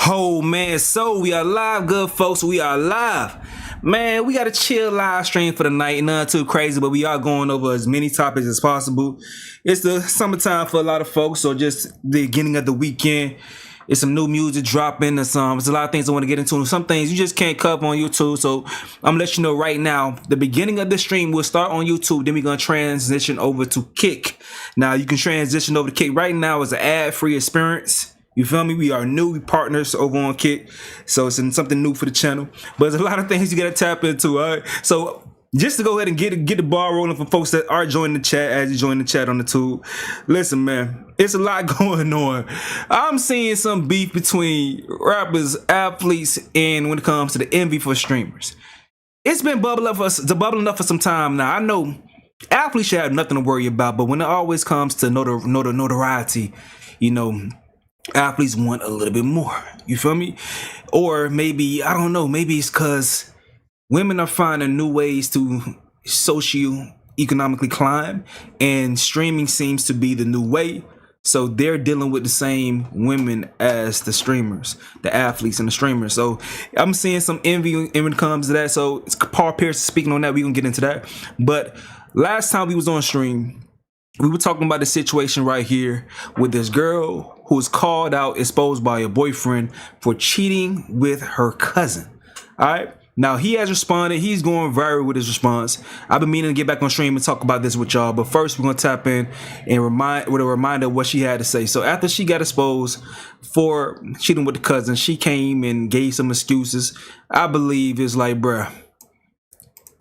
Oh man, so we are live, good folks. We are live. Man, we got a chill live stream for the night. Nothing too crazy, but we are going over as many topics as possible. It's the summertime for a lot of folks, so just the beginning of the weekend. It's some new music dropping. There's a lot of things I want to get into. Some things you just can't cover on YouTube. So I'm gonna let you know right now. The beginning of the stream will start on YouTube. Then we're gonna transition over to Kick. Now you can transition over to Kick right now. It's an ad-free experience. You feel me? We are new. We partners over on Kick. So it's something new for the channel. But there's a lot of things you gotta tap into. All right. So just to go ahead and get the ball rolling for folks that are joining the chat as you join the chat on the tube. Listen, man, it's a lot going on. I'm seeing some beef between rappers, athletes, and when it comes to the envy for streamers. It's been bubbling up for some time now. I know athletes should have nothing to worry about, but when it always comes to notoriety, you know, athletes want a little bit more. You feel me? Or maybe, I don't know, maybe it's because women are finding new ways to socio-economically climb, and streaming seems to be the new way. So they're dealing with the same women as the streamers, the athletes and the streamers. So I'm seeing some envy when it comes to that. So it's Paul Pierce speaking on that. We're going to get into that. But last time we was on stream, we were talking about the situation right here with this girl who was called out, exposed by her boyfriend for cheating with her cousin. All right. Now, he has responded. He's going viral with his response. I've been meaning to get back on stream and talk about this with y'all. But first, we're going to tap in and with a reminder of what she had to say. So after she got exposed for cheating with the cousin, she came and gave some excuses. I believe it's like, bruh,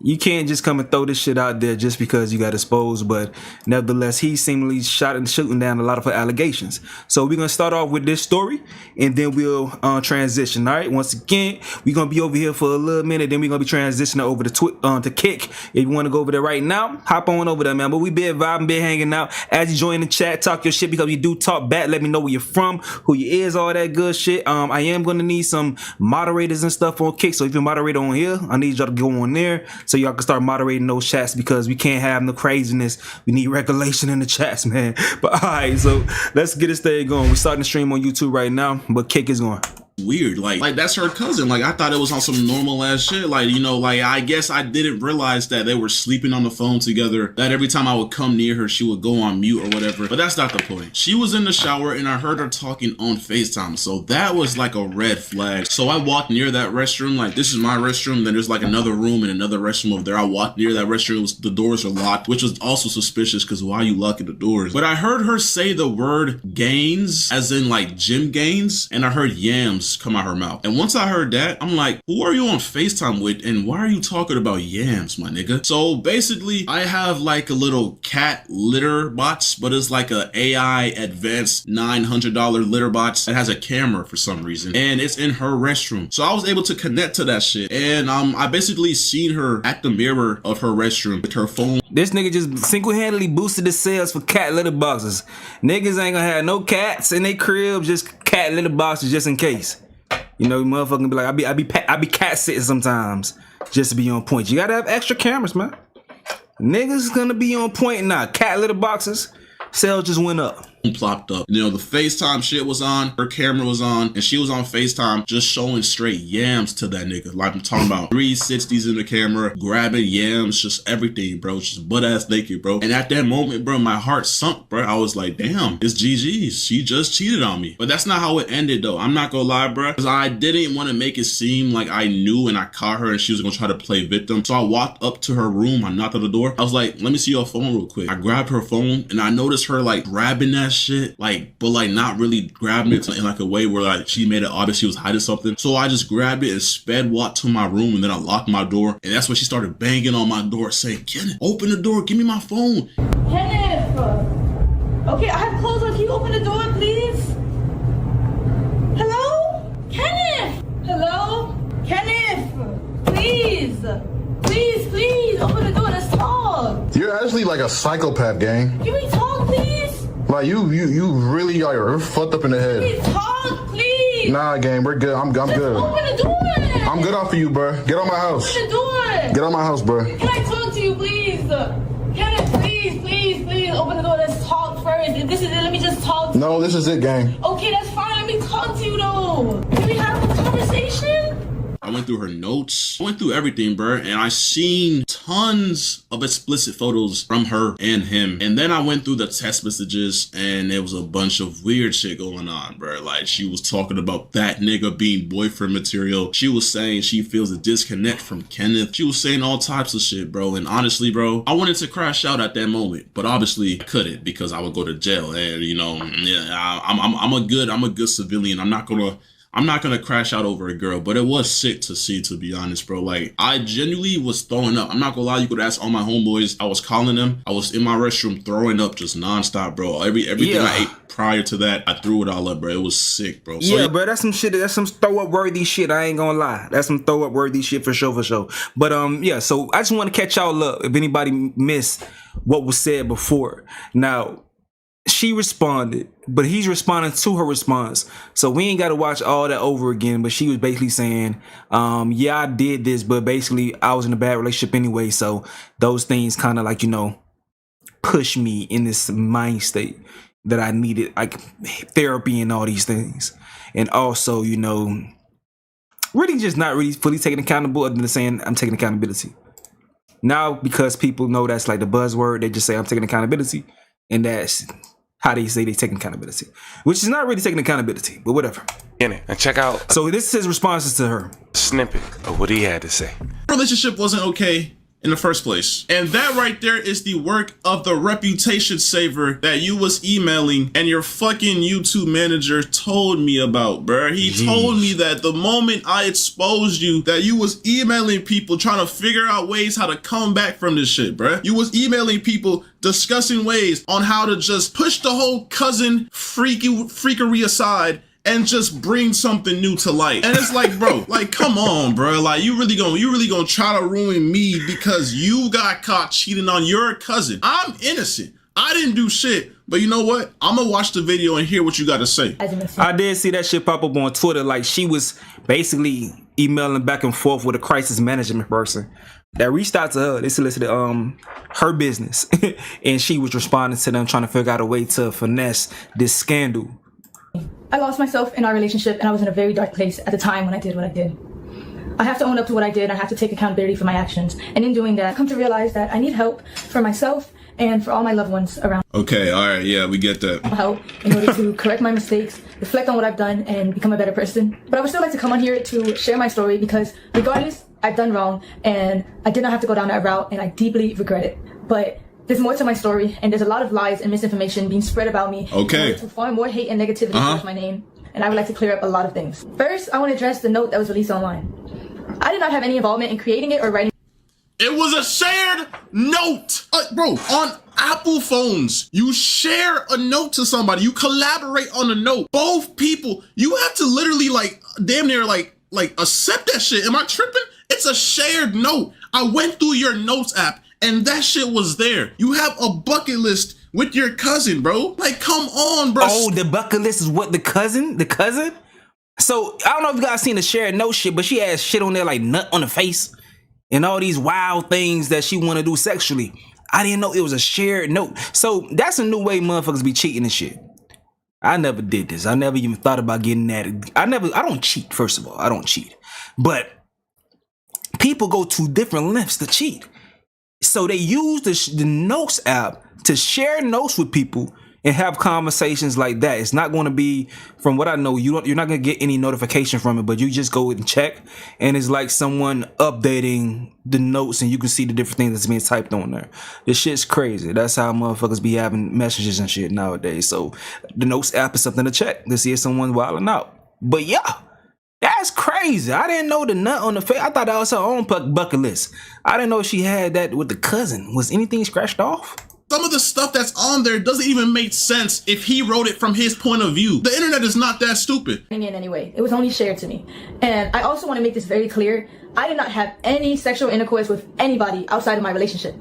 you can't just come and throw this shit out there just because you got exposed. But nevertheless, he seemingly shooting down a lot of her allegations. So we're going to start off with this story and then we'll transition. All right. Once again, we're going to be over here for a little minute. Then we're going to be transitioning over to Kick. If you want to go over there right now, hop on over there, man. But we been vibing, been hanging out. As you join the chat, talk your shit because you do talk back. Let me know where you're from, who you is, all that good shit. I am going to need some moderators and stuff on Kick. So if you're a moderator on here, I need y'all to go on there so y'all can start moderating those chats because we can't have no craziness. We need regulation in the chats, man. But all right, so let's get this thing going. We're starting to stream on YouTube right now, but Kick is going. Weird, like that's her cousin. Like I thought it was on some normal ass shit. Like, you know, like I guess I didn't realize that they were sleeping on the phone together, that every time I would come near her she would go on mute or whatever. But that's not the point. She was in the shower and I heard her talking on FaceTime, so that was like a red flag. So I walked near that restroom, like this is my restroom, then there's like another room and another restroom over there. I walked near that restroom, the doors are locked, which was also suspicious because why are you locking the doors? But I heard her say the word gains, as in like gym gains, and I heard yams come out her mouth. And once I heard that, I'm like, who are you on FaceTime with and why are you talking about yams, my nigga? So basically, I have like a little cat litter box, but it's like a AI advanced $900 litter box that has a camera for some reason, and it's in her restroom. So I was able to connect to that shit, and I basically seen her at the mirror of her restroom with her phone. This nigga just single-handedly boosted the sales for cat litter boxes. Niggas ain't gonna have no cats in their crib, just cat litter boxes just in case. You know, motherfucking be like, I be cat sitting sometimes just to be on point. You gotta have extra cameras, man. Niggas gonna be on point now. Cat litter boxes, sales just went up. Plopped up. You know, the FaceTime shit was on, her camera was on, and she was on FaceTime just showing straight yams to that nigga. Like I'm talking about 360s in the camera, grabbing yams, just everything, bro. Just butt ass naked, bro. And at that moment, bro, my heart sunk, bro. I was like, damn, it's GG's. She just cheated on me. But that's not how it ended though. I'm not gonna lie, bro. Because I didn't want to make it seem like I knew and I caught her and she was gonna try to play victim. So I walked up to her room, I knocked on the door. I was like, let me see your phone real quick. I grabbed her phone and I noticed her like grabbing that shit, like, but like not really grabbing it in like a way where like she made it obvious she was hiding something. So I just grabbed it and sped walked to my room, and then I locked my door, and that's when she started banging on my door saying, Kenneth, open the door, give me my phone. Kenneth, okay, I have clothes on, can you open the door please? Hello? Kenneth! Hello? Kenneth! Please! Please, open the door, let's talk! You're actually like a psychopath, gang. Can we talk, please? Like you really are fucked up in the head. Please talk, please. Nah, gang, we're good. I'm good. Open the door. I'm good off of you, bro. Get on my house. Open the door. Get on my house, bro. Can I talk to you, please? Can I please open the door? Let's talk first. If this is it, let me just talk. No, this is it, gang. Okay, that's fine. Let me talk to you though. Can we conversation? I went through her notes. I went through everything, bro. And I seen tons of explicit photos from her and him. And then I went through the text messages and there was a bunch of weird shit going on, bro. Like she was talking about that nigga being boyfriend material. She was saying she feels a disconnect from Kenneth. She was saying all types of shit, bro. And honestly, bro, I wanted to crash out at that moment, but obviously I couldn't because I would go to jail. And you know, yeah, I'm a good civilian. I'm not gonna crash out over a girl, but it was sick to see, to be honest, bro. Like, I genuinely was throwing up. I'm not gonna lie, you could ask all my homeboys. I was calling them. I was in my restroom throwing up just nonstop, bro. Everything I ate prior to that, I threw it all up, bro. It was sick, bro. So, yeah, bro, that's some shit. That's some throw up worthy shit. I ain't gonna lie. That's some throw up worthy shit for sure. But yeah, so I just want to catch y'all up if anybody missed what was said before. Now, she responded, but he's responding to her response. So we ain't got to watch all that over again. But she was basically saying, yeah, I did this, but basically I was in a bad relationship anyway. So those things kind of like, you know, push me in this mind state that I needed, like therapy and all these things. And also, you know, really just not really fully taking accountable other than saying I'm taking accountability. Now, because people know that's like the buzzword, they just say I'm taking accountability. And that's how they say they taking accountability, which is not really taking accountability, but whatever. In it and check out. So this is his responses to her. Snippet of what he had to say. relationship wasn't okay in the first place. And that right there is the work of the reputation saver that you was emailing and your fucking YouTube manager told me about, bruh. He told me that the moment I exposed you, that you was emailing people trying to figure out ways how to come back from this shit, bruh. You was emailing people discussing ways on how to just push the whole cousin freakery aside and just bring something new to light. And it's like, bro, like, come on, bro. Like, you really gonna try to ruin me because you got caught cheating on your cousin. I'm innocent. I didn't do shit. But you know what? I'm gonna watch the video and hear what you gotta say. I did see that shit pop up on Twitter. Like, she was basically emailing back and forth with a crisis management person that reached out to her. They solicited her business. And she was responding to them, trying to figure out a way to finesse this scandal. I lost myself in our relationship and I was in a very dark place at the time when I did what I did. I have to own up to what I did. I have to take accountability for my actions. And in doing that, I've come to realize that I need help for myself and for all my loved ones around. Okay, all right, yeah, we get that. Help in order to correct my mistakes, reflect on what I've done, and become a better person. But I would still like to come on here to share my story because regardless, I've done wrong and I did not have to go down that route and I deeply regret it. But there's more to my story, and there's a lot of lies and misinformation being spread about me. Okay. To farm more hate and negativity towards my name, and I would like to clear up a lot of things. First, I want to address the note that was released online. I did not have any involvement in creating it or writing. It was a shared note. Bro, on Apple phones, you share a note to somebody. You collaborate on a note. Both people, you have to literally like damn near like accept that shit. Am I tripping? It's a shared note. I went through your notes app and that shit was there. You have a bucket list with your cousin, bro. Like, come on, bro. Oh, the bucket list is what, the cousin? The cousin? So, I don't know if you guys seen the shared note shit, but she has shit on there like nut on the face and all these wild things that she want to do sexually. I didn't know it was a shared note. So, that's a new way motherfuckers be cheating and shit. I never did this. I never even thought about getting that. I don't cheat, first of all. I don't cheat. But people go to different lengths to cheat. So they use the notes app to share notes with people and have conversations like that. It's not going to be, from what I know, you're not going to get any notification from it, but you just go and check, and it's like someone updating the notes, and you can see the different things that's being typed on there. This shit's crazy. That's how motherfuckers be having messages and shit nowadays. So the notes app is something to check to see if someone's wilding out. But yeah. That's crazy. I didn't know the nut on the face. I thought that was her own bucket list. I didn't know she had that with the cousin. Was anything scratched off? Some of the stuff that's on there doesn't even make sense if he wrote it from his point of view. The internet is not that stupid. In any way. It was only shared to me. And I also want to make this very clear. I did not have any sexual intercourse with anybody outside of my relationship.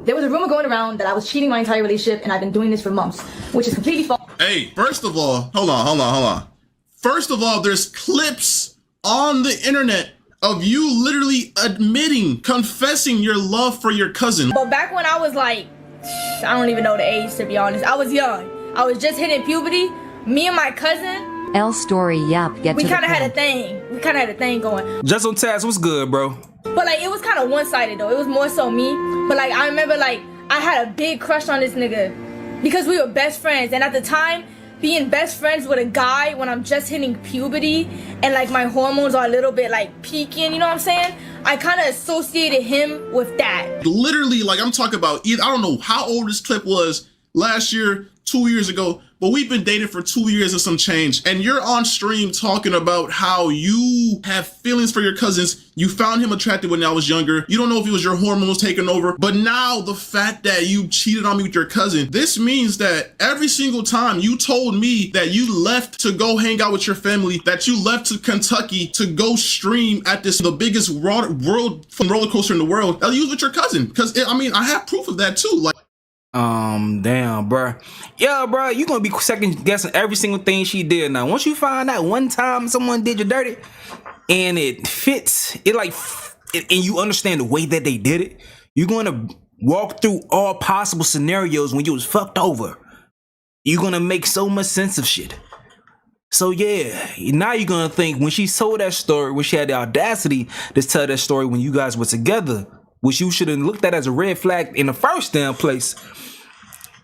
There was a rumor going around that I was cheating my entire relationship and I've been doing this for months, which is completely false. Hey, first of all, hold on. First of all, there's clips on the internet of you literally confessing your love for your cousin. But back when I was like, I don't even know the age, to be honest. I was young. I was just hitting puberty. Me and my cousin, L story, yep, get we to the kind of had a point. thing. We kind of had a thing going. Just on task, what's good, bro? But like, it was kind of one-sided though. It was more so me. But like, I remember like, I had a big crush on this nigga because we were best friends. And at the time, being best friends with a guy when I'm just hitting puberty and like my hormones are a little bit like peaking, you know what I'm saying? I kind of associated him with that. Literally, like I'm talking about, I don't know how old this clip was last year, 2 years ago, but we've been dating for 2 years and some change. And you're on stream talking about how you have feelings for your cousins. You found him attractive when I was younger. You don't know if it was your hormones taking over, but now the fact that you cheated on me with your cousin, this means that every single time you told me that you left to go hang out with your family, that you left to Kentucky to go stream at the biggest world roller coaster in the world, that you was with your cousin. Because I mean, I have proof of that too. Like, damn, bro. Yeah, bro, you gonna be second guessing every single thing she did. Now, once you find out one time someone did you dirty and it fits, and you understand the way that they did it, you're gonna walk through all possible scenarios when you was fucked over. You're gonna make so much sense of shit. So yeah, now you're gonna think when she told that story, when she had the audacity to tell that story when you guys were together, which you should have looked at as a red flag in the first damn place.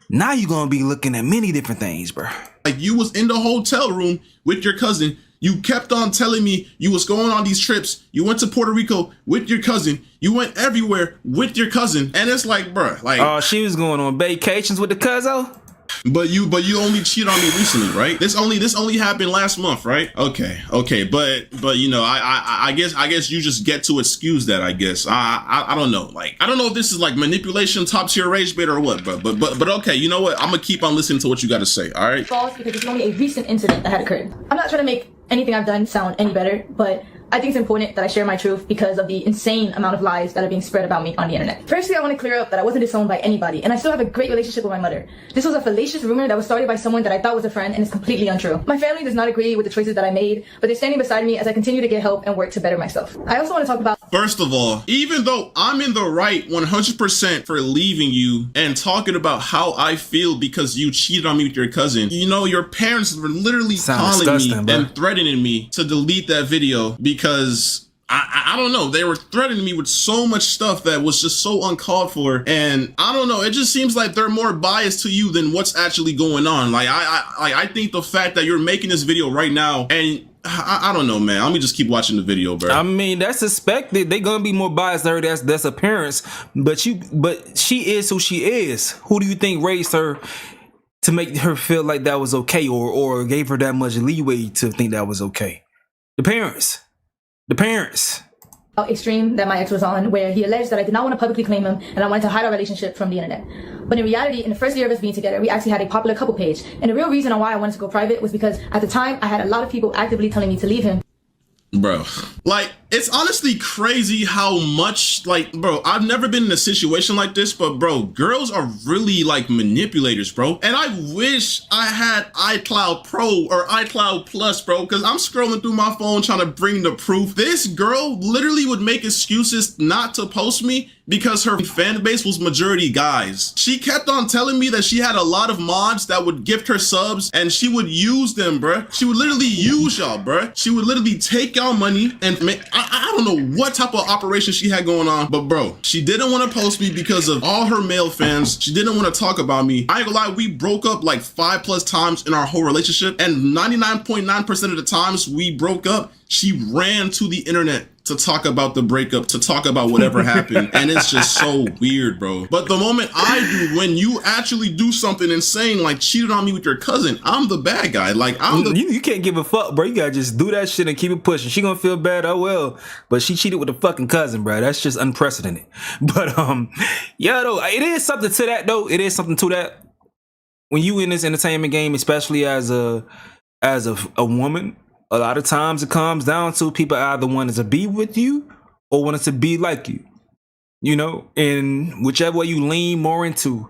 Now you're gonna be looking at many different things, bro. Like you was in the hotel room with your cousin. You kept on telling me you was going on these trips. You went to Puerto Rico with your cousin. You went everywhere with your cousin. And it's like, bro, like, oh, she was going on vacations with the cuzzo? But you only cheated on me recently, right? This only happened last month, right? Okay, but you know, I guess you just get to excuse that. I guess I don't know. Like I don't know if this is like manipulation, top tier rage bait or what. But okay, you know what? I'm gonna keep on listening to what you got to say. All right. False because it's only a recent incident that had occurred. I'm not trying to make anything I've done sound any better, but I think it's important that I share my truth because of the insane amount of lies that are being spread about me on the internet. Firstly, I want to clear up that I wasn't disowned by anybody, and I still have a great relationship with my mother. This was a fallacious rumor that was started by someone that I thought was a friend, and is completely untrue. My family does not agree with the choices that I made, but they're standing beside me as I continue to get help and work to better myself. I also want to talk about... First of all, even though I'm in the right 100% for leaving you and talking about how I feel because you cheated on me with your cousin, you know, your parents were literally calling me and threatening me to delete that video because... I don't know. They were threatening me with so much stuff that was just so uncalled for. And I don't know. It just seems like they're more biased to you than what's actually going on. Like, I think the fact that you're making this video right now and I don't know, man. Let me just keep watching the video, bro. I mean, that's expected. They're gonna be more biased to her. That's appearance. But she is who she is. Who do you think raised her to make her feel like that was okay or gave her that much leeway to think that was okay? The parents. The parents. Extreme that my ex was on, where he alleged that I did not want to publicly claim him and I wanted to hide our relationship from the internet. But in reality, in the first year of us being together, we actually had a popular couple page. And the real reason on why I wanted to go private was because at the time I had a lot of people actively telling me to leave him. Bro, like, it's honestly crazy how much, like, bro, I've never been in a situation like this, but bro, girls are really like manipulators, bro. And I wish I had iCloud Pro or iCloud Plus, bro, because I'm scrolling through my phone trying to bring the proof. This girl literally would make excuses not to post me because her fan base was majority guys. She kept on telling me that she had a lot of mods that would gift her subs and she would use them, bruh. She would literally use y'all, bruh. She would literally take y'all money and make, I don't know what type of operation she had going on, but bro, she didn't want to post me because of all her male fans. She didn't want to talk about me. I ain't gonna lie, we broke up like 5+ times in our whole relationship, and 99.9% of the times we broke up, she ran to the internet to talk about the breakup, to talk about whatever happened. And it's just so weird, bro. But the moment I do, when you actually do something insane, like cheated on me with your cousin, I'm the bad guy. Like, I'm the... You can't give a fuck, bro. You gotta just do that shit and keep it pushing. She gonna feel bad, oh well. But she cheated with a fucking cousin, bro. That's just unprecedented. But, yeah, though, it is something to that, though. It is something to that. When you in this entertainment game, especially as a woman, a lot of times it comes down to people either wanting to be with you or wanting to be like you, you know, and whichever way you lean more into,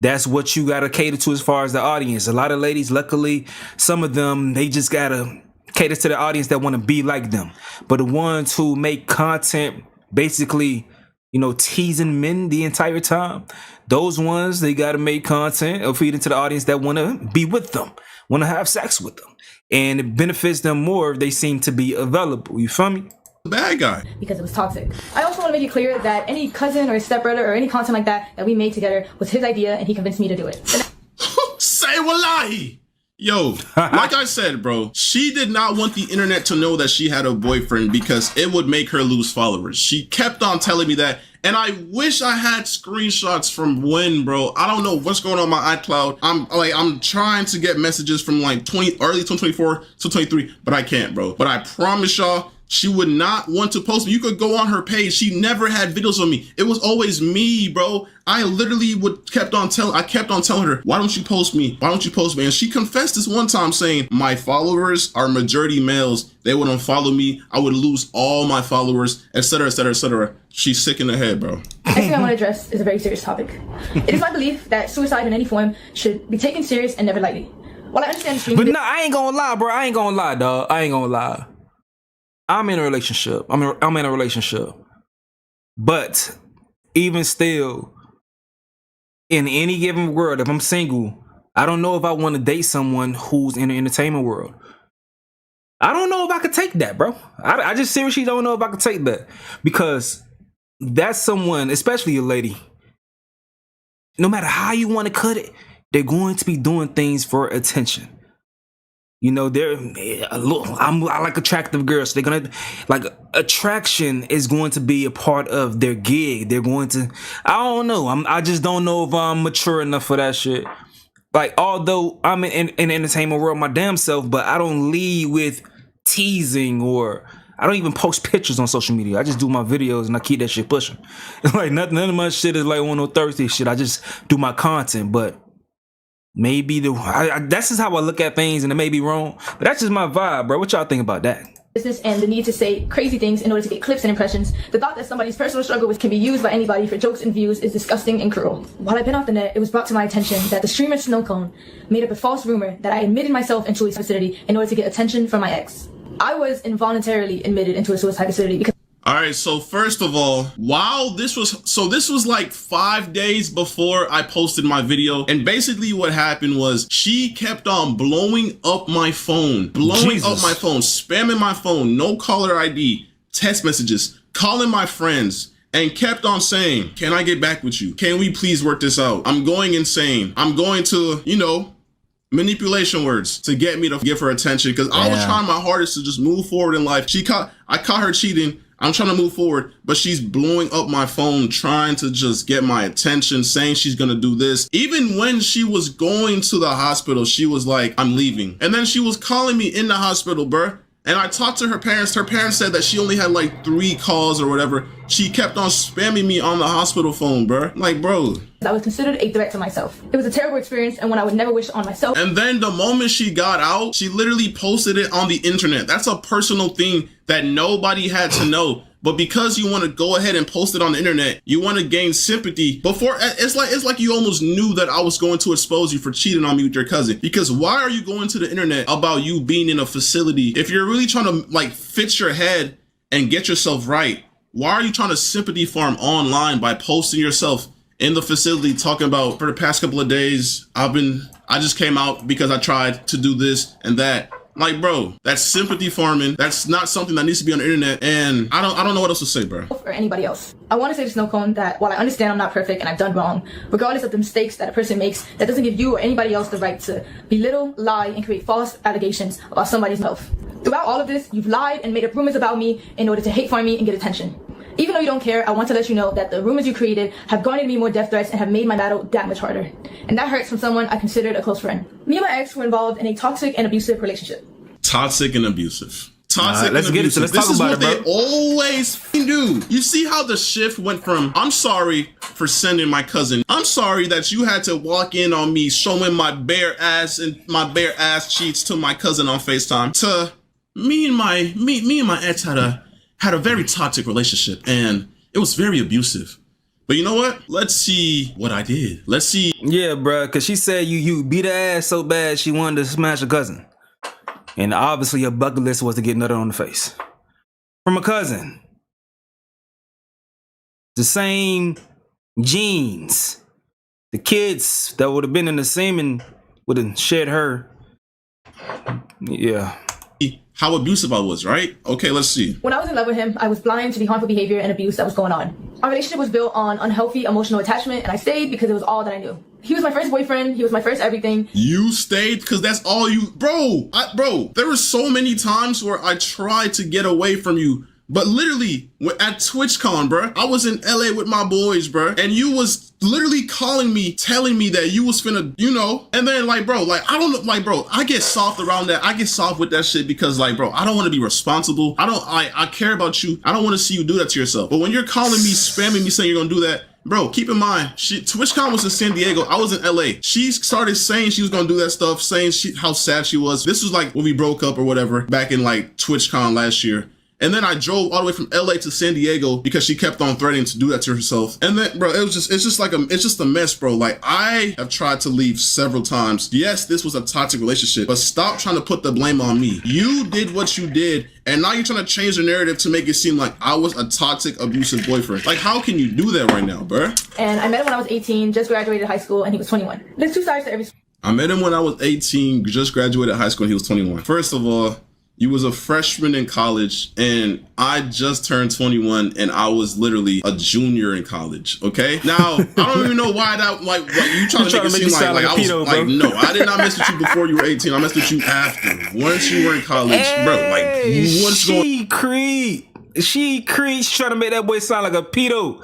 that's what you got to cater to as far as the audience. A lot of ladies, luckily, some of them, they just got to cater to the audience that want to be like them. But the ones who make content basically, you know, teasing men the entire time, those ones, they got to make content or feed into the audience that want to be with them, want to have sex with them. and it benefits them more if they seem to be available. You feel me? Bad guy. Because it was toxic. I also want to make it clear that any cousin or stepbrother or any content like that we made together was his idea, and he convinced me to do it. Say wallahi. Yo, like I said, bro, she did not want the internet to know that she had a boyfriend because it would make her lose followers. She kept on telling me that, and I wish I had screenshots from when, bro. I don't know what's going on my iCloud. I'm trying to get messages from like early 2024 to 23, but I can't, bro. But I promise y'all, she would not want to post me. You could go on her page. She never had videos of me. It was always me, bro. I literally kept on telling her, why don't you post me? Why don't you post me? And she confessed this one time saying, my followers are majority males. They would unfollow me. I would lose all my followers, etc., etc., etc. She's sick in the head, bro. Next thing I want to address is a very serious topic. It is my belief that suicide in any form should be taken serious and never lightly. While I understand the stream, But no, I ain't gonna lie, bro. I ain't gonna lie, dog. I ain't gonna lie. I'm in a relationship. I'm in a relationship. But even still, in any given world, if I'm single, I don't know if I want to date someone who's in the entertainment world. I don't know if I could take that, bro. I just seriously don't know if I could take that. Because that's someone, especially a lady, no matter how you want to cut it, they're going to be doing things for attention. You know, I like attractive girls. So they're gonna, like, attraction is going to be a part of their gig. They're going to, I don't know. I just don't know if I'm mature enough for that shit. Like, although I'm in the entertainment world my damn self, but I don't lead with teasing, or I don't even post pictures on social media. I just do my videos and I keep that shit pushing. Like, none of my shit is like on no thirsty shit. I just do my content, but maybe that's just how I look at things, and it may be wrong, but that's just my vibe, bro. What y'all think about that? Business and the need to say crazy things in order to get clips and impressions. The thought that somebody's personal struggle can be used by anybody for jokes and views is disgusting and cruel. While I've been off the net, it was brought to my attention that the streamer Snowcone made up a false rumor that I admitted myself into a facility in order to get attention from my ex. I was involuntarily admitted into a suicide facility because All right, so first of all, this was like 5 days before I posted my video, and basically what happened was she kept on blowing up my phone, spamming my phone, no caller ID, text messages, calling my friends, and kept on saying, can I get back with you? Can we please work this out? I'm going insane. I'm going to, manipulation words to get me to give her attention, because I was trying my hardest to just move forward in life. I caught her cheating. I'm trying to move forward, but she's blowing up my phone, trying to just get my attention, saying she's gonna do this. Even when she was going to the hospital, she was like, I'm leaving. And then she was calling me in the hospital, bruh. And I talked to her parents. Her parents said that she only had like 3 calls or whatever. She kept on spamming me on the hospital phone, bruh. Like, bro. I was considered a threat to myself. It was a terrible experience and one I would never wish on myself. And then the moment she got out, she literally posted it on the internet. That's a personal thing that nobody had to know. But because you want to go ahead and post it on the internet, you want to gain sympathy. Before, it's like you almost knew that I was going to expose you for cheating on me with your cousin. Because why are you going to the internet about you being in a facility? If you're really trying to like fix your head and get yourself right, why are you trying to sympathy farm online by posting yourself in the facility talking about, for the past couple of days, I just came out because I tried to do this and that. Like, bro, that's sympathy farming. That's not something that needs to be on the internet. And I don't know what else to say, bro. Or anybody else. I want to say to Snowcone that while I understand I'm not perfect and I've done wrong, regardless of the mistakes that a person makes, that doesn't give you or anybody else the right to belittle, lie, and create false allegations about somebody's health. Throughout all of this, you've lied and made up rumors about me in order to hate farm me and get attention. Even though you don't care, I want to let you know that the rumors you created have garnered me more death threats and have made my battle that much harder. And that hurts from someone I considered a close friend. Me and my ex were involved in a toxic and abusive relationship. Toxic and abusive. Toxic let's and get abusive. it. Let's this talk is about what it, they always do. You see how the shift went from, I'm sorry for sending my cousin. I'm sorry that you had to walk in on me showing my bare ass and my bare ass cheeks to my cousin on FaceTime, to me and my ex had a very toxic relationship, and it was very abusive. But you know what? Let's see what I did. Let's see. Yeah, bro, because she said you beat her ass so bad she wanted to smash her cousin. And obviously your bucket list was to get nutted on the face. From a cousin. The same genes. The kids that would have been in the semen would have shared her Yeah. How abusive I was, right? Okay, let's see. When I was in love with him, I was blind to the harmful behavior and abuse that was going on. Our relationship was built on unhealthy emotional attachment, and I stayed because it was all that I knew. He was my first boyfriend. He was my first everything. You stayed because that's all you... Bro, there were so many times where I tried to get away from you. But literally, at TwitchCon, bro, I was in LA with my boys, bro, and you was literally calling me, telling me that you was finna, you know, and then like, bro, like, I don't know, like, bro, I get soft around that. I get soft with that shit because like, bro, I don't want to be responsible. I care about you. I don't want to see you do that to yourself. But when you're calling me, spamming me, saying you're gonna do that, bro, keep in mind, TwitchCon was in San Diego. I was in LA. She started saying she was gonna do that stuff, saying how sad she was. This was like when we broke up or whatever, back in like TwitchCon last year. And then I drove all the way from LA to San Diego because she kept on threatening to do that to herself. And then, bro, it's just a mess, bro. Like, I have tried to leave several times. Yes, this was a toxic relationship, but stop trying to put the blame on me. You did what you did, and now you're trying to change the narrative to make it seem like I was a toxic, abusive boyfriend. Like, how can you do that right now, bro? And I met him when I was 18, just graduated high school, and he was 21. There's two sides to every story. I met him when I was 18, just graduated high school, and he was 21. First of all, you was a freshman in college, and I just turned 21, and I was literally a junior in college. Okay, now I don't even know why that like you trying to make it seem like I was pedo, like no, I did not mess with you before you were 18. I messed with you after. Once you were in college, bro. Like what's going? She She's trying to make that boy sound like a pedo.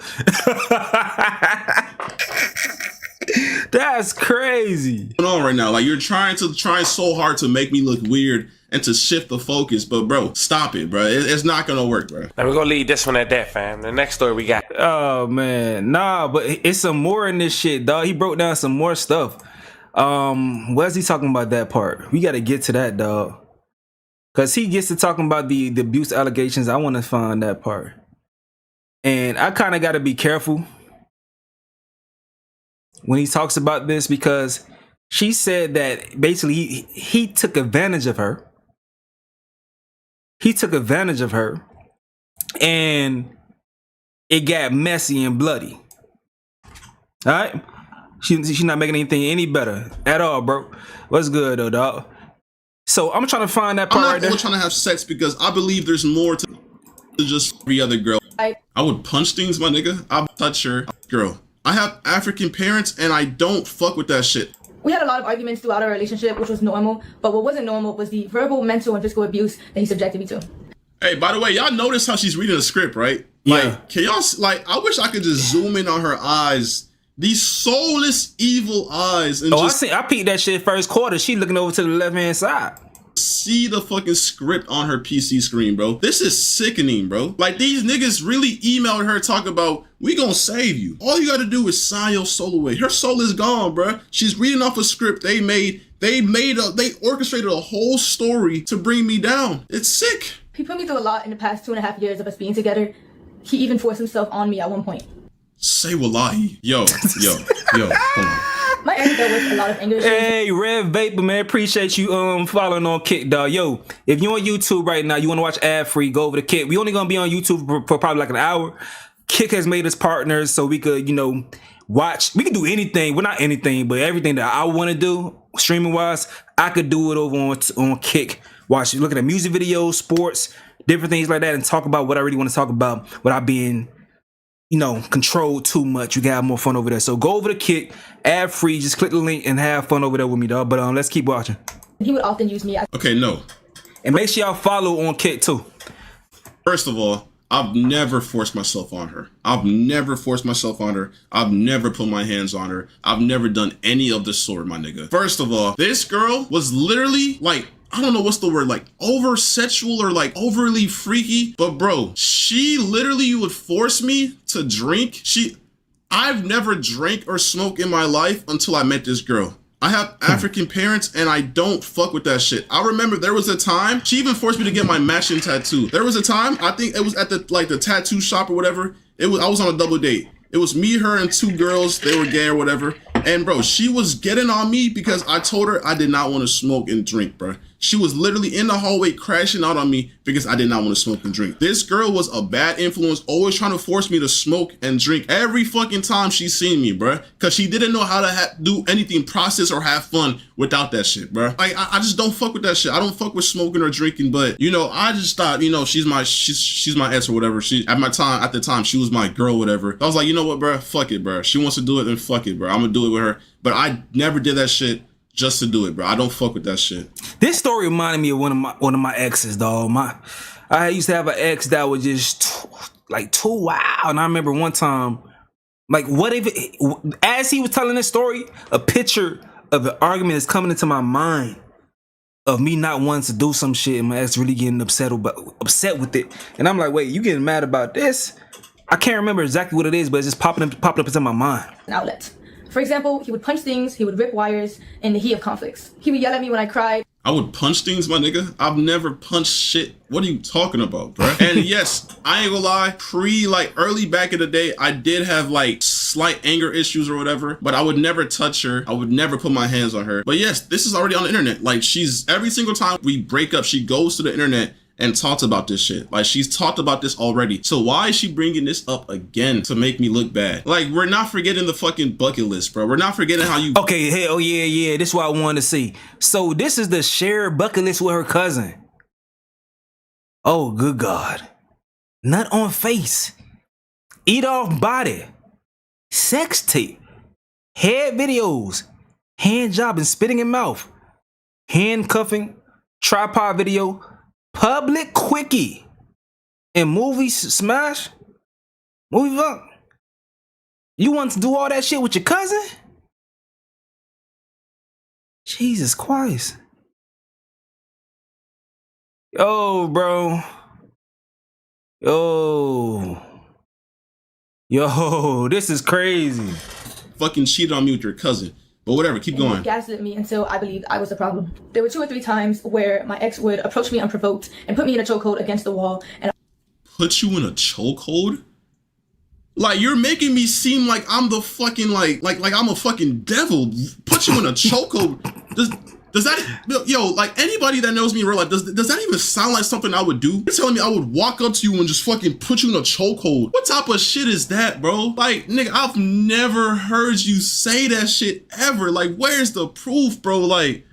That's crazy. What's going on right now? Like you're trying so hard to make me look weird and to shift the focus, but bro, stop it, bro. It's not gonna work, bro. Now we're gonna leave this one at that, fam. The next story we got. Oh man, nah, but it's some more in this shit, dog. He broke down some more stuff. Where's he talking about that part? We gotta get to that, dog. Cause he gets to talking about the abuse allegations. I want to find that part, and I kind of got to be careful when he talks about this because she said that basically he took advantage of her. He took advantage of her, and it got messy and bloody. All right, she's not making anything any better at all, bro. What's good though, dog? So I'm trying to find that part. I'm right not there. trying to have sex because I believe there's more to just every other girl. I would punch things, my nigga. I'll touch her, girl. I have African parents, and I don't fuck with that shit. We had a lot of arguments throughout our relationship, which was normal, but what wasn't normal was the verbal, mental, and physical abuse that he subjected me to. Hey, by the way, y'all notice how she's reading the script, right? Yeah. Like, can y'all, like, I wish I could just zoom in on her eyes. These soulless, evil eyes. And just I peeked that shit first quarter. She looking over to the left-hand side. see the fucking script on her PC screen, bro. This is sickening, bro. Like, these niggas really emailed her talking about, we gonna save you. All you gotta do is sign your soul away. Her soul is gone, bro. She's reading off a script they orchestrated a whole story to bring me down. It's sick. He put me through a lot in the past 2.5 years of us being together. He even forced himself on me at one point. Say wallahi. Yo, hold on. My anger dealt with a lot of anger issues. Hey, Red Vapor, man, appreciate you following on Kick, dog. Yo, if you're on YouTube right now, you want to watch ad free, go over to Kick. We only gonna be on YouTube for probably like an hour. Kick has made us partners so we could, watch. We can do anything. Well, not anything, but everything that I want to do streaming wise, I could do it over on Kick. Watch, looking at music videos, sports, different things like that, and talk about what I really want to talk about without being, controlled too much. You can have more fun over there. So go over to Kick, ad free, just click the link and have fun over there with me, dog. But let's keep watching. He would often use me as Okay, no. And make sure y'all follow on Kick too. First of all, I've never forced myself on her. I've never put my hands on her. I've never done any of the sort, my nigga. First of all, this girl was literally like, I don't know what's the word, like over sexual or like overly freaky. But bro, she literally would force me to drink. I've never drank or smoked in my life until I met this girl. I have African parents and I don't fuck with that shit. I remember there was a time, she even forced me to get my matching tattoo. There was a time, I think it was at the tattoo shop or whatever. I was on a double date. It was me, her, and two girls. They were gay or whatever. And bro, she was getting on me because I told her I did not want to smoke and drink, bro. She was literally in the hallway crashing out on me because I did not want to smoke and drink. This girl was a bad influence, always trying to force me to smoke and drink every fucking time she seen me, bruh. Cause she didn't know how to do anything, process or have fun without that shit, bruh. Like, I just don't fuck with that shit. I don't fuck with smoking or drinking, but you know, I just thought, you know, she's my ex or whatever. At the time, she was my girl, whatever. I was like, you know what, bruh? Fuck it, bruh. She wants to do it, then fuck it, bruh. I'm gonna do it with her. But I never did that shit just to do it, bro. I don't fuck with that shit. This story reminded me of one of my exes, dog. I used to have an ex that was just too wild. And I remember one time, like, as he was telling this story, a picture of the argument is coming into my mind of me not wanting to do some shit and my ex really getting upset with it. And I'm like, wait, you getting mad about this? I can't remember exactly what it is, but it's just popping up into my mind. An outlet. For example, he would punch things, he would rip wires in the heat of conflicts. He would yell at me when I cried. I would punch things, my nigga. I've never punched shit. What are you talking about, bro? And yes, I ain't gonna lie, early back in the day, I did have like slight anger issues or whatever, but I would never touch her. I would never put my hands on her. But yes, this is already on the internet. Like, every single time we break up, she goes to the internet and talked about this shit. Like, she's talked about this already. So why is she bringing this up again to make me look bad? Like, we're not forgetting the fucking bucket list, bro. We're not forgetting how you... Okay, hell yeah. This is what I wanted to see. So this is the shared bucket list with her cousin. Oh, good God. Nut on face. Eat off body. Sex tape. Head videos. Hand job and spitting in mouth. Handcuffing. Tripod video. Public quickie and movie smash, movie fuck. You want to do all that shit with your cousin? Jesus Christ. Yo, bro. Yo, this is crazy. Fucking cheated on me with your cousin. But whatever, keep going. He gaslit me until I believed I was the problem. There were 2 or 3 times where my ex would approach me unprovoked and put me in a chokehold against the wall. And put you in a chokehold? Like, you're making me seem like I'm the fucking like I'm a fucking devil. Put you in a chokehold. Does that, yo, like, anybody that knows me in real life, does that even sound like something I would do? You're telling me I would walk up to you and just fucking put you in a chokehold? What type of shit is that, bro? Like, nigga, I've never heard you say that shit ever. Like, where's the proof, bro? Like,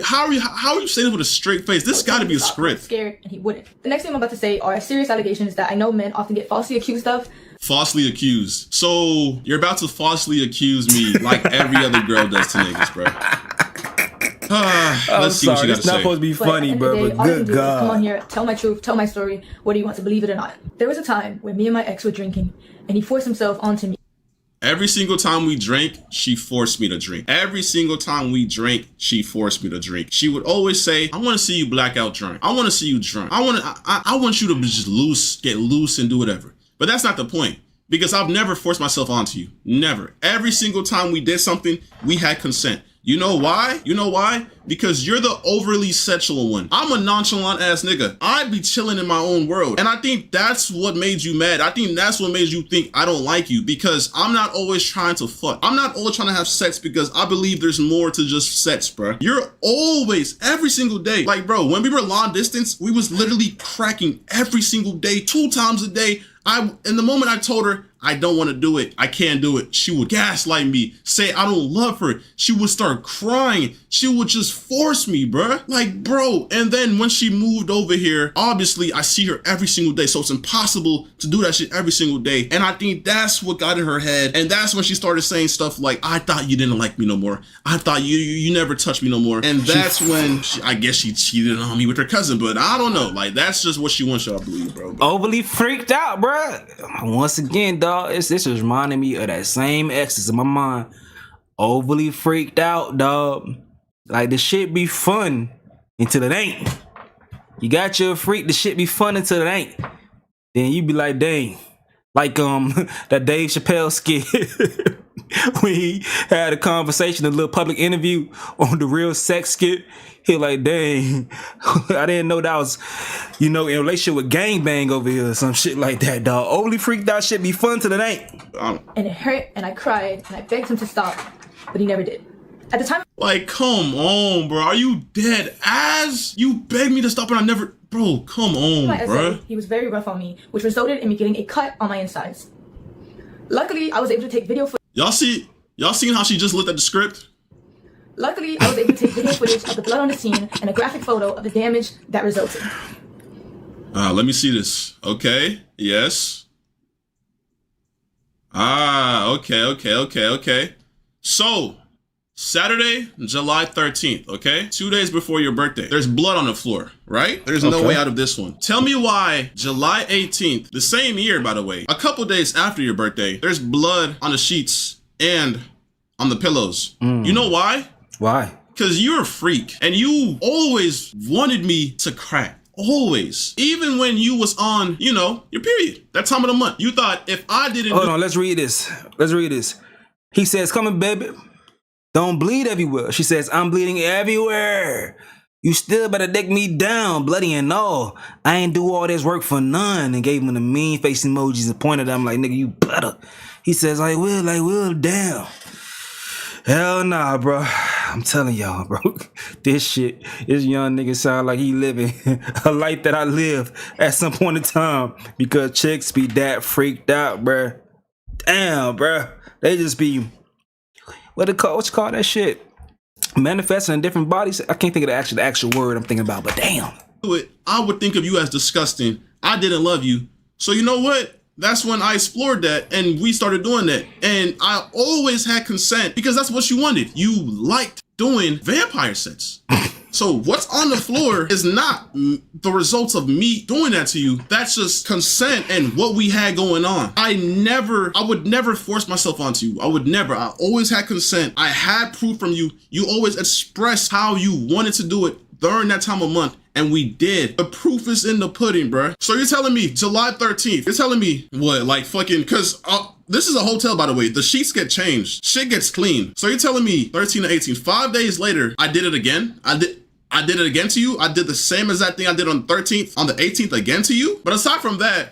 how are you saying it with a straight face? This got to be a script. Scared, and he wouldn't. The next thing I'm about to say are serious allegations that I know men often get falsely accused of. Falsely accused. So you're about to falsely accuse me like every other girl does to niggas, bro. Let's see what you got to say. It's not supposed to be funny, bro, but good God. Come on here, tell my truth, tell my story, whether you want to believe it or not. There was a time when me and my ex were drinking, and he forced himself onto me. Every single time we drank, she forced me to drink. Every single time we drank, she forced me to drink. She would always say, I want to see you blackout drunk. I want to see you drunk. I want you to just get loose and do whatever. But that's not the point. Because I've never forced myself onto you. Never. Every single time we did something, we had consent. You know why? You know why? Because you're the overly sexual one. I'm a nonchalant ass nigga. I'd be chilling in my own world. And I think that's what made you mad. I think that's what made you think I don't like you, because I'm not always trying to fuck. I'm not always trying to have sex because I believe there's more to just sex, bro. You're always, every single day. Like, bro, when we were long distance, we was literally cracking every single day, 2 times a day. In the moment I told her I don't want to do it, I can't do it, she would gaslight me, say I don't love her. She would start crying. She would just force me, bruh. Like, bro. And then when she moved over here, obviously I see her every single day, so it's impossible to do that shit every single day. And I think that's what got in her head. And that's when she started saying stuff like, I thought you didn't like me no more. I thought you never touched me no more. And that's when I guess she cheated on me with her cousin. But I don't know. Like, that's just what she wants y'all to believe, bro. Overly freaked out, bruh. Once again, dog, this is reminding me of that same exes in my mind. Overly freaked out, dog. Like, the shit be fun until it ain't. You got your freak, the shit be fun until it ain't. Then you be like, dang. Like that Dave Chappelle skit when he had a conversation, a little public interview on the Real Sex skit. He like, dang, I didn't know that was, in relationship with gangbang over here or some shit like that, dog. Overly freaked out shit be fun till it ain't. And it hurt, and I cried, and I begged him to stop, but he never did. At the time, Like, come on, bro. Are you dead ass? You begged me to stop and I never... Bro, come on, my bro. essay, he was very rough on me, which resulted in me getting a cut on my insides. Luckily, I was able to take video footage. Y'all seen how she just looked at the script? Luckily, I was able to take video footage of the blood on the scene and a graphic photo of the damage that resulted. Let me see this. Okay. Yes. Okay. So, Saturday, July 13th, okay? 2 days before your birthday. There's blood on the floor, right? There's no way out of this one. Tell me why July 18th, the same year, by the way, a couple days after your birthday, there's blood on the sheets and on the pillows. You know why? Why? Because you're a freak and you always wanted me to crack. Always. Even when you was on, you know, your period, that time of the month. You thought if I didn't... Hold on, let's read this. He says, "Come on, baby. Don't bleed everywhere." She says, "I'm bleeding everywhere. You still better dick me down, bloody and all. I ain't do all this work for none." And gave him the mean face emojis and pointed at him like, "Nigga, you better." He says, like, will, damn. Hell nah, bro. I'm telling y'all, bro. This young nigga sound like he living a life that I lived at some point in time because chicks be that freaked out, bro. Damn, bro. They just be, what you call that shit? Manifesting in different bodies. I can't think of the actual word I'm thinking about, but damn. I would think of you as disgusting. I didn't love you. So you know what? That's when I explored that and we started doing that. And I always had consent because that's what you wanted. You liked doing vampire sex. So what's on the floor is not the results of me doing that to you. That's just consent and what we had going on. I would never force myself onto you. I always had consent. I had proof from you. You always expressed how you wanted to do it during that time of month. And we did. The proof is in the pudding, bruh. So you're telling me July 13th, you're telling me what, like fucking, cause this is a hotel, by the way. The sheets get changed. Shit gets clean. So you're telling me 13 to 18, 5 days later, I did it again. I did it again to you. I did the same exact thing I did on the 13th, on the 18th again to you. But aside from that,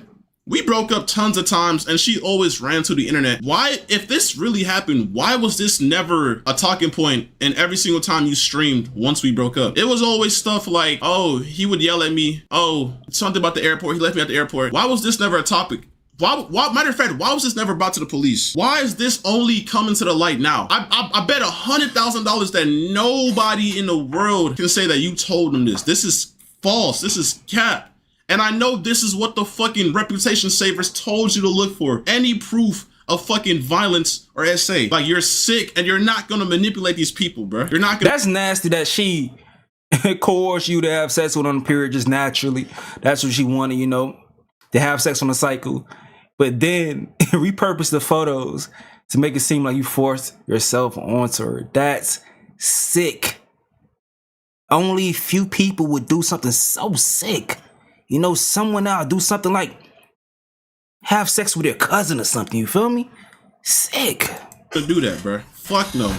we broke up tons of times and she always ran to the internet. Why, if this really happened, why was this never a talking point in every single time you streamed once we broke up? It was always stuff like, oh, he would yell at me. Oh, something about the airport. He left me at the airport. Why was this never a topic? Why, matter of fact, why was this never brought to the police? Why is this only coming to the light now? I bet $100,000 that nobody in the world can say that you told them this. This is false. This is cap. And I know this is what the fucking reputation savers told you to look for. Any proof of fucking violence or SA. Like, you're sick and you're not gonna manipulate these people, bro. You're not gonna... That's nasty that she coerced you to have sex with on the period just naturally. That's what she wanted, you know, to have sex on a cycle. But then repurpose the photos to make it seem like you forced yourself onto her. That's sick. Only few people would do something so sick. You know, someone out do something like have sex with their cousin or something, you feel me? Sick. To do that, bro. Fuck no.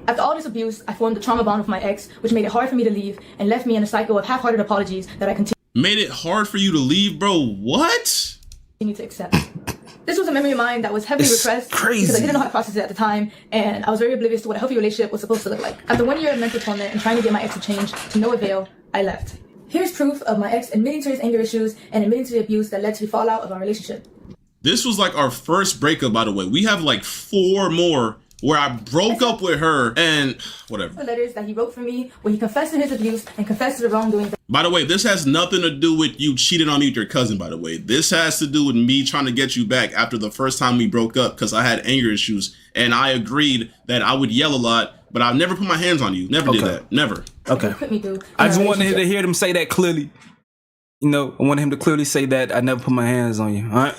After all this abuse, I formed a trauma bond with my ex, which made it hard for me to leave and left me in a cycle of half-hearted apologies that I Made it hard for you to leave, bro? What? continue to accept. This was a memory of mine that was heavily repressed because I didn't know how to process it at the time, and I was very oblivious to what a healthy relationship was supposed to look like. After 1 year of mental torment and trying to get my ex to change, to no avail, I left. Here's proof of my ex admitting to his anger issues and admitting to the abuse that led to the fallout of our relationship. This was like our first breakup, by the way. We have like 4 more where I broke up with her and whatever. The letters that he wrote for me where he confessed to his abuse and confessed to the wrongdoing. By the way, this has nothing to do with you cheating on me with your cousin, by the way. This has to do with me trying to get you back after the first time we broke up because I had anger issues. And I agreed that I would yell a lot, but I've never put my hands on you. Never did that. Never. Okay. I just wanted to hear them say that clearly. You know, I wanted him to clearly say that I never put my hands on you. All right.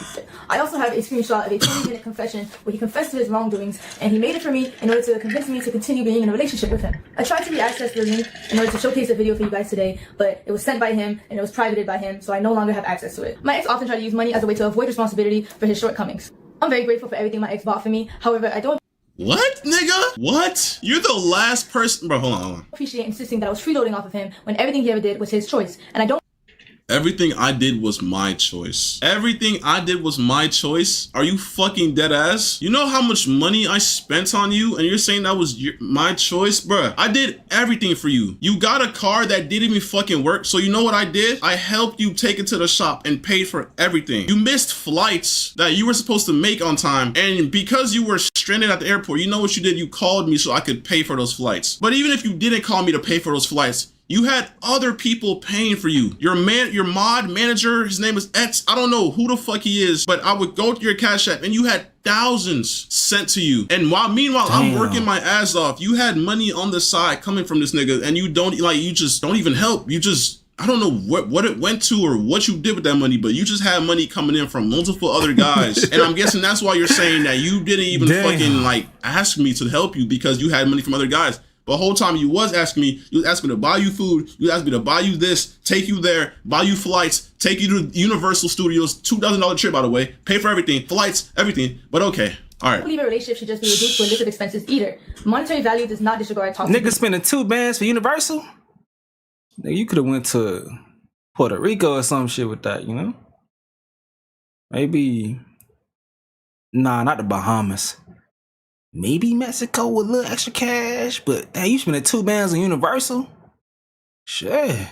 I also have a screenshot of a 20-minute confession where he confessed to his wrongdoings, and he made it for me in order to convince me to continue being in a relationship with him. I tried to reaccess the link in order to showcase a video for you guys today, but it was sent by him and it was privated by him, so I no longer have access to it. My ex often tried to use money as a way to avoid responsibility for his shortcomings. I'm very grateful for everything my ex bought for me. However, I don't What, nigga? What? You're the last person, bro. Hold on. appreciate insisting that I was freeloading off of him when everything he ever did was his choice, and I don't Everything I did was my choice. Everything I did was my choice. Are you fucking dead ass? You know how much money I spent on you and you're saying that was my choice? Bruh, I did everything for you. You got a car that didn't even fucking work. So you know what I did? I helped you take it to the shop and paid for everything. You missed flights that you were supposed to make on time. And because you were stranded at the airport, you know what you did? You called me so I could pay for those flights. But even if you didn't call me to pay for those flights, you had other people paying for you. Your mod manager, his name is X. I don't know who the fuck he is, but I would go to your Cash App and you had thousands sent to you. And meanwhile, I'm working my ass off. You had money on the side coming from this nigga and you just don't even help. You just, I don't know what it went to or what you did with that money, but you just had money coming in from multiple other guys. And I'm guessing that's why you're saying that you didn't even fucking like ask me to help you because you had money from other guys. But the whole time you was asking me to buy you food, you asked me to buy you this, take you there, buy you flights, take you to Universal Studios, $2,000 trip, by the way, pay for everything, flights, everything. But okay, all right. I believe a relationship should just be reduced to illicit expenses either. Monetary value does not disregard toxic. Nigga spending $2 for Universal? Nigga, you could have went to Puerto Rico or some shit with that, you know? Maybe, nah, not the Bahamas. Maybe Mexico with a little extra cash, but damn, you spending $2 on Universal? Shit.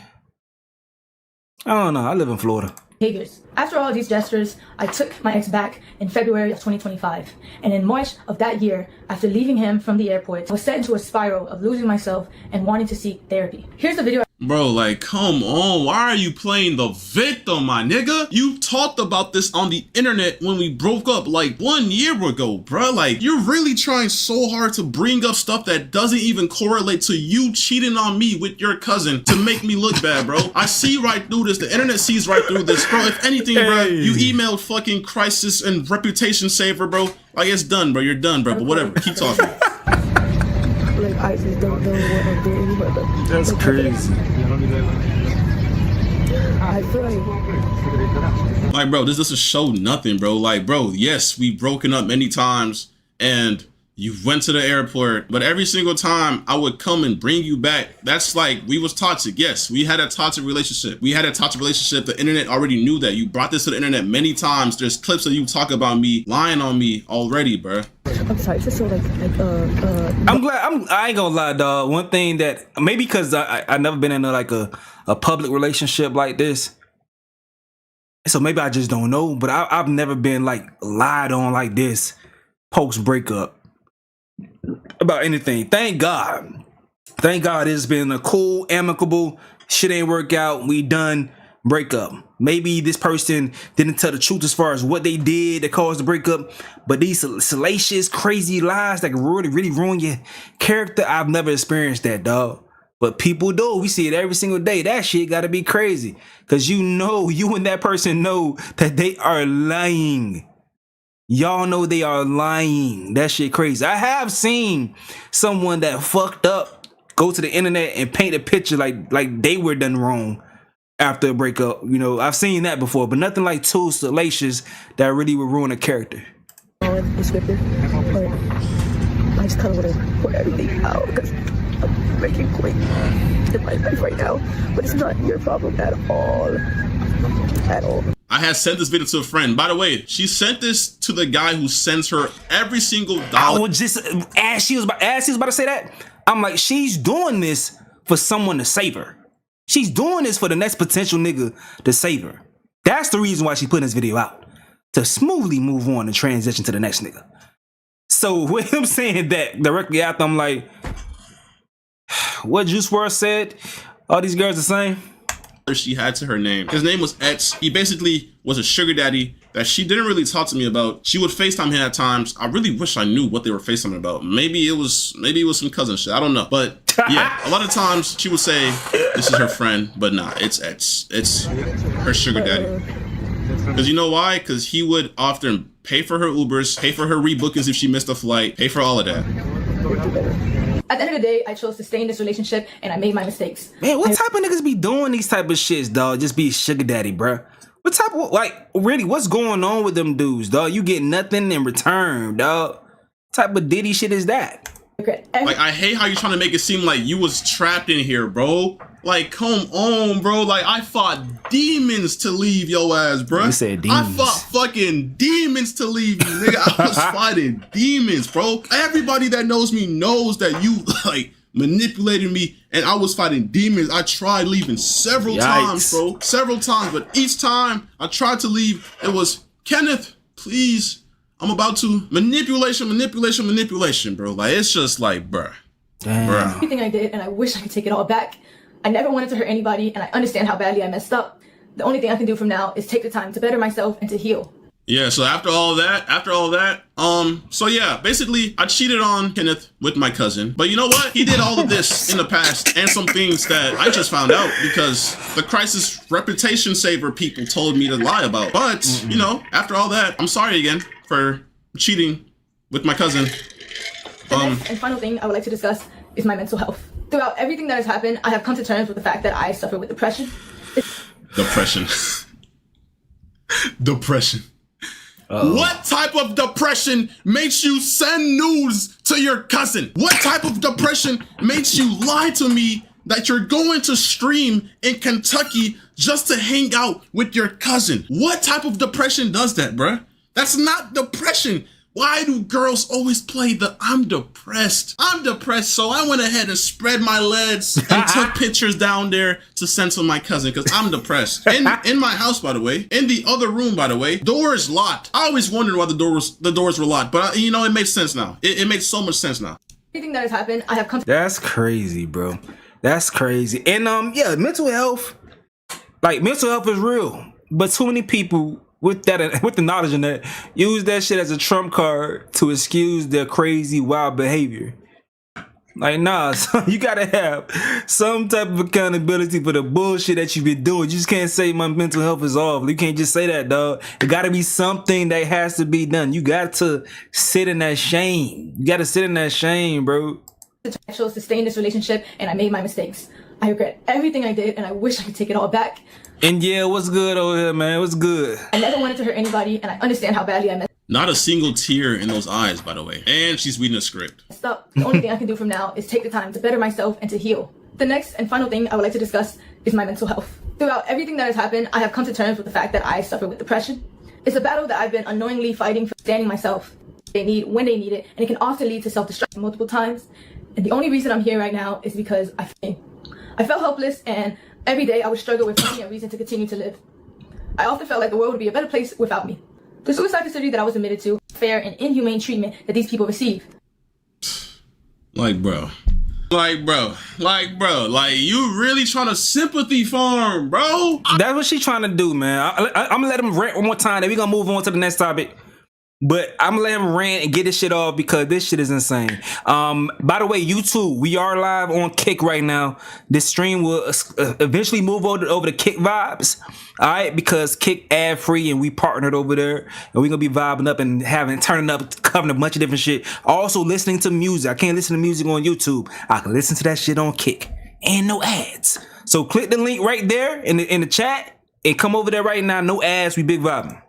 I don't know. I live in Florida. Behaviors. After all of these gestures, I took my ex back in February of 2025. And in March of that year, after leaving him from the airport, I was set into a spiral of losing myself and wanting to seek therapy. Here's the video. Bro, like, come on. Why are you playing the victim, my nigga? You talked about this on the internet when we broke up like 1 year ago, bro. Like, you're really trying so hard to bring up stuff that doesn't even correlate to you cheating on me with your cousin to make me look bad, bro. I see right through this. The internet sees right through this, bro. If anything, bro, you emailed fucking crisis and reputation saver, bro. Like, it's done, bro. You're done, bro. But whatever. Keep talking. Like, I just don't know what I'm doing, but that's crazy. I feel like, bro, this doesn't show nothing, bro. Like, bro, yes, we've broken up many times and you went to the airport, but every single time I would come and bring you back, that's like, we was toxic. Yes, we had a toxic relationship. The internet already knew that. You brought this to the internet many times. There's clips of you talk about me, lying on me already, bro. I'm sorry, it's just so like I'm glad. I ain't gonna lie, dog. One thing that maybe because I never been in a public relationship like this, so maybe I just don't know. But I've never been like lied on like this post breakup about anything. Thank God. It's been a cool, amicable. Shit ain't work out. We done. Breakup. Maybe this person didn't tell the truth as far as what they did that caused the breakup, but these salacious, crazy lies that can really ruin your character, I've never experienced that, dog. But people do. We see it every single day. That shit gotta be crazy. Cause you and that person know that they are lying. Y'all know they are lying. That shit crazy. I have seen someone that fucked up go to the internet and paint a picture like they were done wrong after a breakup. You know, I've seen that before, but nothing like too salacious that really would ruin a character. Descriptive, but I just kind of want to put everything out because I'm making quick in my life right now, but it's not your problem at all. At all. I had sent this video to a friend. By the way, she sent this to the guy who sends her every single dollar. I was just as she was about to say that, I'm like, she's doing this for someone to save her. She's doing this for the next potential nigga to save her. That's the reason why she put this video out. To smoothly move on and transition to the next nigga. So with him saying that directly after, I'm like, what Juice WRLD said? All these girls the same? She had to her name. His name was X. He basically was a sugar daddy that she didn't really talk to me about. She would FaceTime him at times. I really wish I knew what they were FaceTiming about. Maybe it was some cousin shit. I don't know. But yeah, a lot of times she would say this is her friend, but nah, it's X. It's her sugar daddy. Because you know why? Because he would often pay for her Ubers, pay for her rebookings if she missed a flight, pay for all of that. At the end of the day, I chose to stay in this relationship and I made my mistakes. Man, what type of niggas be doing these type of shits, dog? Just be sugar daddy, bruh. What type of, like, really, what's going on with them dudes, dog? You get nothing in return, dog. What type of Diddy shit is that? Like, I hate how you're trying to make it seem like you was trapped in here, bro. Like, come on, bro. Like, I fought demons to leave your ass, bro. You said I demons. fought fucking demons to leave you, nigga. I was fighting demons, bro. Everybody that knows me knows that you, like, manipulated me, and I was fighting demons. I tried leaving several times, bro. Several times, but each time I tried to leave, it was, Kenneth, please, I'm about to. Manipulation, bro. Like, it's just like, bruh. Damn. Everything I did, and I wish I could take it all back. I never wanted to hurt anybody, and I understand how badly I messed up. The only thing I can do from now is take the time to better myself and to heal. Yeah, so after all that, so yeah, basically I cheated on Kenneth with my cousin. But you know what? He did all of this in the past and some things that I just found out because the crisis reputation saver people told me to lie about. But, you know, after all that, I'm sorry again for cheating with my cousin. The next and final thing I would like to discuss is my mental health. Throughout everything that has happened, I have come to terms with the fact that I suffer with depression. Depression. Depression. What type of depression makes you send news to your cousin? What type of depression makes you lie to me that you're going to stream in Kentucky just to hang out with your cousin? What type of depression does that, bruh? That's not depression. Why do girls always play the I'm depressed? I'm depressed, so I went ahead and spread my legs and took pictures down there to send to my cousin because I'm depressed. In my house, by the way, in the other room, by the way, door is locked. I always wondered why the doors were locked, but you know, it makes sense now. It makes so much sense now. Everything that has happened, I have come to That's crazy, bro. That's crazy. And yeah, mental health is real, but too many people with the knowledge in that, use that shit as a trump card to excuse their crazy, wild behavior. Like, nah, son, you gotta have some type of accountability for the bullshit that you've been doing. You just can't say my mental health is off. You can't just say that, dog. It gotta be something that has to be done. You got to sit in that shame. You gotta sit in that shame, bro. I chose to stay in this relationship, and I made my mistakes. I regret everything I did, and I wish I could take it all back. And yeah, what's good over here, man? What's good? I never wanted to hurt anybody, and I understand how badly I messed Not a single tear in those eyes, by the way. And she's reading a script. up. The only thing I can do from now is take the time to better myself and to heal. The next and final thing I would like to discuss is my mental health. Throughout everything that has happened, I have come to terms with the fact that I suffer with depression. It's a battle that I've been unknowingly fighting for understanding myself. They need when they need it, and it can often lead to self-destruction multiple times. And the only reason I'm here right now is because I felt helpless, and every day I would struggle with finding a reason to continue to live. I often felt like the world would be a better place without me. The suicide facility that I was admitted to, fair and inhumane treatment that these people receive. Like, bro, you really trying to sympathy farm, bro? That's what she's trying to do, man. I'm gonna let him rant one more time, then we're gonna move on to the next topic. But I'm gonna let him rant and get this shit off because this shit is insane. By the way, YouTube, we are live on Kick right now. This stream will eventually move over to Kick Vibes. All right, because Kick ad free and we partnered over there, and we're gonna be vibing up and turning up, covering a bunch of different shit. Also listening to music. I can't listen to music on YouTube. I can listen to that shit on Kick and no ads. So click the link right there in the chat and come over there right now. No ads. We big vibing.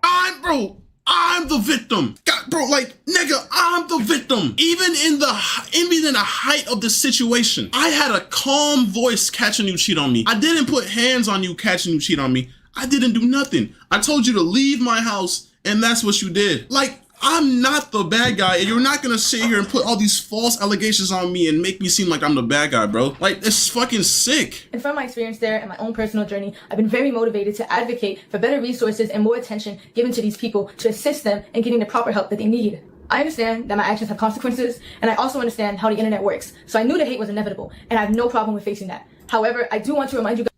I'm the victim. God, bro, like, nigga, I'm the victim. Even in the height of the situation, I had a calm voice catching you cheat on me. I didn't put hands on you catching you cheat on me. I didn't do nothing. I told you to leave my house, and that's what you did. Like, I'm not the bad guy, and you're not gonna sit here and put all these false allegations on me and make me seem like I'm the bad guy, bro. Like, it's fucking sick. And from my experience there and my own personal journey, I've been very motivated to advocate for better resources and more attention given to these people to assist them in getting the proper help that they need. I understand that my actions have consequences, and I also understand how the internet works. So I knew the hate was inevitable, and I have no problem with facing that. However, I do want to remind you guys.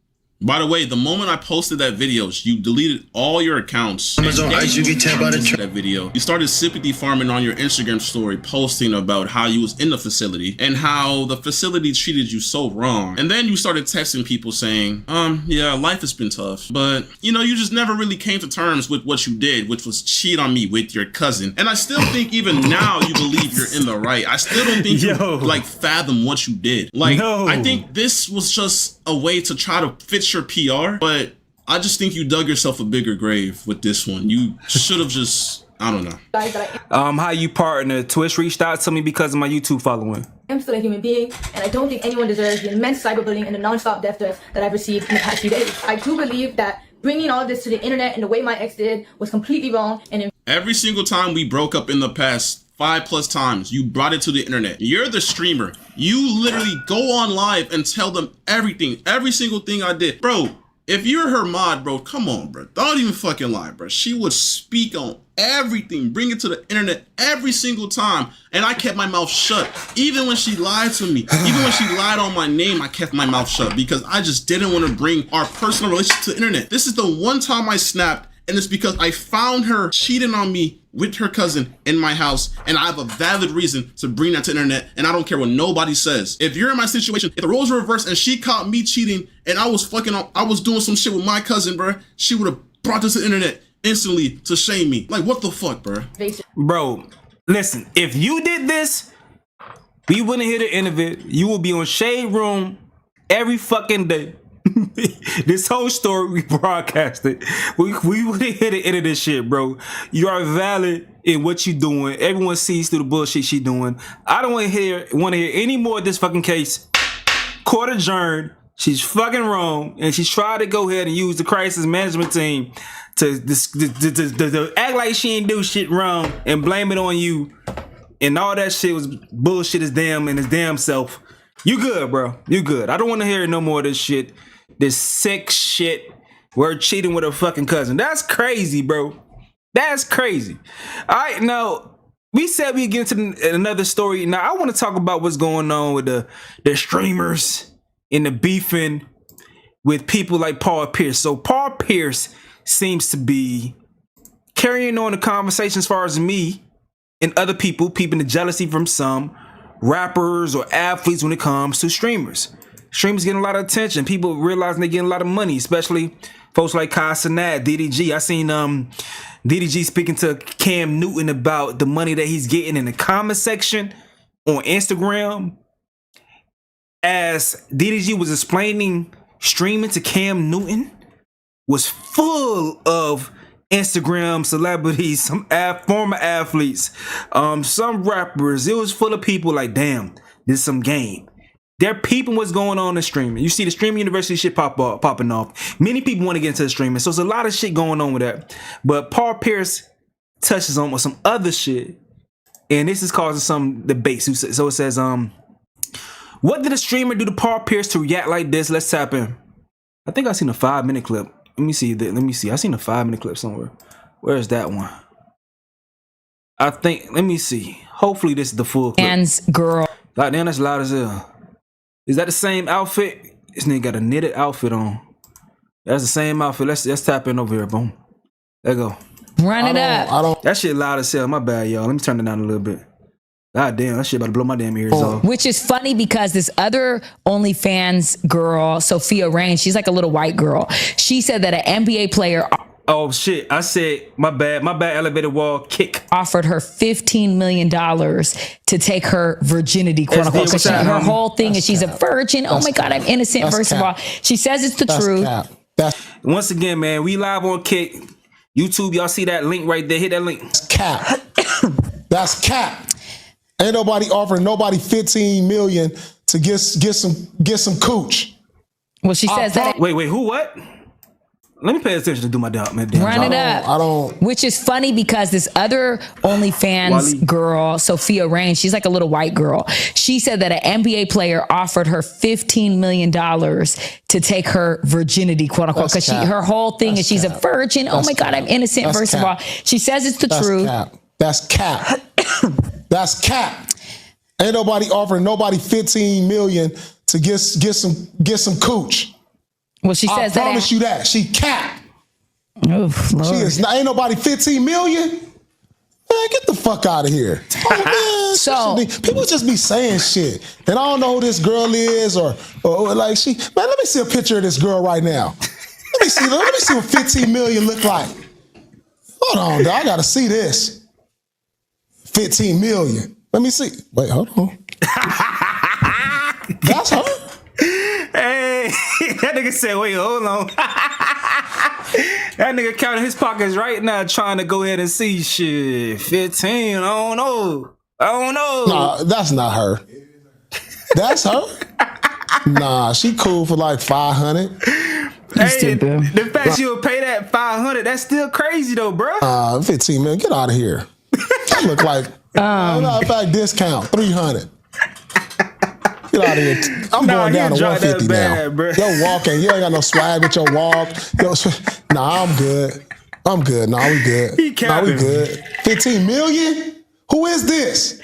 By the way, the moment I posted that video, you deleted all your accounts. That video. You started sympathy farming on your Instagram story, posting about how you was in the facility and how the facility treated you so wrong. And then you started texting people saying, yeah, life has been tough, but you know, you just never really came to terms with what you did, which was cheat on me with your cousin. And I still think even now you believe you're in the right. I still don't think you like fathom what you did. Like, I think this was just a way to try to fit your PR, but I just think you dug yourself a bigger grave with this one. You should have just I don't know. Guys that I How you partner? Twitch reached out to me because of my YouTube following. am still a human being, and I don't think anyone deserves the immense cyberbullying and the non-stop death threats that I've received in the past few days. I do believe that bringing all of this to the internet and the way my ex did was completely wrong and Every single time we broke up in the past 5+ times, you brought it to the internet. You're the streamer. You literally go on live and tell them everything, every single thing I did. Bro, if you're her mod, bro, come on, bro. Don't even fucking lie, bro. She would speak on everything, bring it to the internet every single time. And I kept my mouth shut. Even when she lied to me, even when she lied on my name, I kept my mouth shut because I just didn't want to bring our personal relationship to the internet. This is the one time I snapped, and it's because I found her cheating on me with her cousin in my house, and I have a valid reason to bring that to the internet, and I don't care what nobody says. If you're in my situation, if the roles were reversed and she caught me cheating and I was doing some shit with my cousin, bro, she would have brought this to the internet instantly to shame me. Like, what the fuck, bro? Bro, listen, if you did this, we wouldn't hear the end of it. You will be on Shade Room every fucking day. This whole story we broadcasted. We wouldn't hear the end of this shit, bro. You are valid in what you doing. Everyone sees through the bullshit she doing. I don't want to hear any more of this fucking case. Court adjourned. She's fucking wrong, and she's tried to go ahead and use the crisis management team to act like she ain't do shit wrong and blame it on you. And all that shit was bullshit as damn and his damn self. You good, bro. You good. I don't want to hear no more of this shit. This sick shit. We're cheating with her fucking cousin. That's crazy, bro. That's crazy. All right, now, we said we'd get into another story. Now, I want to talk about what's going on with the streamers and the beefing with people like Paul Pierce. So, Paul Pierce seems to be carrying on the conversation as far as me and other people, peeping the jealousy from some rappers or athletes when it comes to streamers. Streamers getting a lot of attention. People realizing they're getting a lot of money, especially folks like Kai Cenat, DDG. I seen DDG speaking to Cam Newton about the money that he's getting in the comment section on Instagram. As DDG was explaining streaming to Cam Newton, was full of Instagram celebrities, some former athletes, some rappers. It was full of people like, damn, this is some game. They're peeping what's going on in streaming. You see the Stream University shit popping off. Many people want to get into the streaming, so there's a lot of shit going on with that. But Paul Pierce touches on with some other shit, and this is causing some debate. So it says, what did a streamer do to Paul Pierce to react like this? Let's tap in. I think I seen a 5-minute clip. Let me see. I seen a 5-minute clip somewhere. Where's that one? Let me see. Hopefully this is the full clip. Man's girl. God damn, that's loud as hell. Is that the same outfit? This nigga got a knitted outfit on. That's the same outfit. Let's tap in over here. Boom. There you go. Run it up. That shit loud as hell. My bad, y'all. Let me turn it down a little bit. God damn, that shit about to blow my damn ears off. Which is funny because this other OnlyFans girl, Sophia Rain, she's like a little white girl. She said that an NBA player Oh shit, I said my bad elevator wall kick. Offered her $15 million to take her virginity, quote unquote. Because her whole thing is she's a virgin. Oh my God, I'm innocent. First of all, she says it's the truth. Once again, man, we live on Kick. YouTube, y'all see that link right there? Hit that link. That's cap. That's cap. Ain't nobody offering nobody $15 million to get some cooch. Well, she says that. Wait, who? What? Let me pay attention to do my damn Run job. it up. I don't. Which is funny because this other OnlyFans girl, Sophia Rain, she's like a little white girl. She said that an NBA player offered her $15 million to take her virginity, quote unquote. Because her whole thing is she's a virgin. Oh my God, I'm innocent. First of all, she says it's the truth. That's cap. That's cap. Ain't nobody offering nobody $15 million to get some cooch. Well, she says that. I promise you that. She cap. Oof, Lord. She is not. Ain't nobody $15 million. Man, get the fuck out of here. Oh, man, people just be saying shit. And I don't know who this girl is or like she. Man, let me see a picture of this girl right now. Let me see what $15 million look like. Hold on, dog. I gotta see this. $15 million. Let me see. Wait, hold on. That's her. Hey, that nigga said, wait, hold on. That nigga counting his pockets right now, trying to go ahead and see shit. 15, I don't know. Nah, that's not her. That's her? Nah, she cool for like 500. Hey, the fact you would pay that 500, that's still crazy though, bro. 15 million, get out of here. That look like, matter of fact, discount, 300. Get out of here. I'm going down to 150 now. Bro. Yo, walking. You ain't got no swag with your walk. Nah, I'm good. Nah, we good. Nah, we good. 15 million? Who is this?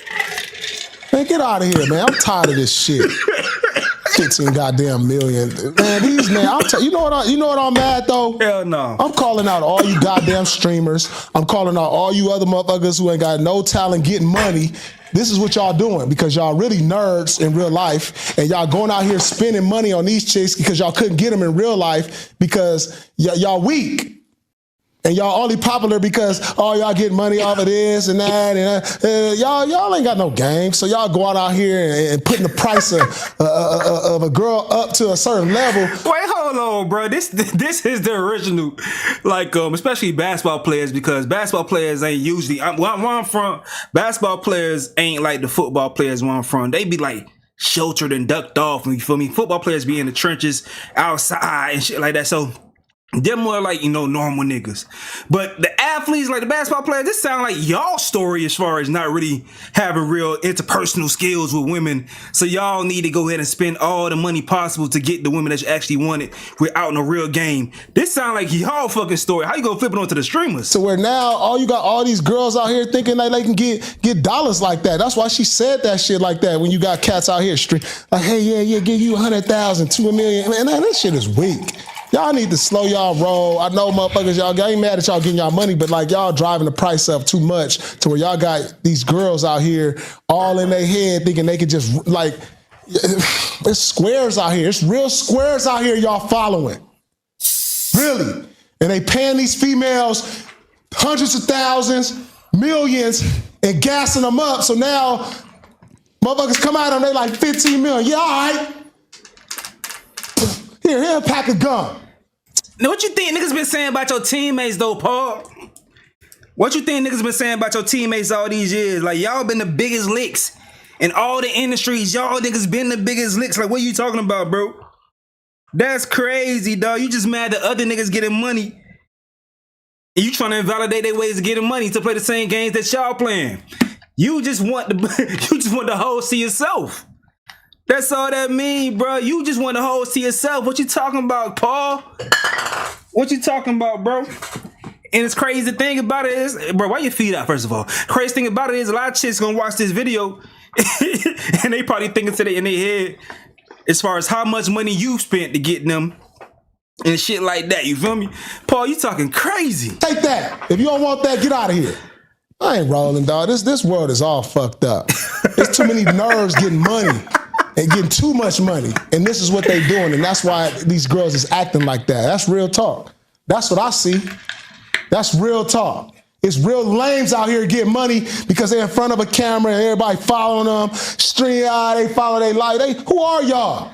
Man, get out of here, man. I'm tired of this shit. 15 goddamn million. Man, you know what I'm mad though? Hell no. I'm calling out all you goddamn streamers. I'm calling out all you other motherfuckers who ain't got no talent getting money. This is what y'all doing because y'all really nerds in real life and y'all going out here spending money on these chicks because y'all couldn't get them in real life because y'all weak. And y'all only popular because y'all get money off of this and that and y'all ain't got no game. So y'all go out here and putting the price of a girl up to a certain level. Wait, hold on, bro. This is the original, like especially basketball players because basketball players ain't usually where I'm from. Basketball players ain't like the football players where I'm from. They be like sheltered and ducked off. You feel me? Football players be in the trenches outside and shit like that. So they're more like, normal niggas. But the athletes, like the basketball players, this sound like y'all story as far as not really having real interpersonal skills with women. So y'all need to go ahead and spend all the money possible to get the women that you actually wanted without in a real game. This sound like y'all fucking story. How you gonna flip it onto the streamers? So where now you got all these girls out here thinking like they can get dollars like that. That's why she said that shit like that when you got cats out here like, hey, yeah, give you 100,000, $2 million. Man, that shit is weak. Y'all need to slow y'all roll. I know motherfuckers, I ain't mad at y'all getting y'all money, but like y'all driving the price up too much to where y'all got these girls out here all in their head thinking they could just like, it's squares out here. It's real squares out here y'all following. Really. And they paying these females hundreds of thousands, millions, and gassing them up. So now motherfuckers come out and they like 15 million. Yeah, all right. Here a pack of gum. Now, what you think niggas been saying about your teammates, though, Paul? What you think niggas been saying about your teammates all these years? Like, y'all been the biggest licks in all the industries. Y'all niggas been the biggest licks. Like, what you talking about, bro? That's crazy, dog. You just mad that other niggas getting money. And you trying to invalidate their ways of getting money to play the same games that y'all playing. You just want the hoes to yourself. That's all that mean, bro. You just want the hoes to yourself. What you talking about, Paul? What you talking about, bro? And it's crazy. The thing about it is, bro, why your feet out, first of all? Crazy thing about it is a lot of chicks gonna watch this video and they probably thinking today in their head as far as how much money you spent to get them and shit like that. You feel me? Paul, you talking crazy. Take that. If you don't want that, get out of here. I ain't rolling, dog. This world is all fucked up. There's too many nerds getting money. And getting too much money. And this is what they doing. And that's why these girls is acting like that. That's real talk. That's what I see. That's real talk. It's real lames out here getting money because they're in front of a camera and everybody following them. They follow their life. Who are y'all?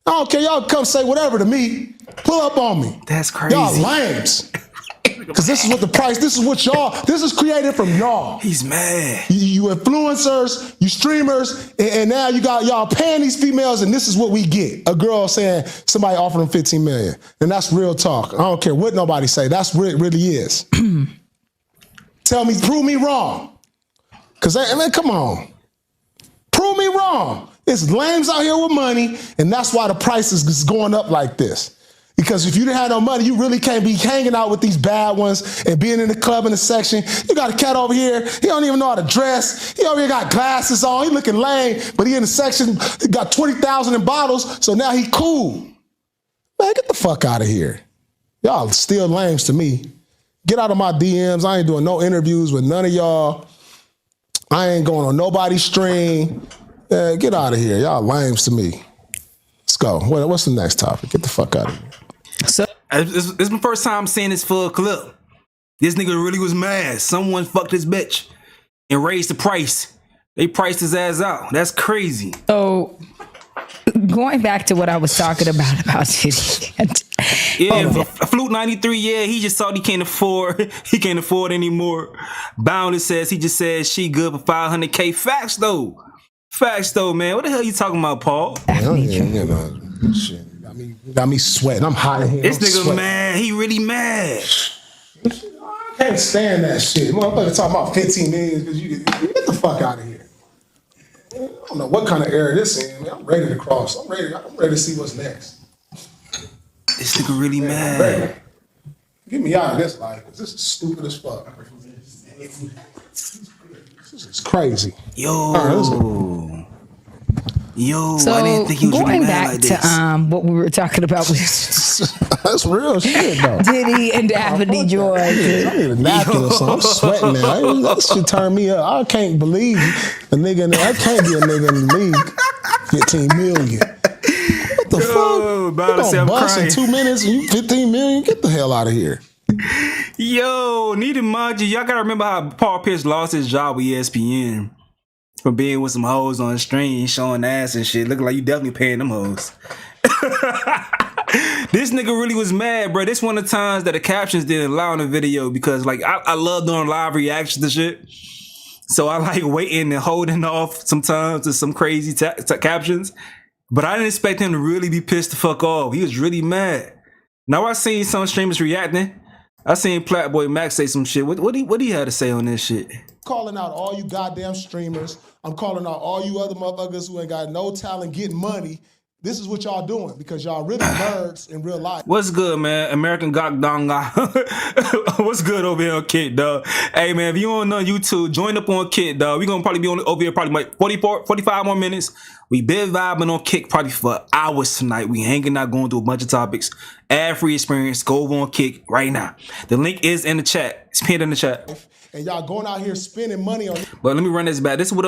I don't care. Y'all come say whatever to me. Pull up on me. That's crazy. Y'all lames. Because this is what this is created from y'all. He's mad. You influencers, you streamers, and now you got y'all paying these females, and this is what we get. A girl saying somebody offered them 15 million. And that's real talk. I don't care what nobody say. That's what it really is. Prove me wrong. Because, come on. Prove me wrong. It's lames out here with money, and that's why the price is going up like this. Because if you didn't have no money, you really can't be hanging out with these bad ones and being in the club in the section. You got a cat over here. He don't even know how to dress. He over here got glasses on. He looking lame, but he in the section. He got 20,000 in bottles. So now he cool. Man, get the fuck out of here. Y'all still lames to me. Get out of my DMs. I ain't doing no interviews with none of y'all. I ain't going on nobody's stream. Get out of here. Y'all lames to me. Let's go. What's the next topic? Get the fuck out of here. So it's my first time seeing this full clip. This nigga really was mad. Someone fucked his bitch and raised the price. They priced his ass out. That's crazy. So going back to what I was talking about Diddy. Yeah, Flute 93. Yeah, he just thought he can't afford. He can't afford anymore. Boundless says he just said she good for 500K. Facts though, man. What the hell you talking about, Paul? Shit. Got me sweating. I'm hot in here. This nigga mad. He really mad. I can't stand that shit. Motherfucker talking about 15 million because you get the fuck out of here. I don't know what kind of era this is, man. I'm ready to cross. I'm ready to see what's next. This nigga really mad. Get me out of this life. This is stupid as fuck. This is crazy. So I didn't think he was going really back mad like this. to what we were talking about with That's real shit, though. Diddy and Daphne Joy. I need a napkin or something. I'm sweating now. That shit turn me up. I can't believe a nigga. I can't be a nigga in the league. 15 million. What the fuck? You gonna bust in 2 minutes and you 15 million? Get the hell out of here. Yo, need to mind you, y'all gotta remember how Paul Pierce lost his job with ESPN for being with some hoes on the stream, showing ass and shit. Looking like you definitely paying them hoes. This nigga really was mad, bro. This one of the times that the captions didn't allow in the video because, like, I love doing live reactions to shit. So I like waiting and holding off sometimes to some crazy captions. But I didn't expect him to really be pissed the fuck off. He was really mad. Now I seen some streamers reacting. I seen Platboy Max say some shit. What do you have to say on this shit? Calling out all you goddamn streamers. I'm calling out all you other motherfuckers who ain't got no talent getting money. This is what y'all doing because y'all really nerds in real life. What's good, man? American Gok Dong. What's good over here on Kit, dog? Hey, man, if you on YouTube, join up on Kit, dog. We gonna probably be over here probably like 45 more minutes. We been vibing on Kick probably for hours tonight. We hanging out, going through a bunch of topics. Ad-free experience. Go over on Kick right now. The link is in the chat. It's pinned in the chat. And y'all going out here spending money on. But let me run this back. This is what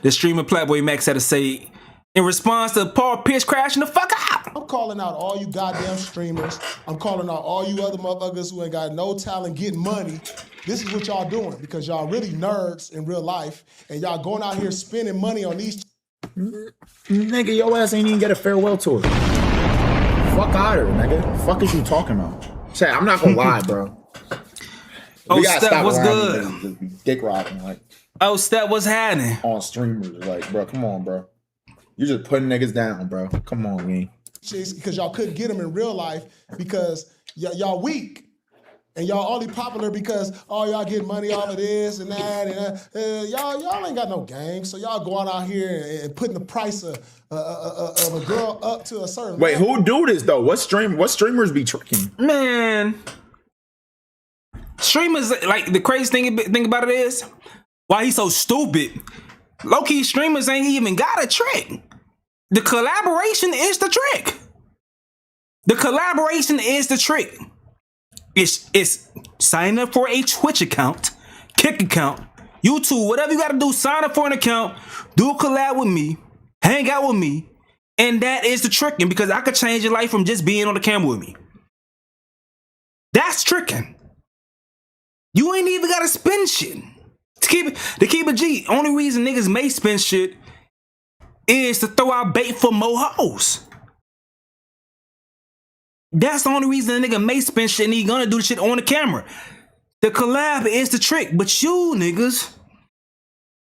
the streamer Platboy Max had to say in response to Paul Pierce crashing the fuck out. I'm calling out all you goddamn streamers. I'm calling out all you other motherfuckers who ain't got no talent getting money. This is what y'all doing because y'all really nerds in real life and y'all going out here spending money on these. Nigga, your ass ain't even get a farewell tour. Fuck out of here, nigga. Fuck is you talking about? Chat, I'm not gonna lie, bro. Oh, Steph, what's good? Just be dick riding, like. Oh, Steph, what's happening? On streamers, like, bro, come on, bro. You're just putting niggas down, bro. Come on, man. Because y'all couldn't get them in real life because y'all weak. And y'all only popular because, y'all get money off of this and that. And y'all ain't got no game. So y'all going out here and putting the price of a girl up to a certain Wait, level. who do this, though? What streamers be tricking? Man. Streamers, like, the crazy thing about it is, why he's so stupid, low-key streamers ain't even got a trick. The collaboration is the trick. The collaboration is the trick. It's sign up for a Twitch account, Kick account, YouTube, whatever you gotta do, sign up for an account, do a collab with me, hang out with me, and that is the tricking because I could change your life from just being on the camera with me. That's tricking. You ain't even gotta spend shit. To keep it G, only reason niggas may spend shit is to throw out bait for more hoes. That's the only reason a nigga may spend shit and he gonna do the shit on the camera. The collab is the trick, but you niggas,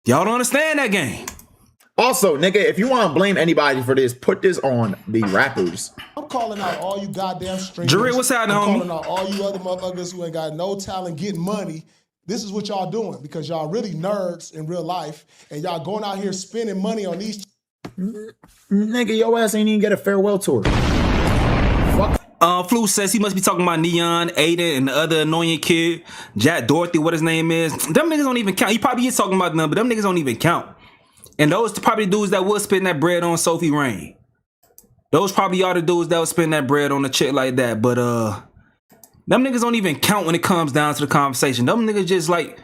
y'all don't understand that game. Also, nigga, if you want to blame anybody for this, put this on the rappers. I'm calling out all you goddamn streamers. Jerry, what's happening, homie? I'm calling out all you other motherfuckers who ain't got no talent getting money. This is what y'all doing because y'all really nerds in real life and y'all going out here spending money on these. Nigga, your ass ain't even get a farewell tour. Fuck. Flu says he must be talking about Neon, Aiden, and the other annoying kid, Jack Dorothy, what his name is. Them niggas don't even count. He probably is talking about them, but them niggas don't even count. And those probably dudes that was spending that bread on Sophie Rain. Those probably are the dudes that was spending that bread on a chick like that. But them niggas don't even count when it comes down to the conversation. Them niggas just like,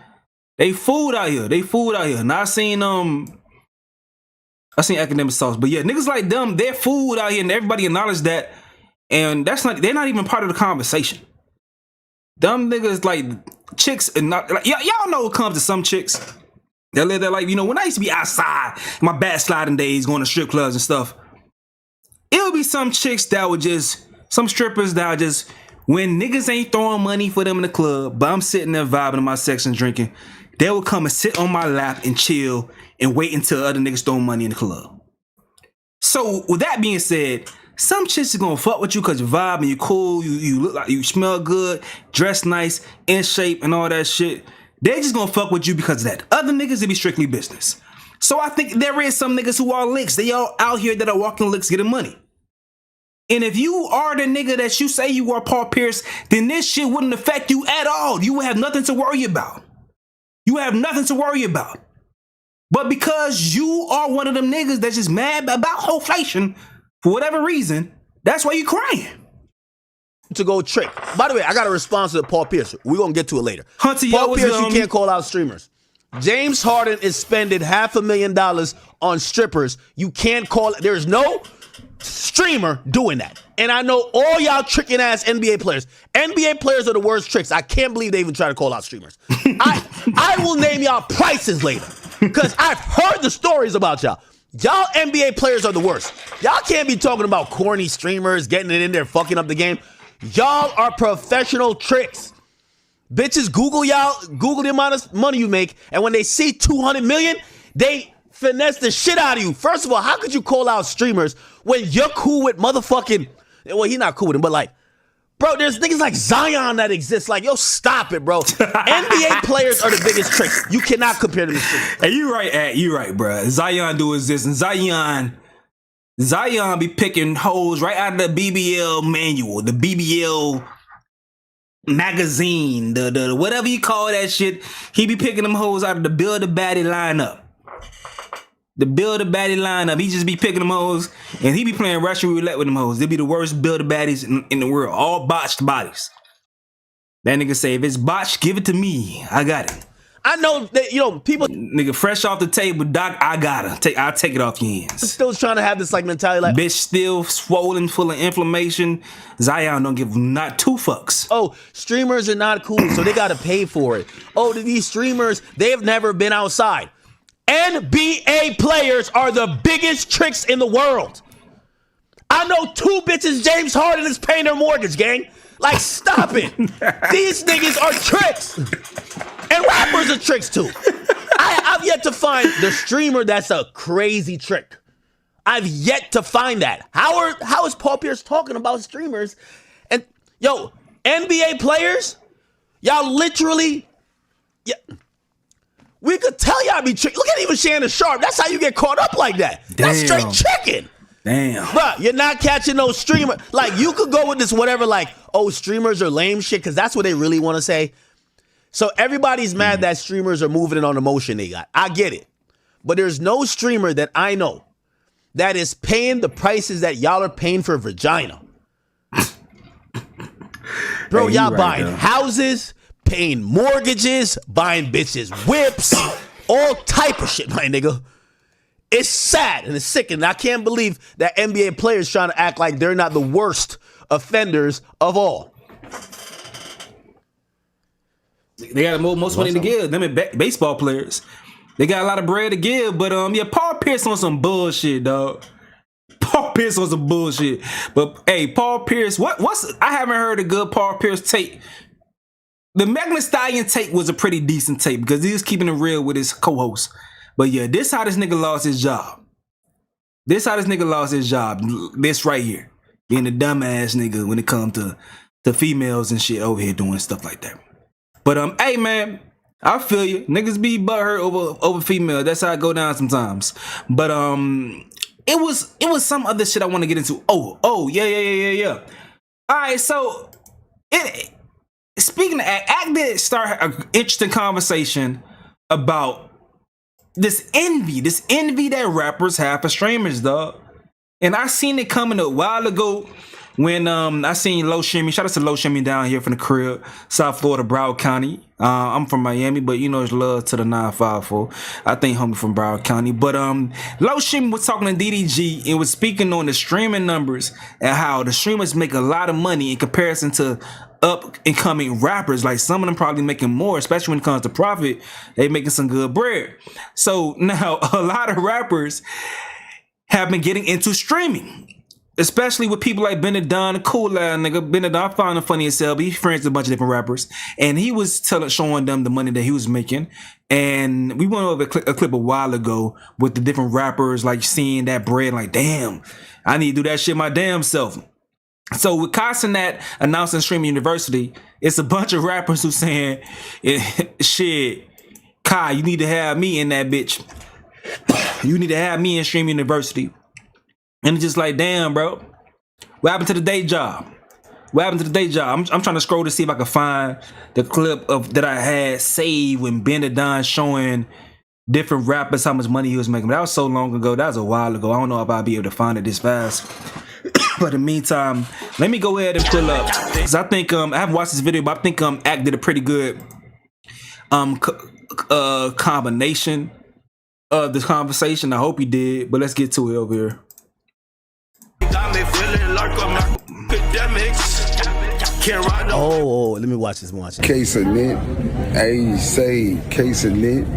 they fooled out here. They fooled out here. Now I seen Academic Sauce. But yeah, niggas like them, they're fooled out here and everybody acknowledged that. And they're not even part of the conversation. Them niggas like chicks and not like y'all know what comes to some chicks. They live their life, when I used to be outside, my backsliding days, going to strip clubs and stuff. it'll be some chicks that would just, some strippers that would just, when niggas ain't throwing money for them in the club, but I'm sitting there vibing in my section drinking, they will come and sit on my lap and chill and wait until other niggas throw money in the club. So with that being said, some chicks are gonna fuck with you because you vibe and you cool, you look like you smell good, dress nice, in shape, and all that shit. They just gonna fuck with you because of that. Other niggas, it be strictly business. So I think there is some niggas who are licks. They all out here that are walking licks getting money. And if you are the nigga that you say you are, Paul Pierce, then this shit wouldn't affect you at all. You would have nothing to worry about. You have nothing to worry about. But because you are one of them niggas that's just mad about inflation for whatever reason, that's why you crying. To go trick. By the way, I got a response to Paul Pierce. We're going to get to it later. Hunter, Paul Pierce, you can't call out streamers. James Harden is spending $500,000 on strippers. You can't call it. There's no streamer doing that. And I know all y'all tricking ass NBA players. NBA players are the worst tricks. I can't believe they even try to call out streamers. I will name y'all prices later because I've heard the stories about y'all. Y'all NBA players are the worst. Y'all can't be talking about corny streamers getting it in there, fucking up the game. Y'all are professional tricks. Bitches Google the amount of money you make, and when they see 200 million, they finesse the shit out of you. First of all, how could you call out streamers when you're cool with motherfucking, well, he's not cool with him, but like, bro, there's niggas like Zion that exist. Like, yo, stop it, bro. NBA players are the biggest tricks. You cannot compare them to streamers. Hey, you right, bro. Zion do exist, and Zion be picking hoes right out of the BBL manual, the BBL magazine, the whatever you call that shit. He be picking them hoes out of the Build a Baddie lineup. The Build a Baddie lineup. He just be picking them hoes, and he be playing Russian roulette with them hoes. They be the worst Build a Baddies in the world. All botched bodies. That nigga say, if it's botched, give it to me. I got it. I know that, people. Nigga, fresh off the table, Doc, I'll take it off your hands. Still trying to have this like mentality like. Bitch still swollen, full of inflammation. Zion don't give not two fucks. Oh, streamers are not cool, so they gotta pay for it. Oh, these streamers, they've never been outside. NBA players are the biggest tricks in the world. I know two bitches James Harden is paying their mortgage, gang. Like, stop it. These niggas are tricks. And rappers are tricks too. I've yet to find the streamer that's a crazy trick. I've yet to find that. How is Paul Pierce talking about streamers? And yo, NBA players, y'all literally, yeah, we could tell y'all be trick. Look at even Shannon Sharp. That's how you get caught up like that. That's straight tricking. Damn. Bruh, you're not catching no streamer. Like, you could go with this whatever, like, oh, streamers are lame shit, because that's what they really want to say. So everybody's mad that streamers are moving it on the motion they got. I get it. But there's no streamer that I know that is paying the prices that y'all are paying for vagina. Bro, hey, y'all buying houses, paying mortgages, buying bitches whips, all type of shit, my nigga. It's sad and it's sick, and I can't believe that NBA players trying to act like they're not the worst offenders of all. They got the most money to give. Them baseball players, they got a lot of bread to give. But yeah, Paul Pierce on some bullshit, dog. Paul Pierce on some bullshit. But hey, Paul Pierce, what's I haven't heard a good Paul Pierce tape. The Megan Thee Stallion tape was a pretty decent tape because he was keeping it real with his co-host. But yeah, this how this nigga lost his job. This how this nigga lost his job. This right here. Being a dumbass nigga when it comes to females and shit over here doing stuff like that. But hey man, I feel you. Niggas be butthurt over females. That's how it go down sometimes. But it was some other shit I want to get into. Oh, yeah. Alright, so speaking of Act did start an interesting conversation about this envy that rappers have for streamers, dog. And I seen it coming a while ago when I seen Low Shimmy. Shout out to Low Shimmy down here from the crib, South Florida, Broward County. I'm from Miami, but you know it's love to the 954. I think homie from Broward County. But Low Shimmy was talking to DDG and was speaking on the streaming numbers and how the streamers make a lot of money in comparison to up and coming rappers. Like some of them probably making more, especially when it comes to profit. They making some good bread. So now a lot of rappers have been getting into streaming. especially with people like Benedon, cool ass nigga. Benedon, I found him funny as hell, but he friends with a bunch of different rappers. And he was showing them the money that he was making. And we went over a clip a while ago with the different rappers, like seeing that bread, like, damn, I need to do that shit my damn self. So with Kai Cenat announcing Stream University, it's a bunch of rappers who saying, shit, Kai, you need to have me in that bitch. You need to have me in Stream University. And it's just like, damn, bro. What happened to the day job? What happened to the day job? I'm trying to scroll to see if I can find the clip of that I had saved when Benedon showing different rappers how much money he was making. But that was so long ago. That was a while ago. I don't know if I'll be able to find it this fast. But in the meantime, let me go ahead and pull up. Because I think, I haven't watched this video, but I think Act did a pretty good combination of this conversation. I hope he did. But let's get to it over here. Oh, let me watch this. Kai Cenat, hey, say Kai Cenat,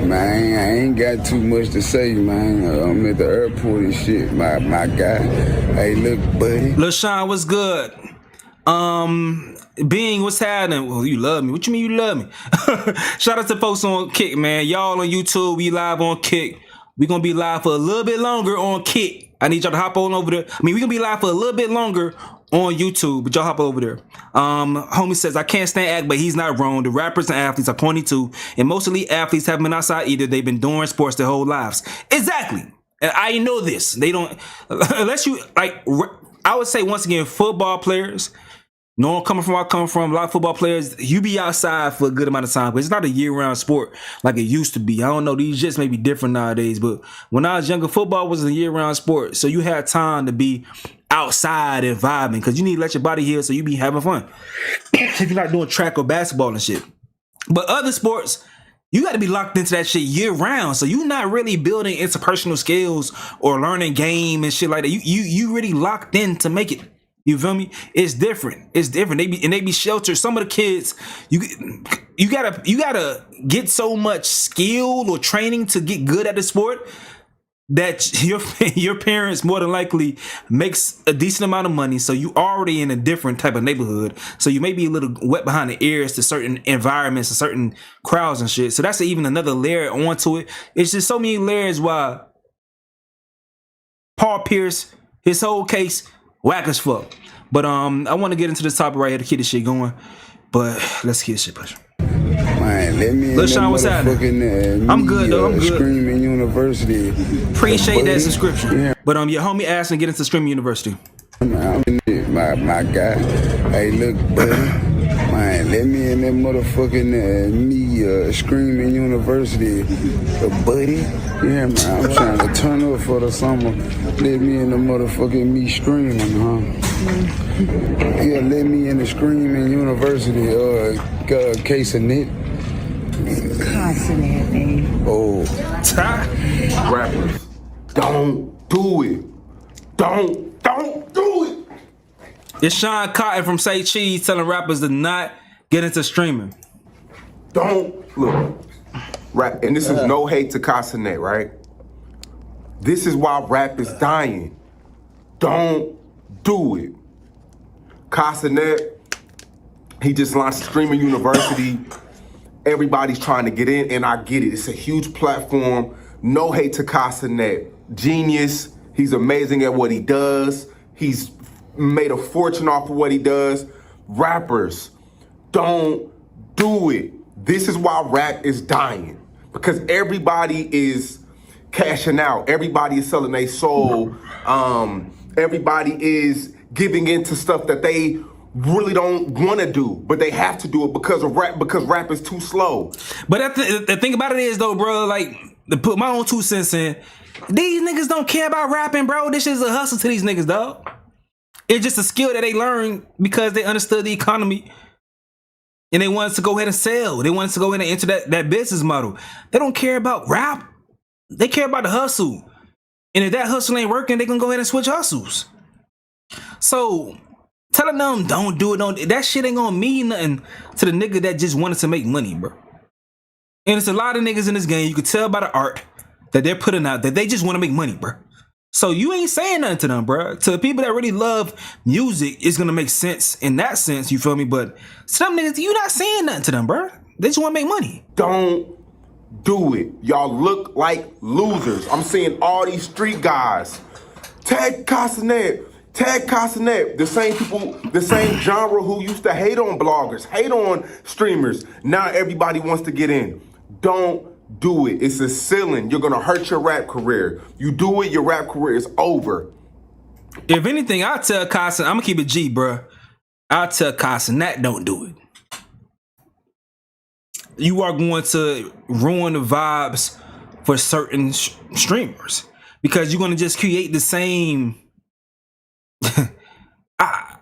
man, I ain't got too much to say, man. I'm at the airport and shit, my guy. Hey, look, buddy. Lil Sean, what's good? Being, what's happening? Well, you love me. What you mean you love me? Shout out to folks on Kick, man. Y'all on YouTube, we live on Kick. We gonna be live for a little bit longer on Kick. I need y'all to hop on over there. I mean, we gonna be live for a little bit longer on YouTube, but y'all hop over there. Homie says, I can't stand Act, but he's not wrong. The rappers and athletes are 22, and most elite athletes haven't been outside either. They've been doing sports their whole lives. Exactly. And I know this. They don't, unless you, like, I would say once again, football players, no one coming from where I come from, a lot of football players, you be outside for a good amount of time, but it's not a year-round sport like it used to be. I don't know, these just may be different nowadays, but when I was younger, football was a year-round sport, so you had time to be outside and vibing, because you need to let your body heal so you be having fun. If you're not doing track or basketball and shit. But other sports, you got to be locked into that shit year-round, so you're not really building interpersonal skills or learning game and shit like that. You really locked in to make it. You feel me? It's different. It's different. They be sheltered. Some of the kids, you gotta get so much skill or training to get good at the sport that your parents more than likely makes a decent amount of money. So you already in a different type of neighborhood. So you may be a little wet behind the ears to certain environments and certain crowds and shit. So that's even another layer onto it. It's just so many layers why Paul Pierce, his whole case, whack as fuck. But I want to get into this topic right here to keep this shit going. But let's keep this shit pushing. Man, let me Lil Sean, what's happening? I'm good though. I'm good. Streaming University. Appreciate that subscription. Yeah. But your homie asked me to get into Stream University. My guy. Hey, look, buddy. Man, let me in that motherfucking Screaming University, buddy. Yeah, man, I'm trying to turn up for the summer. Let me in the motherfucking me screaming, huh? Yeah, let me in the Screaming University, Kai Cenat. Kai Cenat, baby. Oh. Rappers, don't do it. Don't do it. It's Sean Cotton from Say Cheese telling rappers to not get into streaming. Don't look. Rap, and this is no hate to Kai Cenat, right? This is why rap is dying. Don't do it. Kai Cenat, he just launched Streaming University. Everybody's trying to get in, and I get it. It's a huge platform. No hate to Kai Cenat. Genius. He's amazing at what he does. He's made a fortune off of what he does. Rappers, don't do it. This is why rap is dying. Because everybody is cashing out. Everybody is selling their soul. Everybody is giving into stuff that they really don't want to do, but they have to do it because of rap, because rap is too slow. But the thing about it is though, bro, like, to put my own 2 cents in, these niggas don't care about rapping, bro. This shit is a hustle to these niggas, dog. It's just a skill that they learned because they understood the economy and they wanted to go ahead and sell. They wanted to go ahead and enter that business model. They don't care about rap. They care about the hustle. And if that hustle ain't working, they can go ahead and switch hustles. So telling them don't do it, that shit ain't gonna mean nothing to the nigga that just wanted to make money, bro. And it's a lot of niggas in this game, you can tell by the art that they're putting out that they just want to make money, bro. So you ain't saying nothing to them, bro. To the people that really love music, it's gonna make sense in that sense. You feel me? But some niggas, you not saying nothing to them, bro. They just want to make money. Don't do it. Y'all look like losers. I'm seeing all these street guys. Tag Kai Cenat, the same people, the same genre who used to hate on bloggers, hate on streamers. Now everybody wants to get in. Don't do it. It's a ceiling. You're gonna hurt your rap career. You do it, your rap career is over. If anything, I tell Kai Cenat, I'm gonna keep it G, bro. I tell Kai Cenat, don't do it. You are going to ruin the vibes for certain streamers because you're gonna just create the same.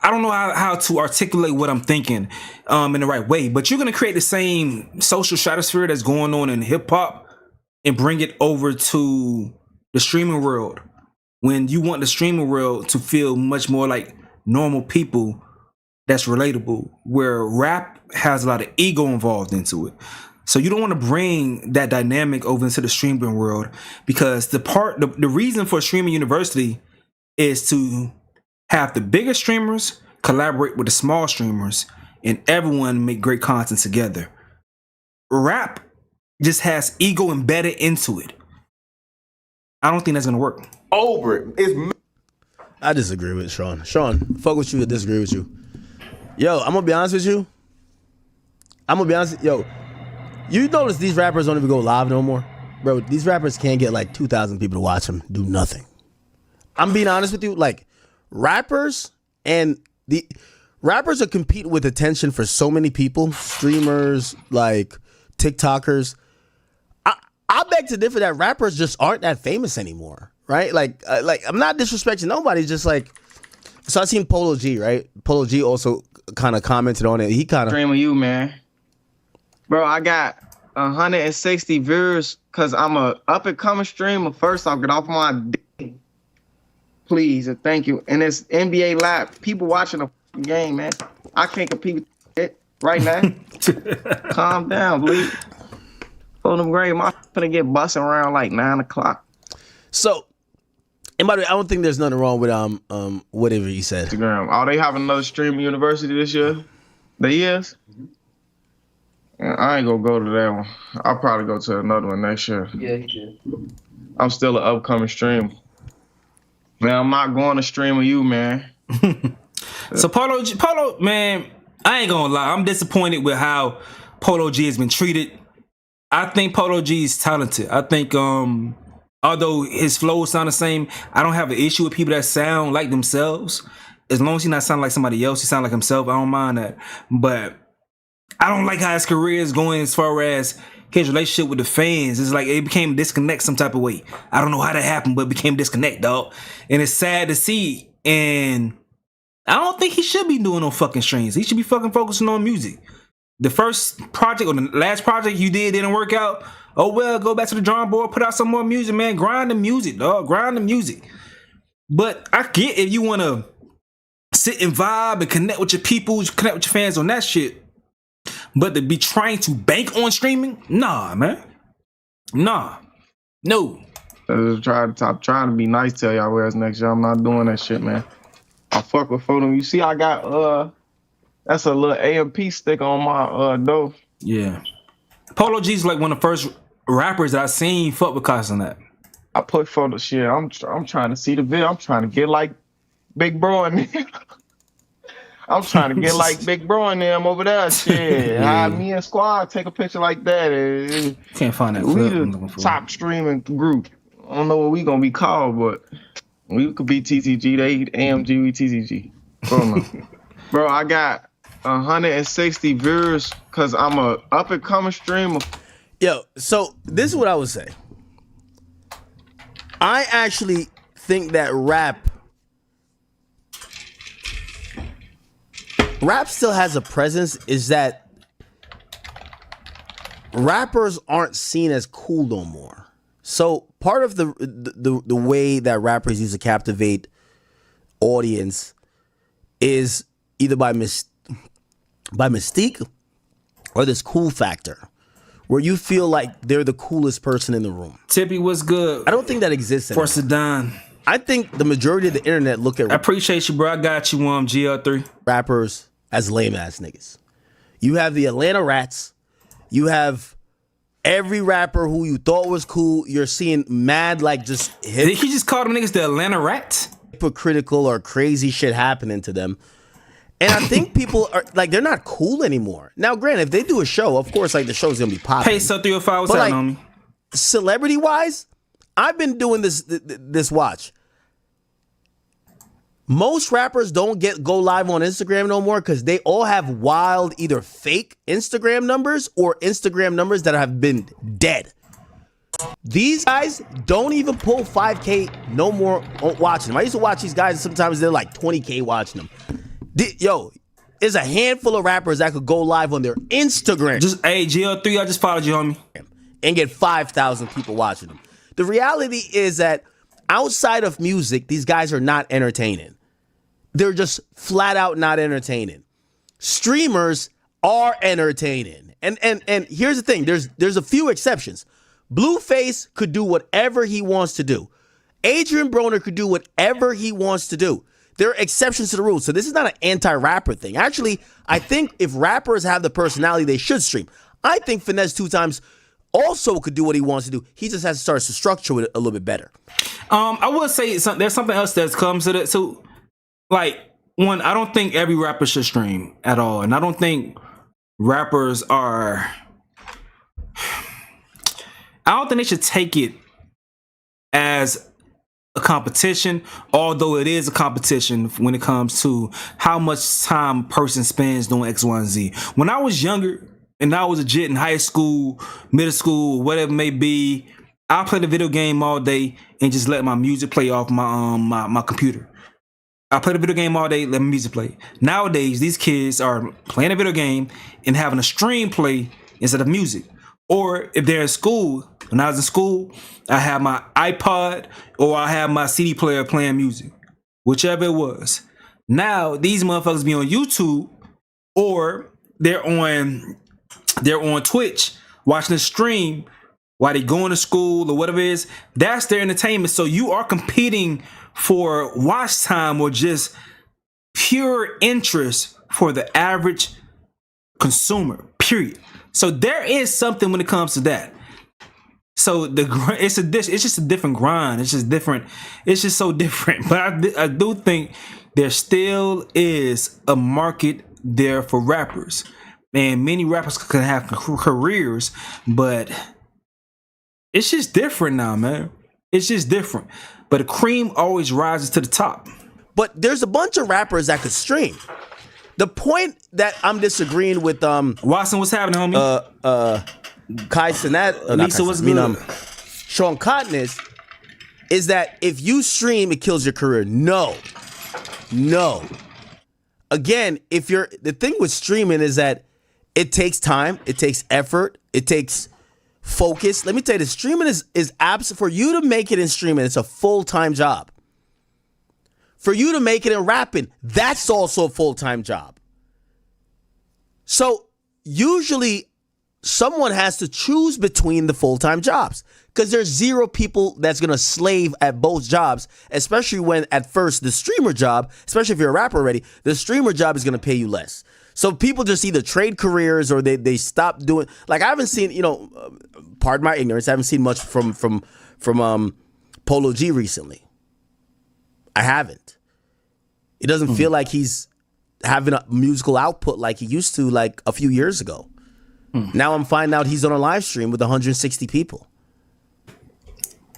I don't know how to articulate what I'm thinking in the right way, but you're gonna create the same social stratosphere that's going on in hip hop and bring it over to the streaming world when you want the streaming world to feel much more like normal people that's relatable, where rap has a lot of ego involved into it. So you don't want to bring that dynamic over into the streaming world because the reason for Streaming University is to have the bigger streamers collaborate with the small streamers and everyone make great content together. Rap just has ego embedded into it. I don't think that's gonna work. Over it. I disagree with Sean. Sean, fuck with you, I disagree with you. Yo, I'm gonna be honest with you. Yo, you notice these rappers don't even go live no more? Bro, these rappers can't get like 2,000 people to watch them do nothing. I'm being honest with you, like rappers are competing with attention for so many people, streamers, like TikTokers. I beg to differ that rappers just aren't that famous anymore, right? Like I'm not disrespecting nobody, just like, so I seen Polo G, right? Polo G also kind of commented on it. He kind of stream of you, man. Bro, I got 160 viewers because I'm a up and coming streamer. First off, get off my dick, please, and thank you. And it's NBA Live. People watching the game, man. I can't compete with it right now. Calm down, please. For them grade, I'm gonna get busting around like 9 o'clock. So, and by the way, I don't think there's nothing wrong with whatever you said. Instagram. Oh, they have another Stream University this year? They is? I ain't gonna go to that one. I'll probably go to another one next year. Yeah, he did. I'm still an upcoming streamer. Man, I'm not going to stream with you, man. So Polo, man, I ain't gonna lie. I'm disappointed with how Polo G has been treated. I think Polo G is talented. I think although his flow sound the same, I don't have an issue with people that sound like themselves. As long as he not sound like somebody else, he sound like himself, I don't mind that. But I don't like how his career is going as far as his relationship with the fans. It's like it became disconnect some type of way. I don't know how that happened, but it became disconnect, dog. And it's sad to see. And I don't think he should be doing no fucking streams. He should be fucking focusing on music. The first project or the last project you didn't work out. Oh well, go back to the drawing board, put out some more music, man. Grind the music, dog. Grind the music. But I get if you want to sit and vibe and connect with your people, connect with your fans on that shit. But to be trying to bank on streaming, nah, man. Nah. No. I'm trying to be nice to y'all whereas next year. I'm not doing that shit, man. I fuck with photo. You see, I got that's a little AMP stick on my door. Yeah. Polo G's like one of the first rappers that I seen fuck with Kai Cenat. I put photo shit. I'm trying to see the video. I'm trying to get like Big Bro and them. I'm trying to get like Big Bro and them over there. Shit. Yeah. Me and Squad take a picture like that. Can't find that. We the top streaming group. I don't know what we gonna be called, but we could be TTG. They AMG, we TTG. Bro, I got 160 viewers because I'm a up and coming streamer. Yo, so this is what I would say. I actually think that rap still has a presence, is that rappers aren't seen as cool no more. So part of the way that rappers used to captivate audience is either by mystique or this cool factor where you feel like they're the coolest person in the room. Tippy was good. I don't think that exists for anymore. Sedan. I think the majority of the internet look at I appreciate you, bro. I got you, GL3. Rappers as lame ass niggas. You have the Atlanta Rats. You have every rapper who you thought was cool. You're seeing mad like just Did he just call them niggas the Atlanta Rats? Hypocritical or crazy shit happening to them. And I think people are like, they're not cool anymore. Now, granted, if they do a show, of course, like the show's gonna be popping. Hey, so 305, what's happening, homie? Celebrity wise, I've been doing this watch. Most rappers don't go live on Instagram no more because they all have wild either fake Instagram numbers or Instagram numbers that have been dead. These guys don't even pull 5K no more watching them. I used to watch these guys, sometimes they're like 20K watching them. Yo, there's a handful of rappers that could go live on their Instagram. Hey, GL3, I just followed you, homie. And get 5,000 people watching them. The reality is that outside of music, these guys are not entertaining. They're just flat out not entertaining. Streamers are entertaining. And here's the thing, there's a few exceptions. Blueface could do whatever he wants to do. Adrian Broner could do whatever he wants to do. There are exceptions to the rules. So this is not an anti-rapper thing. Actually, I think if rappers have the personality, they should stream. I think Finesse 2 Times also could do what he wants to do. He just has to start to structure it a little bit better. I would say there's something else that comes to that. So, like, one, I don't think every rapper should stream at all. And I don't think rappers are... I don't think they should take it as a competition, although it is a competition when it comes to how much time a person spends doing X, Y, and Z. When I was younger and I was a jit in high school, middle school, whatever it may be, I played a video game all day and just let my music play off my computer. I played a video game all day, let my music play. Nowadays, these kids are playing a video game and having a stream play instead of music. Or if they're in school, when I was in school, I had my iPod or I had my CD player playing music, whichever it was. Now these motherfuckers be on YouTube or they're on Twitch watching the stream while they going to school or whatever it is. That's their entertainment. So you are competing for watch time or just pure interest for the average consumer, period. So there is something when it comes to that. So it's just a different grind. It's just different. It's just so different. But I do think there still is a market there for rappers, and many rappers can have careers, but it's just different now, man. It's just different. But the cream always rises to the top. But there's a bunch of rappers that could stream. The point that I'm disagreeing with Watson, what's happening, homie? Kai Cenat, Lisa, what's good? Sean Cotton is that if you stream, it kills your career. No. Again, the thing with streaming is that it takes time, it takes effort, it takes focus. Let me tell you, the streaming is absent. For you to make it in streaming, it's a full-time job. For you to make it in rapping, that's also a full-time job. So usually someone has to choose between the full-time jobs because there's zero people that's going to slave at both jobs, especially when at first the streamer job, especially if you're a rapper already, the streamer job is going to pay you less. So people just either trade careers or they stop doing, like I haven't seen, pardon my ignorance, I haven't seen much from Polo G recently. I haven't. It doesn't feel like he's having a musical output like he used to like a few years ago. Now I'm finding out he's on a live stream with 160 people.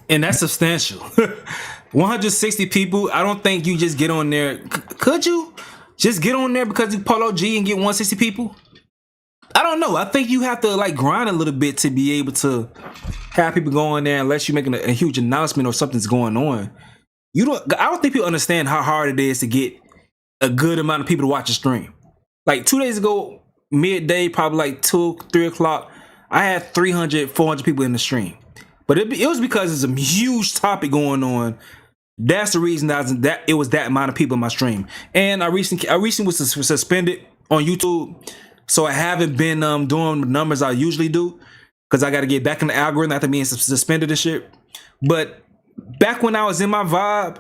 And that's substantial. 160 people, I don't think you just get on there. Could you just get on there because you Polo G and get 160 people? I don't know. I think you have to like grind a little bit to be able to have people go in there unless you're making a huge announcement or something's going on. I don't think people understand how hard it is to get a good amount of people to watch a stream. Like 2 days ago, midday, probably like 2, 3 o'clock, I had 300, 400 people in the stream. But it was because it's a huge topic going on. That's the reason that it was that amount of people in my stream. And I recently was suspended on YouTube, so I haven't been doing the numbers I usually do because I got to get back in the algorithm after being suspended and shit. But back when I was in my vibe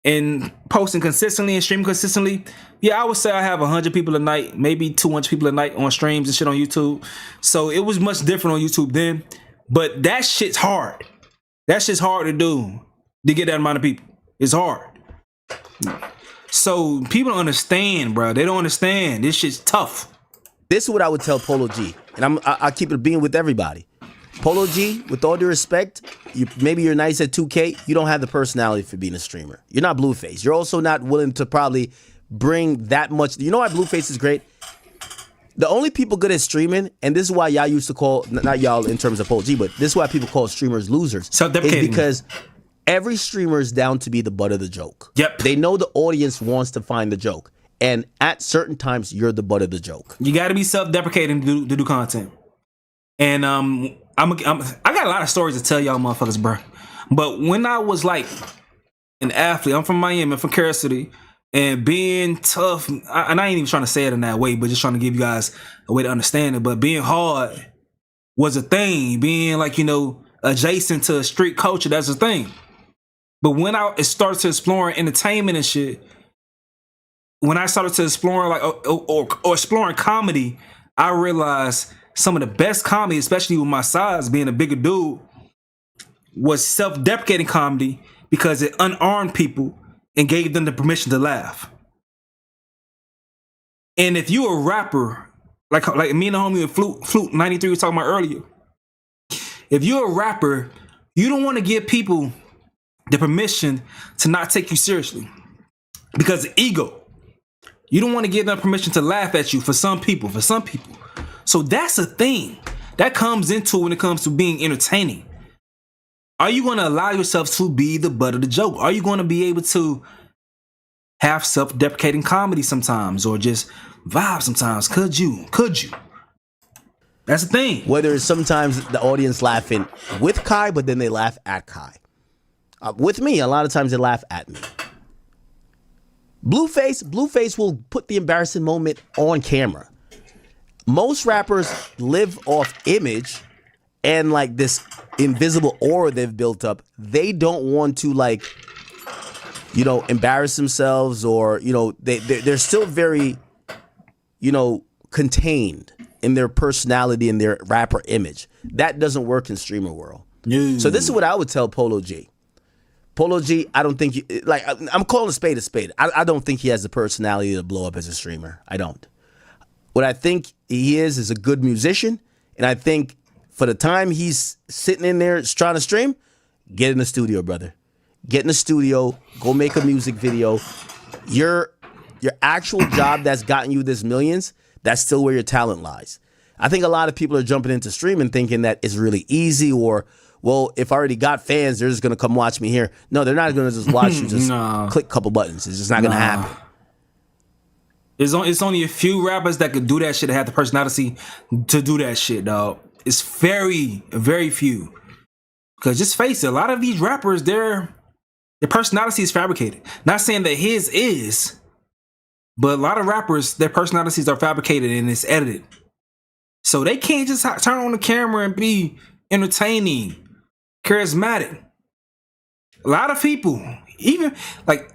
and posting consistently and streaming consistently, yeah, I would say I have 100 people a night, maybe 200 people a night on streams and shit on YouTube. So it was much different on YouTube then. But that shit's hard. That shit's hard to do, to get that amount of people. It's hard. So people don't understand, bro. They don't understand. This shit's tough. This is what I would tell Polo G, and I keep it being with everybody. Polo G, with all due respect, maybe you're nice at 2K. You don't have the personality for being a streamer. You're not Blueface. You're also not willing to probably bring that much. You know why Blueface is great? The only people good at streaming, and this is why y'all used to call, not y'all in terms of Polo G, but this is why people call streamers losers. Self-deprecating. Is because every streamer is down to be the butt of the joke. Yep. They know the audience wants to find the joke. And at certain times, you're the butt of the joke. You got to be self-deprecating to do content. And I got a lot of stories to tell y'all motherfuckers, bro. But when I was like an athlete, I'm from Miami, I'm from Carol City, and being tough, and I ain't even trying to say it in that way, but just trying to give you guys a way to understand it. But being hard was a thing. Being like, you know, adjacent to street culture, that's a thing. But when I started to explore entertainment and shit, when I started to explore like or exploring comedy, I realized some of the best comedy, especially with my size, being a bigger dude, was self-deprecating comedy because it unarmed people and gave them the permission to laugh. And if you're a rapper, like me and the homie with Flute 93 we were talking about earlier, if you're a rapper, you don't want to give people the permission to not take you seriously because of ego. You don't want to give them permission to laugh at you for some people. So that's a thing that comes into when it comes to being entertaining. Are you going to allow yourself to be the butt of the joke? Are you going to be able to have self-deprecating comedy sometimes or just vibe sometimes? Could you? That's the thing. Whether it's sometimes the audience laughing with Kai, but then they laugh at Kai. With me, a lot of times they laugh at me. Blueface will put the embarrassing moment on camera. Most rappers live off image and like this invisible aura they've built up. They don't want to like, you know, embarrass themselves or, you know, they're still very, you know, contained in their personality and their rapper image. That doesn't work in streamer world. No. So this is what I would tell Polo G. Polo G, I don't think, I'm calling a spade a spade. I don't think he has the personality to blow up as a streamer. I don't. What I think he is a good musician. And I think for the time he's sitting in there trying to stream, get in the studio, brother. Get in the studio, go make a music video. Your actual job that's gotten you this millions, that's still where your talent lies. I think a lot of people are jumping into streaming thinking that it's really easy or, well, if I already got fans, they're just going to come watch me here. No, they're not going to just watch you just click a couple buttons. It's just not going to happen. It's only a few rappers that could do that shit, that have the personality to do that shit, dog. It's very, very few. Because just face it, a lot of these rappers, their personality is fabricated. Not saying that his is, but a lot of rappers, their personalities are fabricated and it's edited. So they can't just turn on the camera and be entertaining, charismatic. A lot of people, even like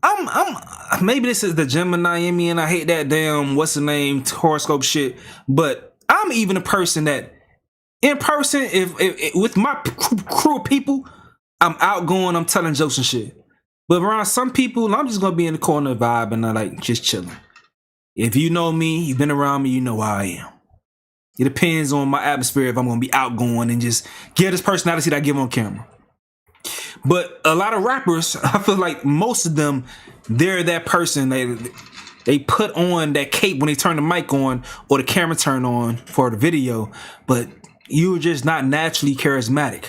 I'm maybe this is the Gemini in me and I hate that damn what's the name horoscope shit, but I'm even a person that in person, if with my crew of people, I'm outgoing, I'm telling jokes and shit. But around some people, I'm just gonna be in the corner vibe and I like just chilling. If you know me, you've been around me, you know how I am. It depends on my atmosphere if I'm going to be outgoing and just get this personality that I give on camera. But a lot of rappers, I feel like most of them, they're that person. They put on that cape when they turn the mic on or the camera turn on for the video. But you're just not naturally charismatic.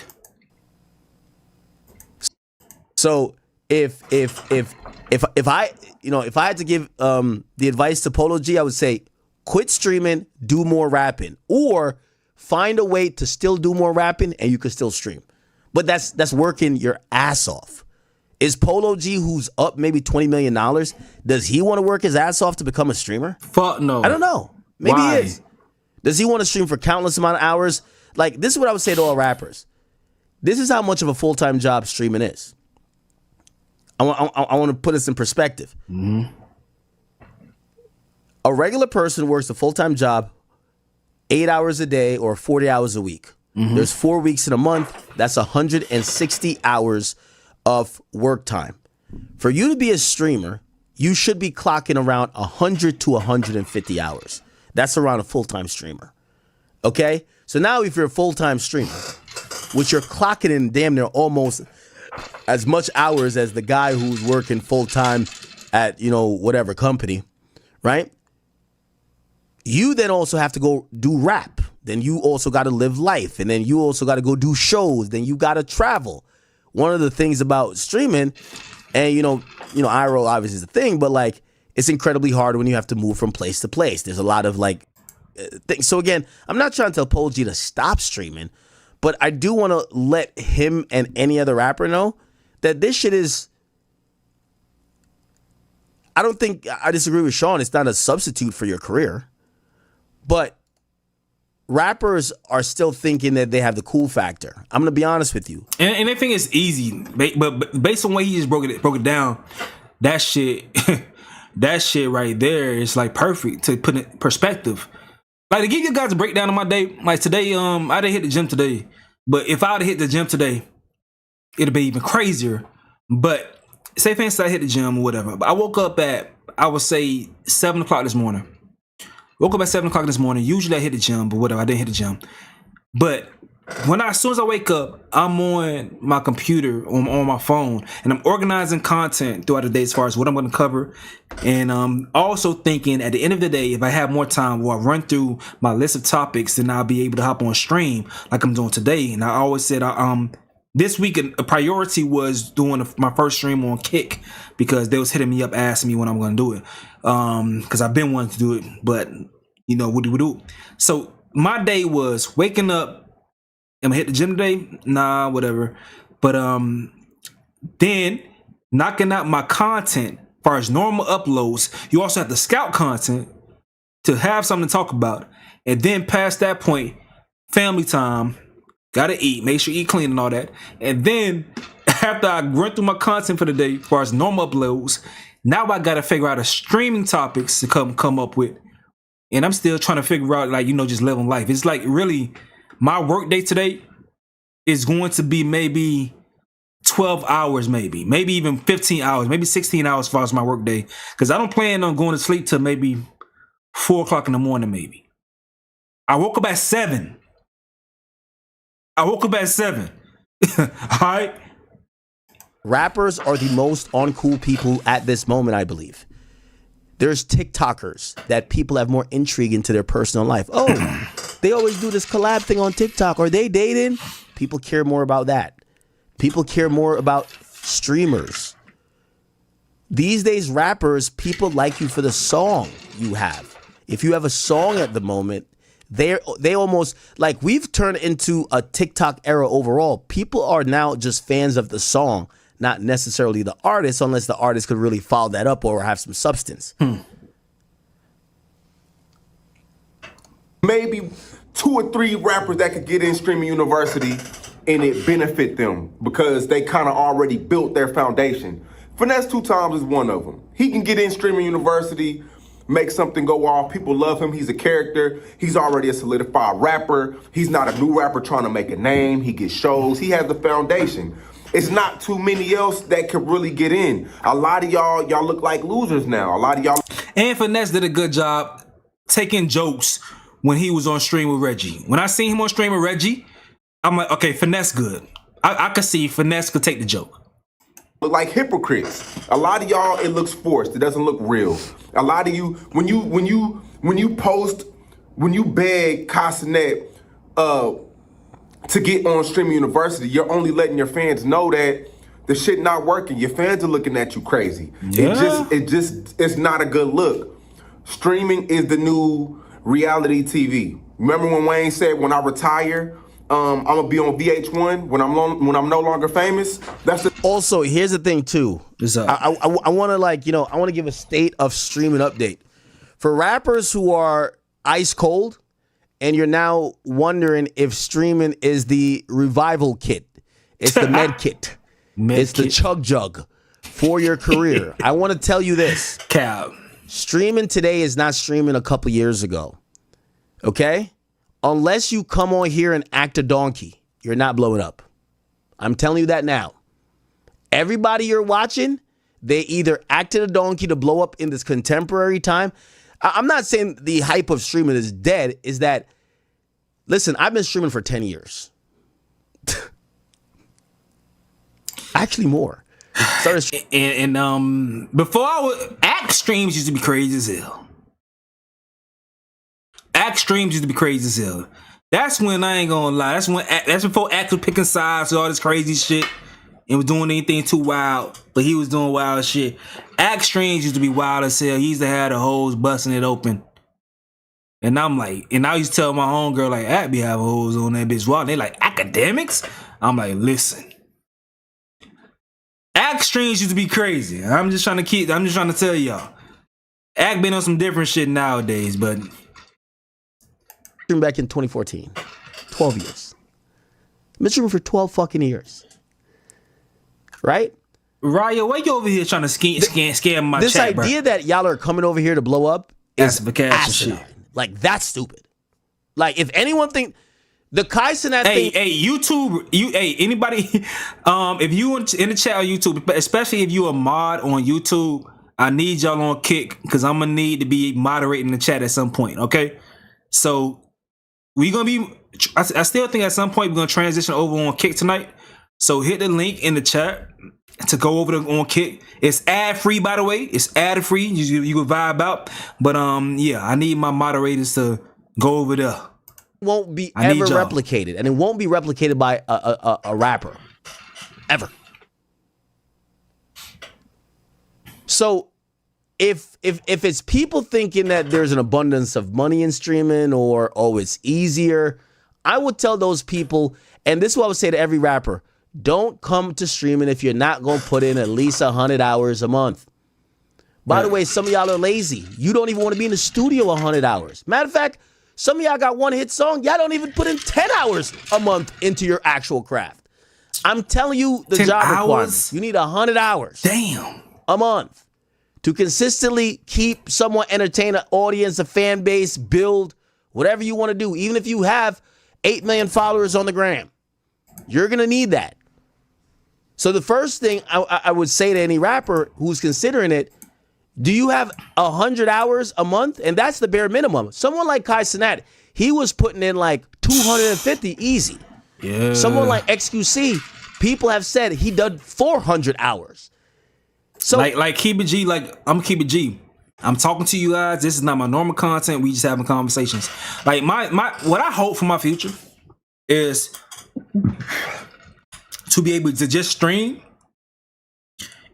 So if I had to give the advice to Polo G, I would say, quit streaming, do more rapping, or find a way to still do more rapping and you can still stream. But that's working your ass off. Is Polo G, who's up maybe $20 million, does he want to work his ass off to become a streamer? Fuck no. I don't know. Maybe Why? he is. Does he want to stream for countless amount of hours? Like, this is what I would say to all rappers. This is how much of a full-time job streaming is. I want to put this in perspective. Mm-hmm. A regular person works a full-time job 8 hours a day or 40 hours a week. Mm-hmm. There's 4 weeks in a month. That's 160 hours of work time. For you to be a streamer, you should be clocking around 100 to 150 hours. That's around a full-time streamer. Okay? So now if you're a full-time streamer, which you're clocking in damn near almost as much hours as the guy who's working full-time at, whatever company, right? You then also have to go do rap. Then you also got to live life. And then you also got to go do shows. Then you got to travel. One of the things about streaming, and IRL obviously is a thing, but like it's incredibly hard when you have to move from place to place. There's a lot of like things. So again, I'm not trying to tell Polo G to stop streaming, but I do want to let him and any other rapper know that this shit is. I don't think I disagree with Sean. It's not a substitute for your career. But rappers are still thinking that they have the cool factor. I'm going to be honest with you. And they think it's easy. But based on the way he just broke it down, that shit right there is like perfect to put in perspective. Like to give you guys a breakdown of my day, like today, I didn't hit the gym today. But if I would have hit the gym today, it'd be even crazier. But say for instance I hit the gym or whatever. But I woke up at, I would say 7 o'clock this morning. Woke up at 7 o'clock this morning. Usually I hit the gym, but whatever, I didn't hit the gym. But as soon as I wake up, I'm on my computer, on my phone, and I'm organizing content throughout the day as far as what I'm going to cover. And also thinking at the end of the day, if I have more time, will I run through my list of topics, then I'll be able to hop on stream like I'm doing today. And I always said, this week a priority was doing my first stream on Kick because they was hitting me up asking me when I'm going to do it. Because I've been wanting to do it, but what do we do? So my day was waking up. Am I hit the gym today? Nah, whatever. But then knocking out my content as far as normal uploads. You also have to scout content to have something to talk about. And then past that point, family time. Gotta eat, make sure you eat clean and all that. And then after I run through my content for the day, as far as normal uploads, now I gotta figure out a streaming topics to come up with. And I'm still trying to figure out, just living life. It's like really my work day today is going to be maybe 12 hours, maybe even 15 hours, maybe 16 hours as far as my work day. Because I don't plan on going to sleep till maybe 4 o'clock in the morning, maybe. I woke up at 7. All right. Rappers are the most uncool people at this moment, I believe. There's TikTokers that people have more intrigue into their personal life. Oh, they always do this collab thing on TikTok. Are they dating? People care more about that. People care more about streamers. These days, rappers, people like you for the song you have. If you have a song at the moment, they almost, like, we've turned into a TikTok era overall. People are now just fans of the song, not necessarily the artist, unless the artist could really follow that up or have some substance. Maybe 2 or 3 rappers that could get in Streaming University and it benefit them because they kind of already built their foundation. Finesse 2 Times is one of them. He can get in Streaming University, make something go off. People love him. He's a character. He's already a solidified rapper. He's not a new rapper trying to make a name. He gets shows. He has the foundation. It's not too many else that could really get in. A lot of y'all look like losers now. A lot of y'all. And Finesse did a good job taking jokes when he was on stream with Reggie. When I seen him on stream with Reggie, I'm like, okay, Finesse good. I could see Finesse could take the joke. Look like hypocrites. A lot of y'all, it looks forced. It doesn't look real. A lot of you, when you beg Kai Cenat to get on Streaming University, you're only letting your fans know that the shit not working. Your fans are looking at you crazy. Yeah. It's not a good look. Streaming is the new reality TV. Remember when Wayne said, when I retire, I'm gonna be on VH1 when I'm no longer famous? Also, here's the thing too. I want to I want to give a state of streaming update for rappers who are ice cold, and you're now wondering if streaming is the revival kit. It's the med kit. It's the chug jug for your career. I want to tell you this. Cap. Streaming today is not streaming a couple years ago. Okay? Unless you come on here and act a donkey, you're not blowing up. I'm telling you that now. Everybody you're watching, they either acted a donkey to blow up in this contemporary time. I'm not saying the hype of streaming is dead. Is that, listen, I've been streaming for 10 years. Actually more. And before I would, act streams used to be crazy as hell. Act streams used to be crazy as hell. That's when, I ain't gonna lie, that's before Act was picking sides with all this crazy shit and was doing anything too wild, but he was doing wild shit. Act streams used to be wild as hell. He used to have the hoes busting it open. And I'm like, and I used to tell my homegirl, like, Act be having hoes on that bitch wild. And they like, academics? I'm like, listen. Act streams used to be crazy. I'm just trying to tell y'all. Act been on some different shit nowadays, but back in 2014. 12 years. I've been streaming for 12 fucking years. Right? Raya, why you over here trying to scam my this chat, idea that y'all are coming over here to blow up is asinine. Shit. Like, that's stupid. Like, if anyone think the Kai Cenat thing. Hey, YouTube, anybody, if you in the chat on YouTube, especially if you a mod on YouTube, I need y'all on Kick because I'm gonna need to be moderating the chat at some point. Okay, so we gonna be. I still think at some point we're gonna transition over on Kick tonight. So hit the link in the chat to go over on Kick. It's ad free, by the way. It's ad free. You can vibe out. But yeah, I need my moderators to go over there. Won't be ever replicated, and it won't be replicated by a rapper ever. So if it's people thinking that there's an abundance of money in streaming or it's easier, I would tell those people, and this is what I would say to every rapper: don't come to streaming if you're not going to put in at least 100 hours a month. By the way, some of y'all are lazy. You don't even want to be in the studio 100 hours. Matter of fact, some of y'all got one hit song. Y'all don't even put in 10 hours a month into your actual craft. I'm telling you the job requirements. You need 100 hours. Damn. A month to consistently keep someone entertain, an audience, a fan base, build whatever you want to do. Even if you have 8 million followers on the gram, you're going to need that. So the first thing I would say to any rapper who's considering it, do you have 100 hours a month? And that's the bare minimum. Someone like Kai Cenat, he was putting in like 250 easy. Yeah. Someone like XQC, people have said he done 400 hours. So like keep it G, like I'm keep it G. I'm talking to you guys. This is not my normal content. We just having conversations. Like my what I hope for my future is to be able to just stream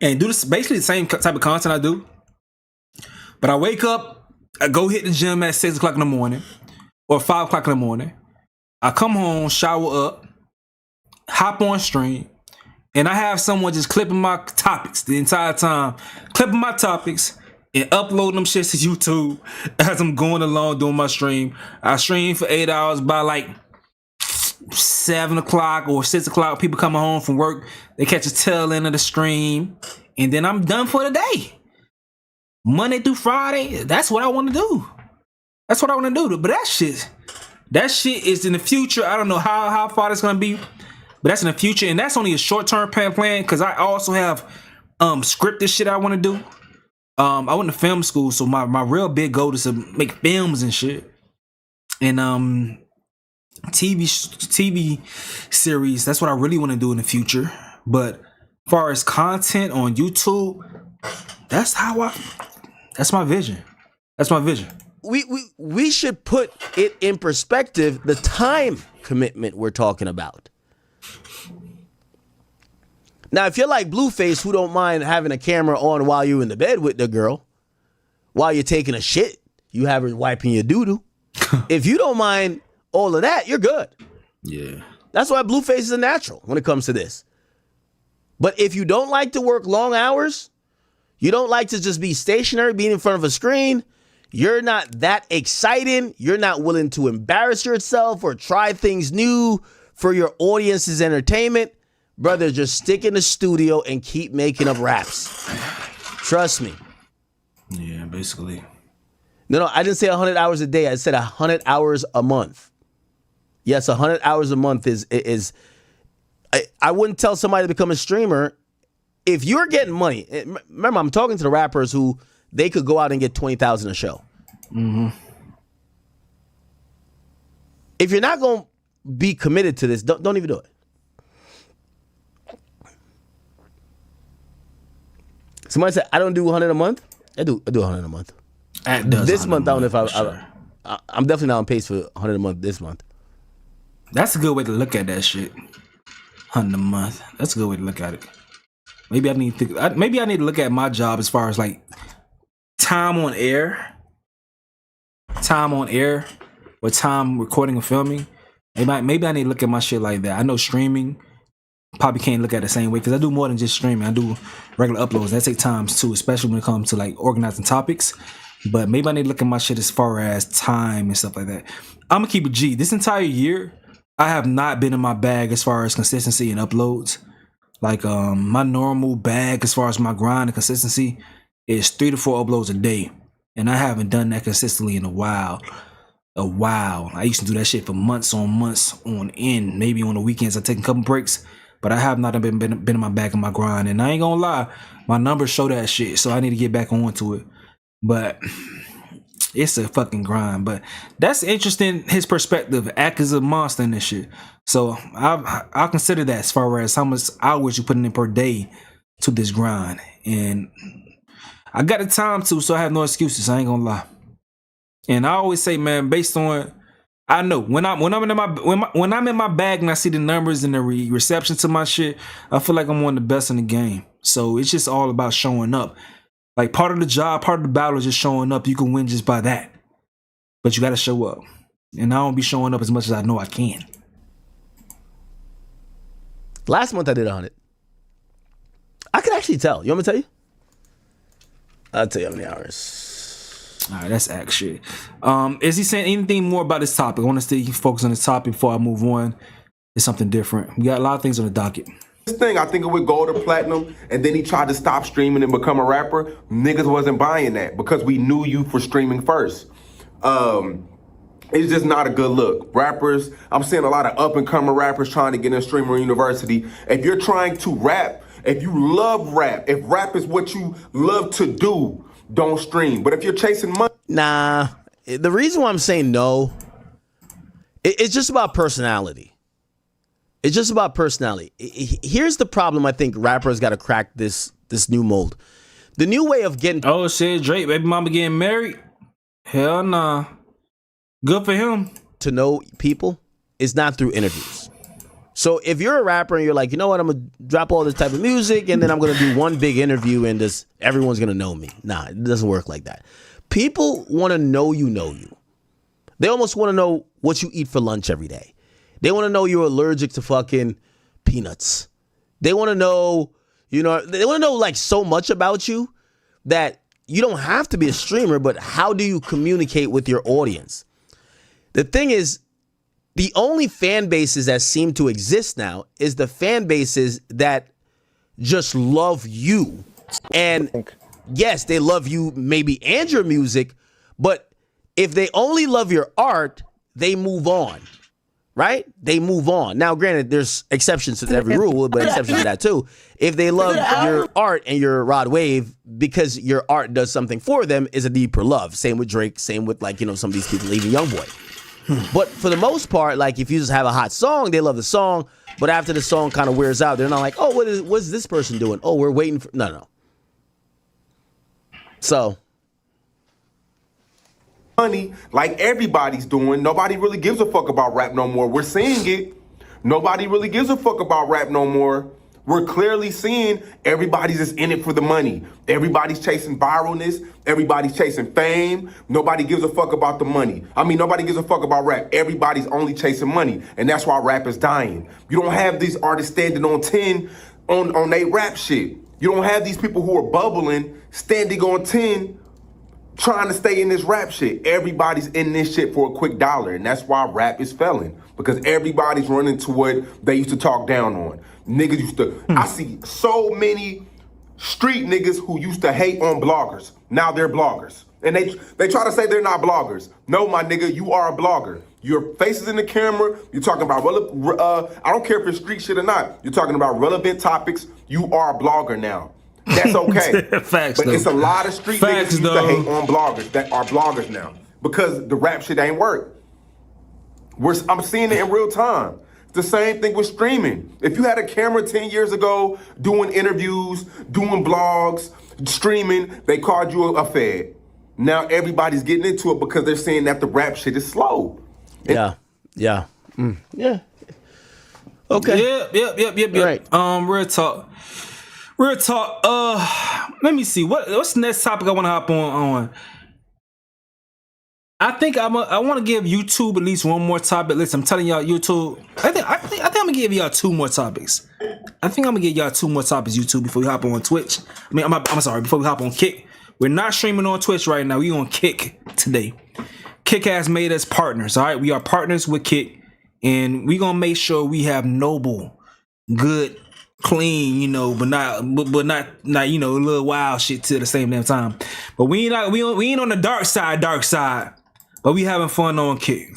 and do this basically the same type of content I do. But I wake up, I go hit the gym at 6 o'clock in the morning or 5 o'clock in the morning. I come home, shower up, hop on stream, and I have someone just clipping my topics the entire time, clipping my topics and uploading them shits to YouTube as I'm going along doing my stream. I stream for 8 hours. By like 7 o'clock or 6 o'clock, people coming home from work, they catch a tail end of the stream, and then I'm done for the day. Monday through Friday, that's what I want to do. That's what I want to do. But that shit is in the future. I don't know how far that's gonna be, but that's in the future, and that's only a short-term plan because I also have scripted shit I want to do. I went to film school, so my real big goal is to make films and shit, and TV series. That's what I really want to do in the future. But as far as content on YouTube, that's my vision. That's my vision. We should put it in perspective, the time commitment we're talking about. Now, if you're like Blueface, who don't mind having a camera on while you're in the bed with the girl, while you're taking a shit, you have her wiping your doo-doo. If you don't mind all of that, you're good. Yeah. That's why Blueface is a natural when it comes to this. But if you don't like to work long hours, you don't like to just be stationary, being in front of a screen, you're not that exciting, you're not willing to embarrass yourself or try things new for your audience's entertainment, brother, just stick in the studio and keep making up raps. Trust me. Yeah, basically. No, I didn't say 100 hours a day. I said 100 hours a month. Yes, 100 hours a month is I wouldn't tell somebody to become a streamer if you're getting money. Remember, I'm talking to the rappers who they could go out and get 20,000 a show. Mm-hmm. If you're not going to be committed to this, don't even do it. Somebody said, I don't do 100 a month. I do 100 a month. This month, I don't know if I'm definitely not on pace for 100 a month this month. That's a good way to look at that shit. 100 a month. That's a good way to look at it. Maybe I need to look at my job as far as like time on air, or time recording or filming. Maybe I need to look at my shit like that. I know streaming probably can't look at it the same way because I do more than just streaming. I do regular uploads. That take times too, especially when it comes to like organizing topics. But maybe I need to look at my shit as far as time and stuff like that. I'm gonna keep it G. This entire year, I have not been in my bag as far as consistency and uploads. Like my normal bag as far as my grind and consistency is 3 to 4 uploads a day. And I haven't done that consistently in a while. I used to do that shit for months on end. Maybe on the weekends I take a couple breaks. But I have not been in my bag in my grind. And I ain't gonna lie, my numbers show that shit. So I need to get back onto it. But it's a fucking grind. But that's interesting, his perspective. Act as a monster in this shit. So I'll consider that as far as how much hours you putting in per day to this grind. And I got the time to, so I have no excuses. I ain't gonna lie. And I always say, man, based on, I know when I'm in my bag and I see the numbers and the reception to my shit, I feel like I'm one of the best in the game. So it's just all about showing up. Like part of the job, part of the battle is just showing up. You can win just by that, but you got to show up. And I don't be showing up as much as I know I can. Last month I did 100. I could actually tell. You want me to tell you? I'll tell you how many hours. All right, that's act shit. Is he saying anything more about this topic? I want to stay focused on this topic before I move on. It's something different. We got a lot of things on the docket. This thing, I think it would gold or platinum, and then he tried to stop streaming and become a rapper. Niggas wasn't buying that because we knew you for streaming first. It's just not a good look. Rappers, I'm seeing a lot of up-and-coming rappers trying to get in Streamer University. If you're trying to rap, if you love rap, if rap is what you love to do, don't stream. But if you're chasing money... Nah, the reason why I'm saying no, it's just about personality. It's just about personality. Here's the problem. I think rappers got to crack this new mold. The new way of getting... Oh, shit, Drake, baby mama getting married? Hell nah. Good for him. To know people is not through interviews. So if you're a rapper and you're like, you know what, I'm going to drop all this type of music and then I'm going to do one big interview and just everyone's going to know me. Nah, it doesn't work like that. People want to know you. They almost want to know what you eat for lunch every day. They want to know you're allergic to fucking peanuts. They want to know, they want to know like so much about you that you don't have to be a streamer, but how do you communicate with your audience? The thing is, the only fan bases that seem to exist now is the fan bases that just love you. And yes, they love you maybe and your music, but if they only love your art, they move on. Right? They move on. Now, granted, there's exceptions to every rule, but exceptions to that too. If they love your art and your Rod Wave because your art does something for them, is a deeper love. Same with Drake. Same with some of these people, even YoungBoy. But for the most part, like if you just have a hot song, they love the song. But after the song kind of wears out, they're not like, oh, what's this person doing? Oh, we're waiting for... No. So... money like everybody's doing. Nobody really gives a fuck about rap no more. We're seeing it. Nobody really gives a fuck about rap no more. We're clearly seeing everybody's just in it for the money. Everybody's chasing viralness. Everybody's chasing fame. Nobody gives a fuck about the money. I mean, nobody gives a fuck about rap. Everybody's only chasing money. And that's why rap is dying. You don't have these artists standing on 10 on they rap shit. You don't have these people who are bubbling, standing on 10 trying to stay in this rap shit. Everybody's in this shit for a quick dollar, and that's why rap is failing, because everybody's running to what they used to talk down on. Niggas used to, I see so many street niggas who used to hate on bloggers. Now they're bloggers. And they try to say they're not bloggers. No, my nigga, you are a blogger. Your face is in the camera. You're talking about, I don't care if it's street shit or not. You're talking about relevant topics. You are a blogger now. That's okay. Facts, but though. it's a lot of street niggas who used to hate on bloggers that are bloggers now because the rap shit ain't work. I'm seeing it in real time. It's the same thing with streaming. If you had a camera 10 years ago doing interviews, doing blogs, streaming, they called you a fed. Now everybody's getting into it because they're saying that the rap shit is slow. Yeah. Okay. Yep. Right. Real talk. Let me see. What's the next topic I want to hop on? I think I want to give YouTube at least one more topic. Listen, I'm telling y'all, YouTube. I think I'm gonna give y'all two more topics. I think I'm gonna give y'all two more topics, YouTube, before we hop on Twitch. I mean, I'm sorry, before we hop on Kick. We're not streaming on Twitch right now. We on Kick today. Kick has made us partners. All right, we are partners with Kick, and we gonna make sure we have noble, good, clean, but not a little wild shit to the same damn time. But we ain't on the dark side. But we having fun on Kick.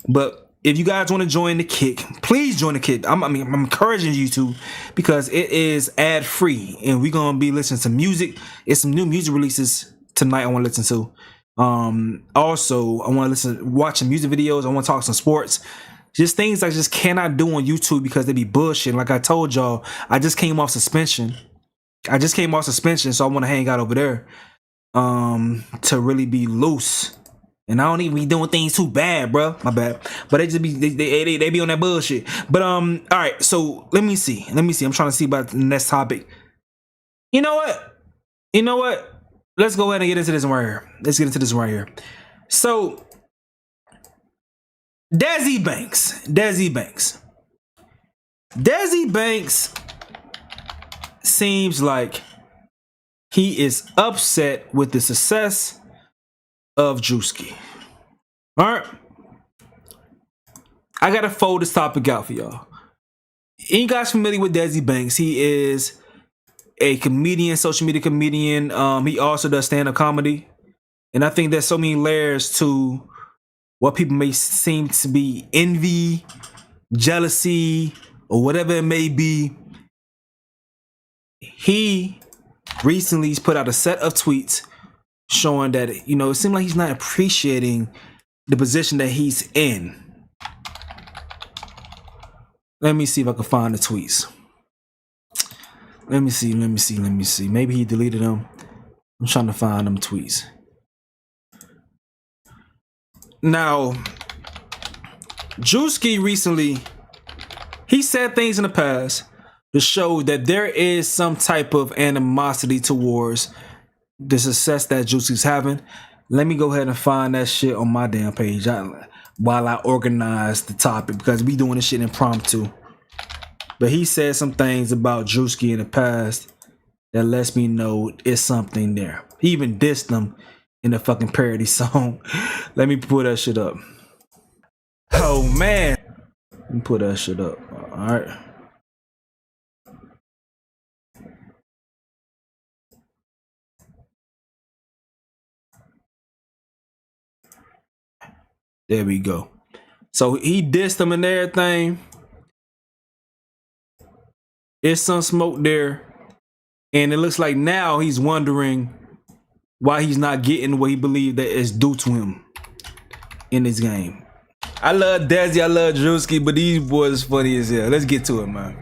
But if you guys want to join the Kick, please join the Kick. I'm encouraging you to, because it is ad free, and we're gonna be listening to music. It's some new music releases tonight I want to listen to. Also, I want to watch some music videos. I want to talk some sports. Just things I just cannot do on YouTube because they be bullshit. Like I told y'all, I just came off suspension. So I want to hang out over there to really be loose. And I don't even be doing things too bad, bro. My bad. But they just be they be on that bullshit. But all right. So let me see. I'm trying to see about the next topic. You know what? Let's go ahead and get into this one right here. So Desi Banks seems like he is upset with the success of Drewski. All right, I gotta fold this topic out for y'all. You guys familiar with Desi Banks? He is a comedian, social media comedian. He also does stand-up comedy, and I think there's so many layers to what people may seem to be envy, jealousy, or whatever it may be. He recently put out a set of tweets showing that, it seems like he's not appreciating the position that he's in. Let me see if I can find the tweets. Let me see. Maybe he deleted them. I'm trying to find them tweets. Now, Drewski recently, he said things in the past to show that there is some type of animosity towards the success that Drewski's having. Let me go ahead and find that shit on my damn page while I organize the topic, because we doing this shit impromptu. But he said some things about Drewski in the past that lets me know it's something there. He even dissed him in a fucking parody song. Let me put that shit up. Oh man. Let me put that shit up. Alright. There we go. So he dissed him and everything. There's some smoke there. And it looks like now he's wondering why he's not getting what he believed that is due to him in this game. I love Desi, I love Drewski, but these boys funny as hell. Let's get to it, man.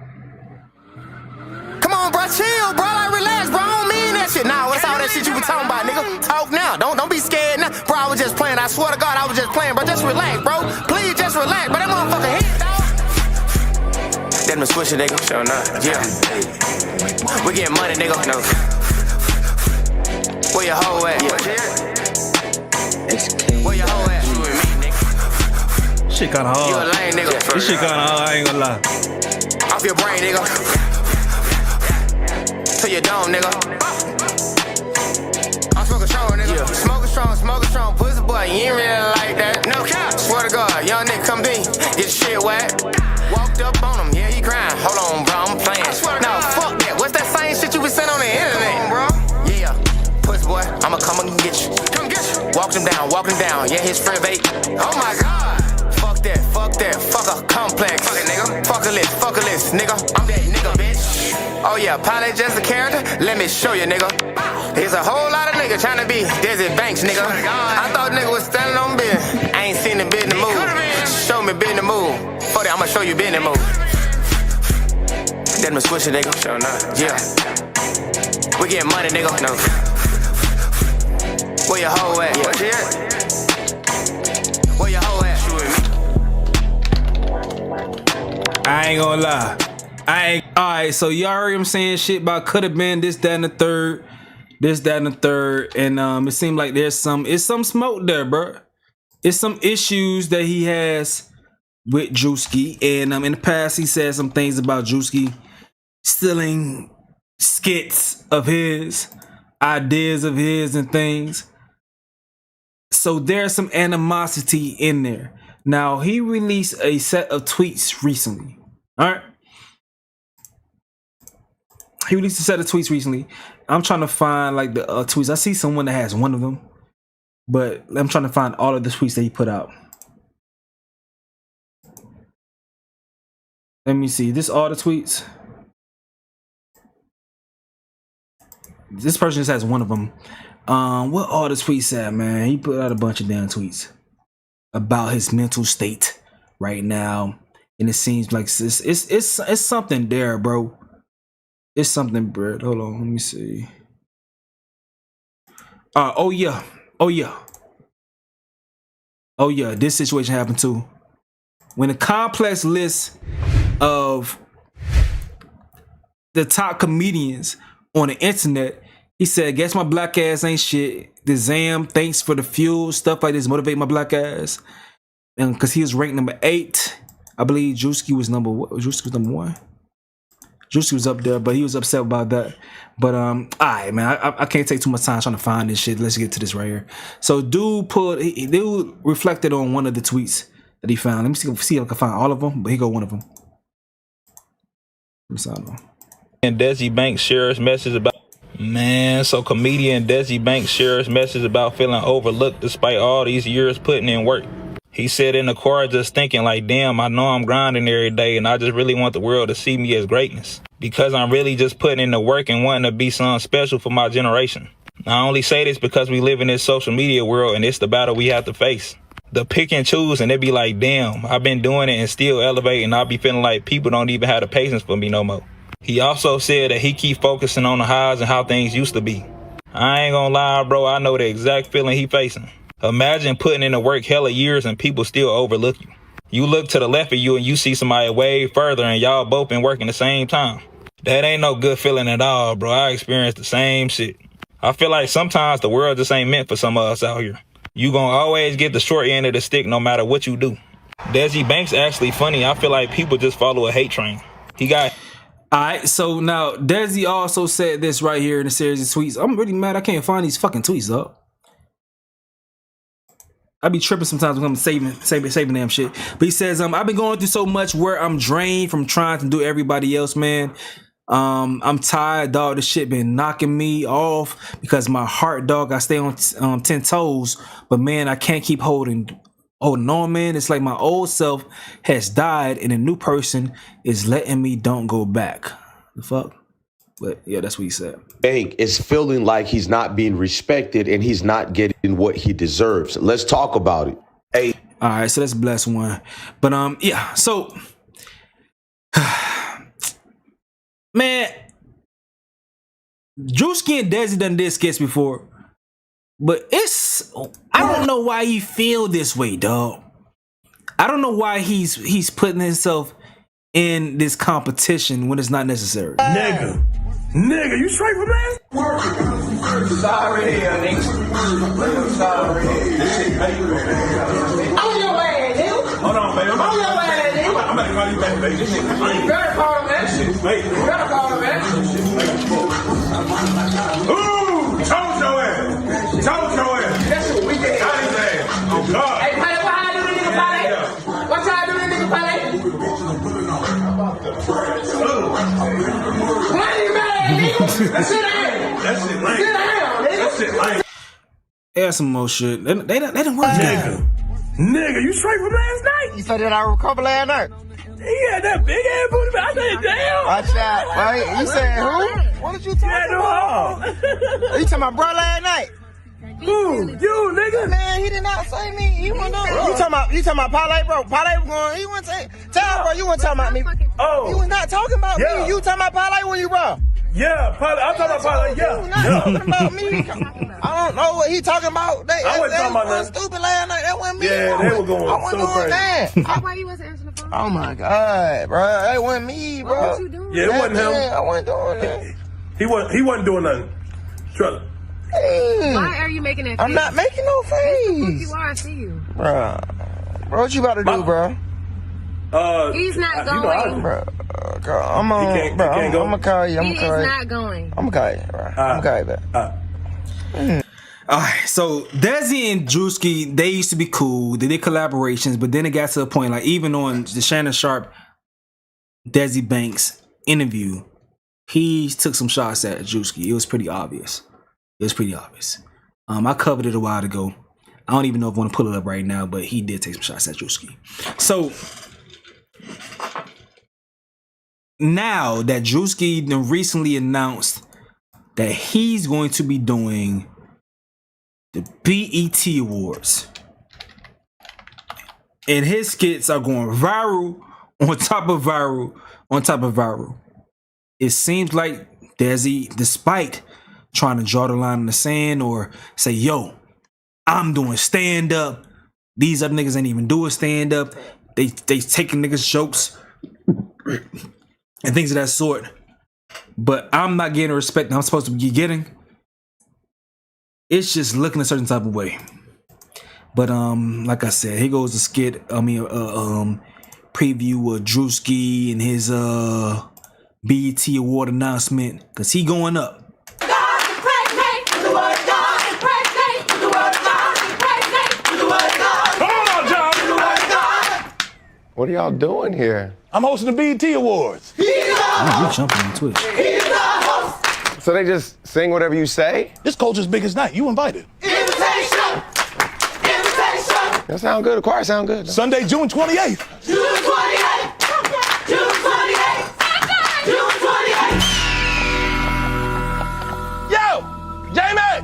Come on, bro, chill, bro. Like, relax, bro. I don't mean that shit. Nah, what's all that shit you were talking about, nigga? Talk now. Don't be scared now. Bro, I was just playing. I swear to God, I was just playing, bro. Just relax, bro. Please, just relax. But that motherfucker hit, dog. Them the swisher, nigga. Sure not. Yeah. We get money, nigga. No. Where your hoe at? Where your hoe at? You with me, nigga. Shit kinda hard. You a lame nigga. This shit kinda hard, I ain't gonna lie. Off your brain, nigga. To your dome, nigga. I'm smoking control, nigga. Yeah. Smoking strong, pussy boy, you ain't really like that. No cap. Swear to God, young nigga come be, get shit whacked. Walked up on him, yeah, he crying. Hold on, bro, I'm playing. Nah, fuck that. What's that same shit you been saying on the internet, bro? Yeah, pussy boy, I'ma come and get you. Come get you. Walk him down. Yeah, his friend bait. Oh my God. Fuck that. Fuck a complex. Fuck it, nigga. Fuck a list, nigga. I'm that nigga, bitch. Oh yeah, pilot just a character? Let me show you, nigga. There's a whole lot of niggas trying to be Desi Banks, nigga. I thought nigga was standing on business. I ain't seen the business move. Show me business move. Fuck it, I'ma show you business move. Let me switch it, nigga. Sure enough. Yeah. We getting money, nigga. No. Where your hoe at? Where she at? Where your hoe at? I ain't gonna lie. Alright, so y'all heard him saying shit about could have been this, that, and the third. And it seemed like it's some smoke there, bro. It's some issues that he has with Drewski. And in the past, he said some things about Drewski stealing skits of his, ideas of his and things. So there's some animosity in there. Now, he released a set of tweets recently. All right. He released a set of tweets recently. I'm trying to find like the tweets. I see someone that has one of them, but I'm trying to find all of the tweets that he put out. Let me see. This all the tweets. This person just has one of them. What all the tweets at, man? He put out a bunch of damn tweets about his mental state right now, and it seems like it's something there, bro. It's something, bro. Hold on, let me see. Oh yeah. This situation happened too. When the complex list of the top comedians on the internet, he said, "Guess my black ass ain't shit. The Zam, thanks for the fuel, stuff like this motivate my black ass." And because he was ranked number 8, I believe Drewski was number 1. Drewski was up there, but he was upset about that. But alright, man, I can't take too much time trying to find this shit. Let's get to this right here. So dude reflected on one of the tweets that he found. Let me see if I can find all of them, but he go one of them. And Desi Banks shares message about comedian Desi Banks shares message about feeling overlooked despite all these years putting in work. He said in the car just thinking like, damn, I know I'm grinding every day and I just really want the world to see me as greatness because I'm really just putting in the work and wanting to be something special for my generation. I only say this because we live in this social media world and it's the battle we have to face. The pick and choose and they be like, damn, I've been doing it and still elevating. I'll be feeling like people don't even have the patience for me no more. He also said that he keep focusing on the highs and how things used to be. I ain't gonna lie, bro, I know the exact feeling he facing. Imagine putting in the work hella years and people still overlook you. You look to the left of you and you see somebody way further and y'all both been working the same time. That ain't no good feeling at all, bro. I experienced the same shit. I feel like sometimes the world just ain't meant for some of us out here. You gonna always get the short end of the stick no matter what you do. Desi Banks actually funny. I feel like people just follow a hate train. He got... Alright, so now Desi also said this right here in a series of tweets. I'm really mad I can't find these fucking tweets, though. I be tripping sometimes when I'm saving damn shit. But he says, I've been going through so much where I'm drained from trying to do everybody else, man. I'm tired, dog. This shit been knocking me off because my heart, dog, I stay on 10 toes. But man, I can't keep holding on, man. It's like my old self has died and a new person is letting me don't go back. The fuck? But yeah, that's what he said. Bank is feeling like he's not being respected and he's not getting what he deserves. Let's talk about it. Hey. All right, so that's a blessed one. But yeah, so man, Drewski and Desi done this skits before, but I don't know why he feel this way, dog. I don't know why he's putting himself in this competition when it's not necessary. Nigga, you straight for me? Sorry, nigga. Sorry. On your ass, nigga. Hold on, baby. On your ass, nigga. I'm about to call you back, baby. You better call him that shit. You better call him that shit. Ooh, told your ass. Told your ass. That's what we did. Got his ass. Oh, God. Hey, Pele, what I do to nigga Pele? What y'all do to nigga Pele? Why you mad, nigga? That shit ain't. That shit lame. That shit lame. Yeah, some more shit. They didn't work together. Nigga, you straight from last night? You said that I recovered last night? He had that big ass booty. I said, damn. Watch out. Right? You said who? What did you talking about? You talking about bro last night? Who? You, nigga? Man, he did not say me. He wasn't doing. You talking about Parlay, bro? Parlay was going. He wasn't saying. Tell bro, you wasn't talking about me. Oh. You was not talking about me. You talking about Parlay when you bro? Yeah, Parlay. I'm talking about Parlay. Yeah. You not talking about me. I don't know what he talking about. I wasn't talking about nothing. Stupid last night. That wasn't me. Yeah, they were going I wasn't so doing crazy. that. Why you wasn't answering the phone? Oh my God, bro. That wasn't me, bro. What you doing? Yeah, it wasn't him. I wasn't doing that. He wasn't doing nothing. Trust me. Why are you making that face? I'm not making no face. You are, I see you. Bro, what you about to do, bro? He's not going. Bro, I'm on. Bro, I'm gonna call you. He is not going. I'm gonna call you, bro. I'm gonna call you back. Alright, so Desi and Drewski, they used to be cool. They did collaborations, but then it got to a point, like even on the Shannon Sharp, Desi Banks interview, he took some shots at Drewski. It was pretty obvious. I covered it a while ago. I don't even know if I want to pull it up right now, but he did take some shots at Drewski. So now that Drewski recently announced that he's going to be doing the BET Awards, and his skits are going viral on top of viral on top of viral. It seems like Desi, despite trying to draw the line in the sand or say, yo, I'm doing stand-up, these other niggas ain't even doing stand-up, they taking niggas jokes and things of that sort, but I'm not getting the respect that I'm supposed to be getting. It's just looking a certain type of way. But like I said, here goes the skit. Preview of Drewski and his BET Award announcement, because he going up. What are y'all doing here? I'm hosting the BET Awards. You jumping on Twitch. So they just sing whatever you say? This culture's biggest night. You invited. Invitation! That sound good. The choir sound good. Sunday, June 28th. June 28th! June 28th! June 28th! Yo! Jamie!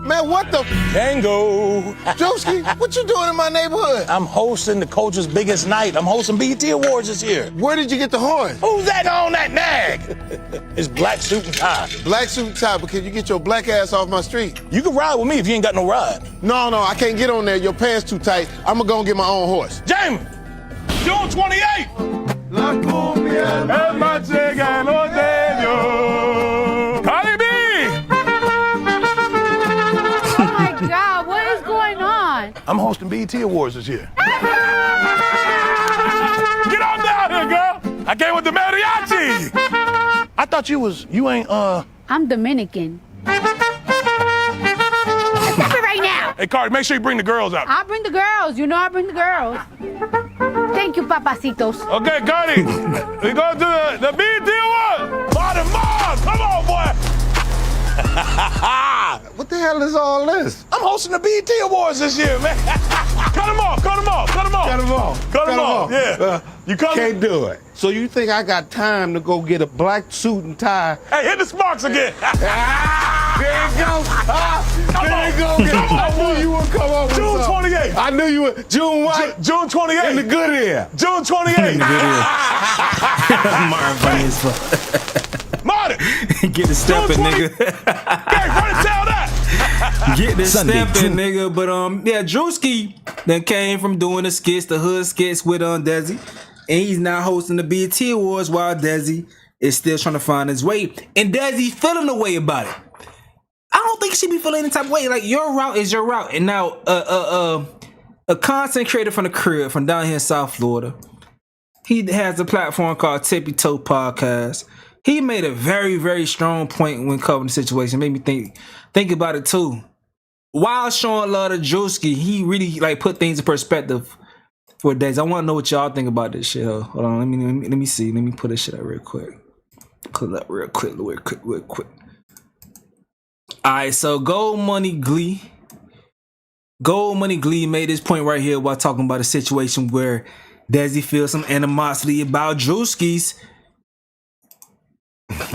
Man, what the? Tango. Drewski, what you doing in my neighborhood? I'm hosting the culture's biggest night. I'm hosting BET Awards this year. Where did you get the horn? Who's that on that nag? It's black suit and tie. Black suit and tie, but can you get your black ass off my street? You can ride with me if you ain't got no ride. No, I can't get on there. Your pants too tight. I'm gonna go and get my own horse. Jamie! June 28th! La cumbia es más llega lo de Dios. Cardi B! God, what is going on? I'm hosting BET Awards this year. Get on down here, girl. I came with the mariachi. I thought you ain't, I'm Dominican. Stop it right now. Hey, Cardi, make sure you bring the girls out. I'll bring the girls. You know I'll bring the girls. Thank you, papacitos. Okay, Cardi, we go to the BET Awards. Martin Mars, come on, boy. What the hell is all this? I'm hosting the BET Awards this year, man. Cut them off. Yeah. You coming? Can't do it. So you think I got time to go get a black suit and tie? Hey, hit the sparks again. There you go. There you go. I knew you would come up with June something. 28th. I knew you would. June what? June 28th. In the good ear. June 28th. Martin funny as fuck. Martin! Get the stepping, nigga. Hey, run and tell that! Get the stepping, nigga. But yeah, Drewski that came from doing the skits, the hood skits with Desi, and he's now hosting the BET Awards while Desi is still trying to find his way. And Desi's feeling the way about it. I don't think she be feeling any type of way. Like, your route is your route. And now a content creator from the crib from down here in South Florida, he has a platform called Tippy Toe Podcast. He made a very, very strong point when covering the situation. Made me think about it too. while showing love to Drewski, he really like put things in perspective for days. I want to know what y'all think about this shit. Hold on, let me see. Let me put this shit up real quick. Pull it up real quick. All right, so Gold Money Glee made this point right here while talking about a situation where Desi feels some animosity about Drewski's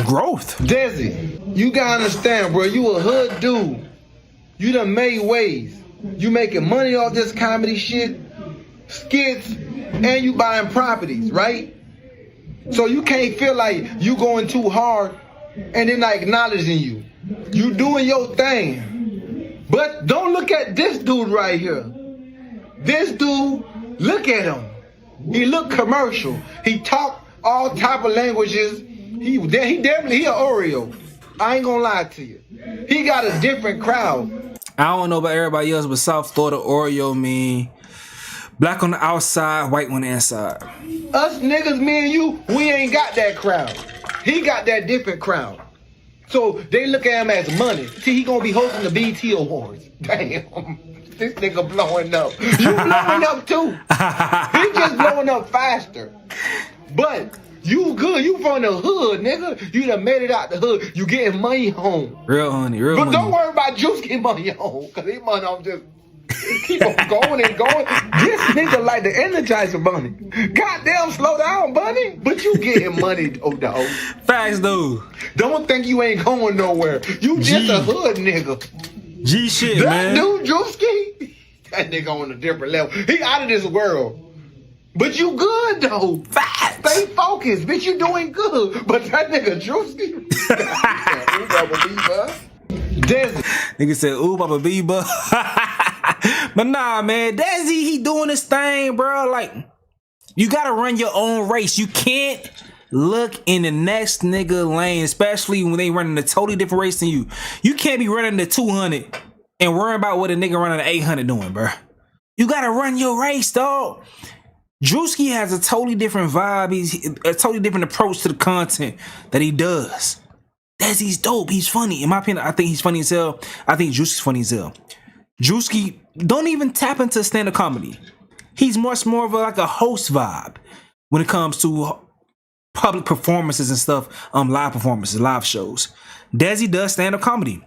growth. Desi, you gotta understand, bro. You a hood dude. You done made waves. You making money off this comedy shit, skits, and you buying properties, right? So you can't feel like you going too hard and then not acknowledging you. You doing your thing. But don't look at this dude right here. This dude, look at him. He look commercial. He talk all type of languages. He definitely an Oreo. I ain't gonna lie to you. He got a different crowd. I don't know about everybody else, but South Florida Oreo mean black on the outside, white on the inside. Us niggas, me and you, we ain't got that crowd. He got that different crowd. So they look at him as money. See, he gonna be hosting the BT Awards. Damn, this nigga blowing up. You blowing up too. He just blowing up faster. But you good. You from the hood, nigga. You done made it out the hood. You getting money home. Real honey, real but money. But don't worry about Juice getting money home, cause his money home just keep on going and going. This nigga like the Energizer Bunny. Goddamn, slow down, Bunny. But you getting money, oh dog. Facts, dude. Don't think you ain't going nowhere. You just a hood nigga. G shit, that man. Dude, Drewski, that nigga on a different level. He out of this world. But you good though. Facts. Stay focused, bitch. You doing good. But that nigga Drewski, Desi. Nigga said, "Ooh, Baba Biba." But nah, man, Desi, he doing his thing, bro. Like, you gotta run your own race. You can't look in the next nigga lane, especially when they running a totally different race than you. You can't be running the 200 and worrying about what a nigga running the 800 doing, bro. You gotta run your race, dog. Drewski has a totally different vibe. He's a totally different approach to the content that he does. Desi's dope. He's funny. In my opinion, I think he's funny as hell. I think Drewski's funny as hell. Drewski don't even tap into stand-up comedy. He's much more of like a host vibe when it comes to public performances and stuff, live performances, live shows. Desi does stand-up comedy.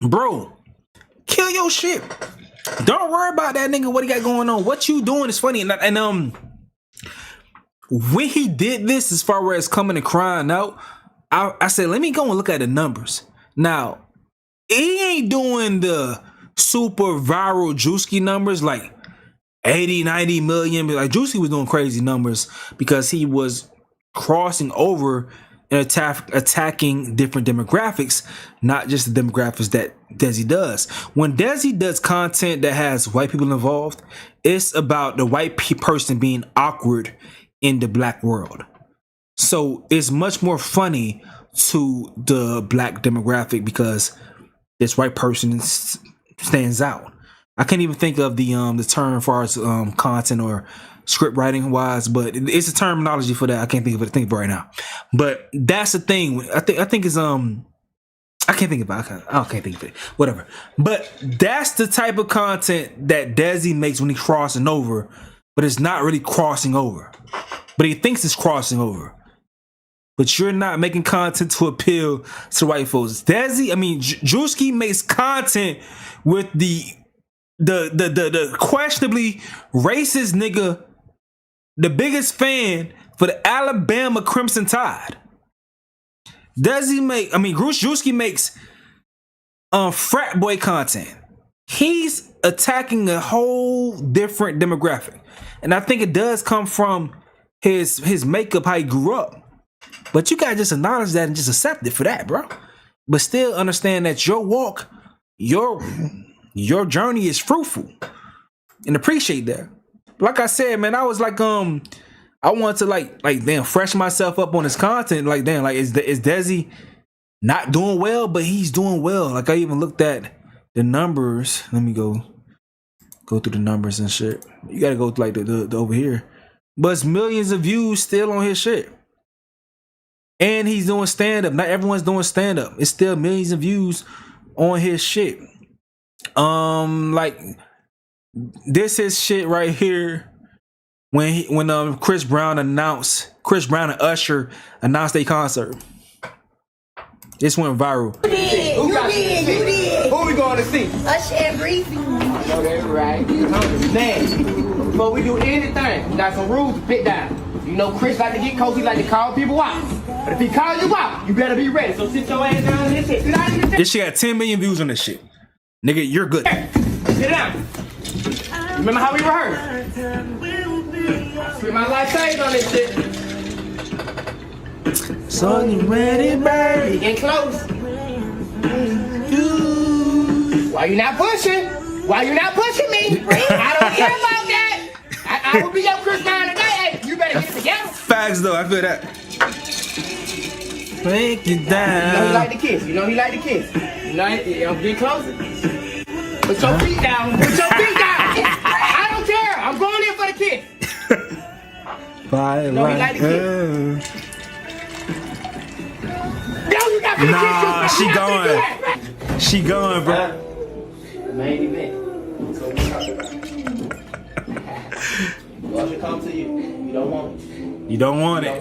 Bro, kill your shit. Don't worry about that nigga, what he got going on. What you doing is funny. And when he did this, as far as coming and crying out, I said, let me go and look at the numbers. Now, he ain't doing the super viral Drewski numbers like 80, 90 million. But like Drewski was doing crazy numbers because he was crossing over and attacking different demographics, not just the demographics that Desi does. When Desi does content that has white people involved, it's about the white person being awkward in the black world. So it's much more funny to the black demographic because this white person stands out. I can't even think of the term as far as content or script writing wise, but it's a terminology for that. I can't think of it right now. But that's the thing. I think it's I can't think of it. I can't think of it. Whatever. But that's the type of content that Desi makes when he's crossing over, but it's not really crossing over. But he thinks it's crossing over. But you're not making content to appeal to white folks. Drewski makes content with the questionably racist nigga, the biggest fan for the Alabama Crimson Tide. Drewski makes frat boy content. He's attacking a whole different demographic. And I think it does come from his makeup, how he grew up. But you gotta just acknowledge that and just accept it for that, bro. But still understand that your walk, your journey is fruitful. And appreciate that. Like I said, man, I was like, I wanted to like damn, freshen myself up on his content. Like, damn, like is Desi not doing well? But he's doing well. Like I even looked at the numbers. Let me go through the numbers and shit. You gotta go to like the over here. But it's millions of views still on his shit. And he's doing stand-up. Not everyone's doing stand-up. It's still millions of views on his shit. Like this is shit right here. When Chris Brown and Usher announced their concert. This went viral. You did. Who we going to see? Usher and Breezy. Oh, that's right. Man, before we do anything, we got some rules to pick down. You know Chris like to get cozy, like to call people out. But if he call you out, you better be ready. So sit your ass down and sit down in This shit got 10 million views on this shit. Nigga, you're good. Sit down. Remember how we rehearsed? Spend my life saved on this shit. So you ready, baby? Getting close. Why you not pushing? Why you not pushing me? I don't care about that. I will be your Chris Brown today. Hey, you better get it together. Facts though, I feel that. Break it down. You know he like to kiss. You know he like to kiss. You know, get closer. Put your feet down. Put your feet down. I don't care. I'm going in for the kiss. You know he like to kiss. No, you got to Nah, she going. She going, bro. Main event. So we talking about. Usher come to you. You don't want it. You don't want it.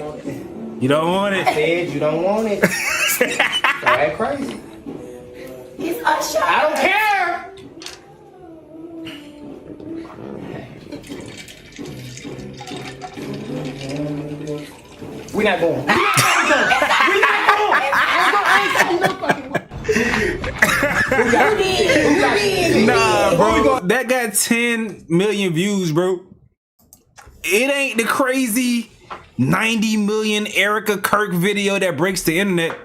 You don't want it. I said you don't want it. So act crazy. It's Usher. I don't care. We're not going. We're not going. Nah, bro. That got 10 million views, bro. It ain't the crazy 90 million Erica Kirk video that breaks the internet.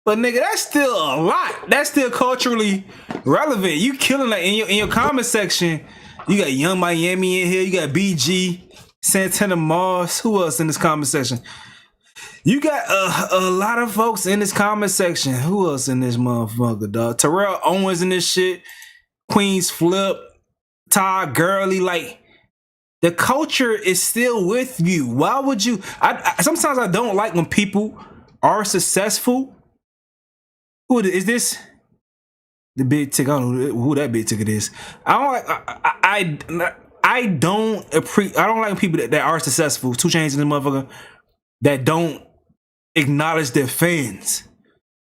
But nigga, that's still a lot. That's still culturally relevant. You killing that in your comment section. You got Young Miami in here. You got BG, Santana Moss. Who else in this comment section? You got a lot of folks in this comment section. Who else in this motherfucker, dog? Terrell Owens in this shit. Queen's Flip. Todd Gurley. Like, the culture is still with you. Why would you? Sometimes I don't like when people are successful. Who is this? The big tick. I don't know who that big ticket is. I don't like people that are successful. 2 Chainz in this motherfucker that don't acknowledge their fans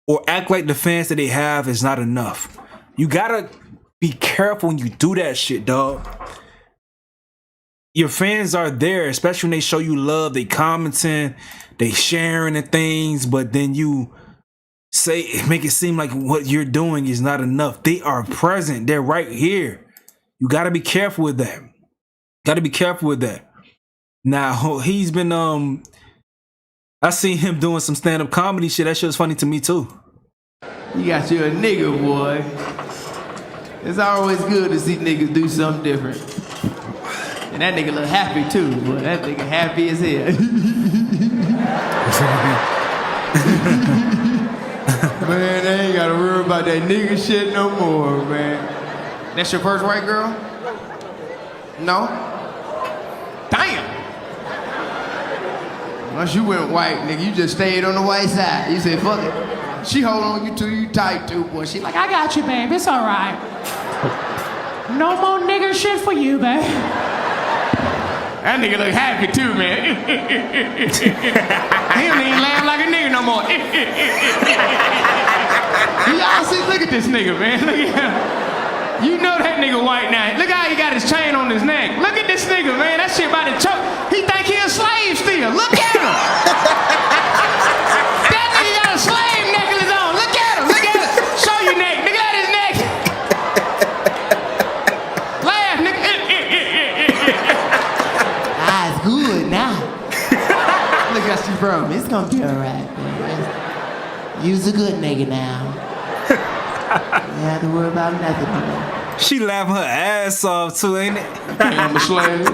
or act like the fans that they have is not enough. You gotta be careful when you do that shit, dog. Your fans are there, especially when they show you love, they commenting, they sharing the things, but then you make it seem like what you're doing is not enough. They are present. They're right here. You gotta be careful with that. Gotta be careful with that. Now, he's been, I seen him doing some stand-up comedy shit. That shit was funny to me too. You got you a nigga, boy. It's always good to see niggas do something different. And that nigga look happy too, boy. That nigga happy as hell. Man, they ain't gotta worry about that nigga shit no more, man. That's your first white girl? No? Damn! Once you went white, nigga, you just stayed on the white side. You said, fuck it. She hold on you too, you tight too, boy. She like, I got you, babe. It's all right. No more nigger shit for you, babe. That nigga look happy too, man. He don't even laugh like a nigga no more. Y'all see, look at this nigga, man. Look at him. You know that nigga white now. Look how he got his chain on his neck. Look at this nigga, man. That shit about to choke. He think he a slave still. Look at him. That nigga got a slave necklace on. Look at him. Look at him. Show your neck. Look at his neck. Laugh, nigga. Eyes good now. Look at you from. It's gonna be alright, man. You's a good nigga now. You don't have to worry about nothing anymore. She laughing her ass off too, ain't it? I'm a slave.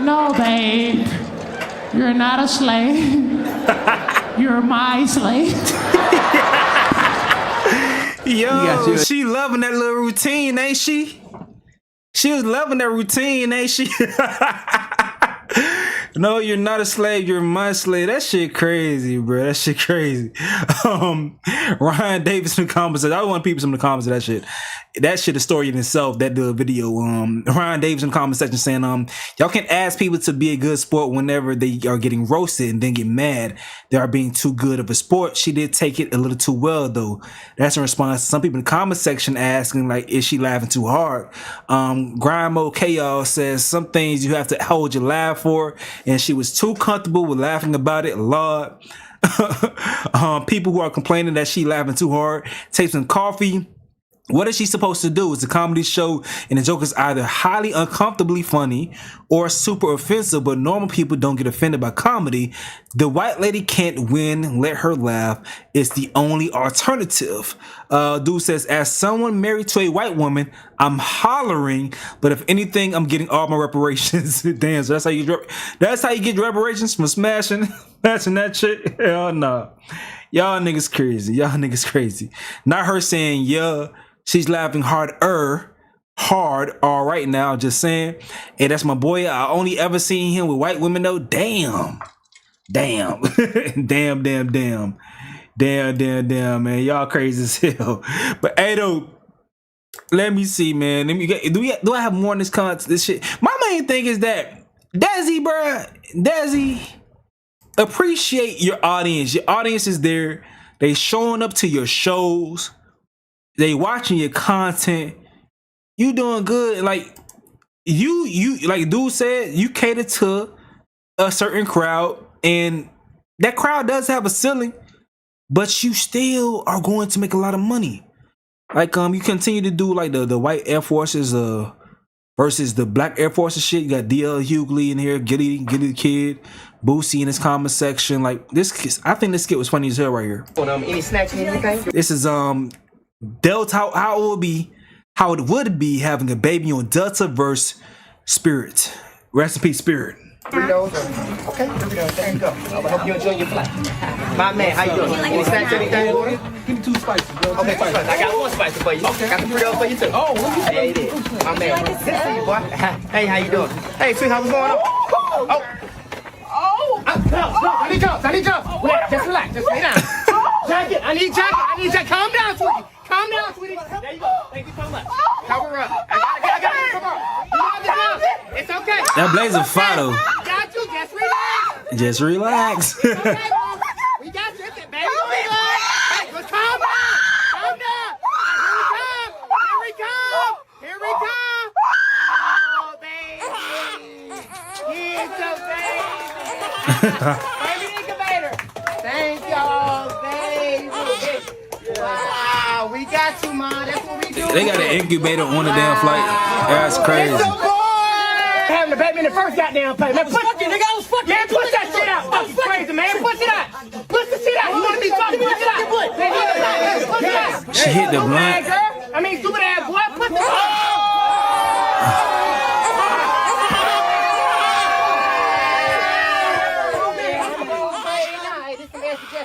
No, babe. You're not a slave. You're my slave. Yo, she loving that little routine, ain't she? She was loving that routine, ain't she? No, you're not a slave. You're my slave. That shit crazy, bro. That shit crazy. Ryan Davis in the comments. I want people in the comments of that shit. That shit a story in itself. That the video. Ryan Davis in the comment section saying, y'all can't ask people to be a good sport whenever they are getting roasted and then get mad they are being too good of a sport. She did take it a little too well though. That's in response to some people in the comment section asking like, is she laughing too hard? Grind Mode Chaos says some things you have to hold your laugh for, and she was too comfortable with laughing about it. Lord. People who are complaining that she laughing too hard, take some coffee. What is she supposed to do? It's a comedy show and the joke is either highly uncomfortably funny or super offensive, but normal people don't get offended by comedy. The white lady can't win. Let her laugh. It's the only alternative. Dude says, as someone married to a white woman, I'm hollering, but if anything, I'm getting all my reparations. Damn, so that's how you get reparations from smashing that shit? Hell no. Y'all niggas crazy. Y'all niggas crazy. Not her saying, yeah. She's laughing hard all right now, just saying. Hey, that's my boy. I only ever seen him with white women though. Damn. Damn, man. Y'all crazy as hell. But hey though, let me see, man. Do I have more in this shit? My main thing is that Desi, bruh, Desi, appreciate your audience. Your audience is there. They showing up to your shows. They watching your content. You doing good. Like you like dude said, you cater to a certain crowd, and that crowd does have a ceiling, but you still are going to make a lot of money. Like you continue to do like the white Air Forces versus the black Air Forces shit. You got DL Hughley in here, Giddy the Kid, Boosie in his comment section. Like this, I think this skit was funny as hell right here. Any snacks or anything? This is Delta, how it would be having a baby on Delta versus Spirit. Rest in peace, Spirit. Burritos. Okay, burritos. There you go. I hope you enjoy your flight. My man, how you doing? Any snacks, anything? Give me 2 spices, bro. Okay, 2 spices. I got 1 spicy for you. Okay. Got the burritos for you too. Oh, what you say? Yeah, it is. My man. Good to see you, boy. Hey, how you doing? Hey, sweetheart, what's going on? I need jumps. Just relax. Just lay down. Jacket. I need jacket. Calm down, sweetie. Calm down, sweetie. There you go. Thank you so much. Cover up. I got it. Come on. You have the jump. It's okay. That blazer fire though. Got you. Just relax. Just relax. It's okay, Mom. We got you, baby. Relax. Hey, just calm down. Calm down. Here we come. Oh, baby. Here's the baby. Baby incubator. Thank y'all, baby. Wow, we got you, Mom. That's what we do. They got an incubator on the damn flight. That's crazy. It's a boy. Having the baby in the first goddamn plane. Man, push it, nigga. I was fucking. Man, push that shit out. That's crazy, man. Push it out. Push the shit out. You want to be fucking? Push it out. Push it out. She hit the blunt. I mean, stupid ass boy. Push it out.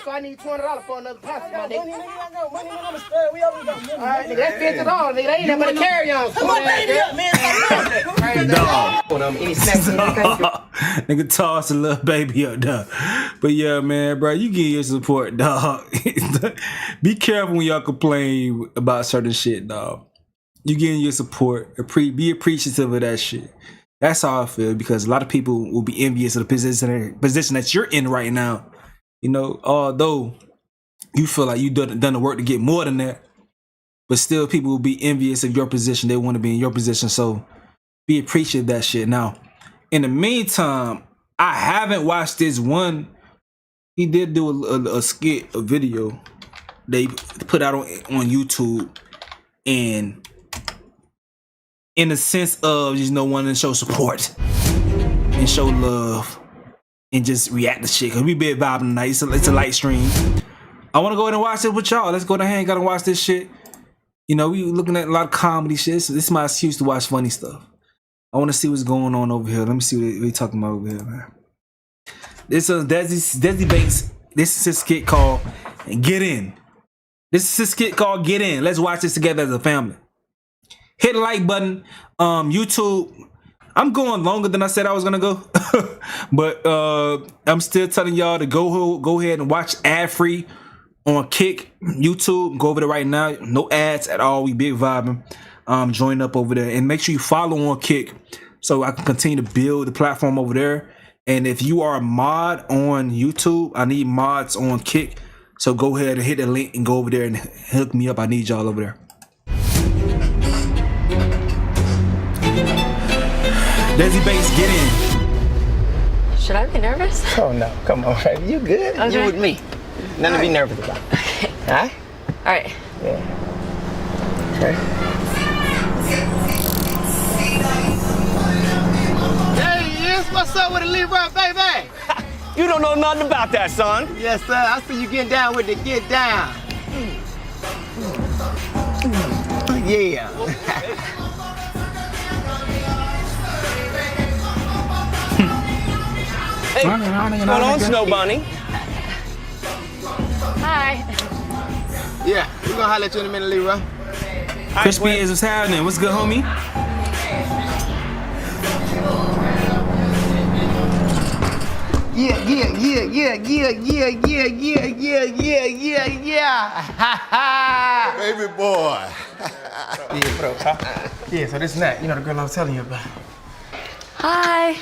So I need $200 for another passenger, my nigga. All right, nigga, that fits it all, nigga. They ain't nothing but a carry-on. Come on, baby up, man. Any snacks or anything? Nigga toss a little baby up, dog. But yeah, man, bro, you get your support, dog. Be careful when y'all complain about certain shit, dog. You getting your support. Be appreciative of that shit. That's how I feel, because a lot of people will be envious of the position that you're in right now. You know, although you feel like you done the work to get more than that, but still people will be envious of your position. They want to be in your position. So be appreciative of that shit. Now, in the meantime, I haven't watched this one. He did do a skit, a video they put out on YouTube, and in the sense of, you know, wanting to show support and show love and just react to shit, because we been vibing tonight. It's a light stream. I want to go ahead and watch it with y'all. Let's go to hang out and watch this shit. You know, we looking at a lot of comedy shit, so this is my excuse to watch funny stuff. I want to see what's going on over here. Let me see what they talking about over here, man. This is Desi Banks. This is a skit called Get In. This is a skit called Get In. Let's watch this together as a family. Hit the like button. YouTube, I'm going longer than I said I was gonna go, but I'm still telling y'all to go ahead and watch ad free on Kick YouTube. Go over there right now. No ads at all. We big vibing. Join up over there and make sure you follow on Kick so I can continue to build the platform over there. And if you are a mod on YouTube, I need mods on Kick. So go ahead and hit the link and go over there and hook me up. I need y'all over there. Desi Banks, get in. Should I be nervous? Oh no, come on, baby. You good? Okay. You with me. Nothing to be nervous about. Okay. All right? All right. Yeah. Okay. Hey, yes, what's up with the Libra, baby? You don't know nothing about that, son. Yes, sir. I see you getting down with the get down. Yeah. Hey, what's going on, Snow Bunny? Hi. Yeah, we're gonna holler at you in a minute, Leroy. Crispy is what's happening. What's good, homie? Yeah. Baby boy. Yeah, bro. Yeah, so this and that. You know the girl I was telling you about. Hi.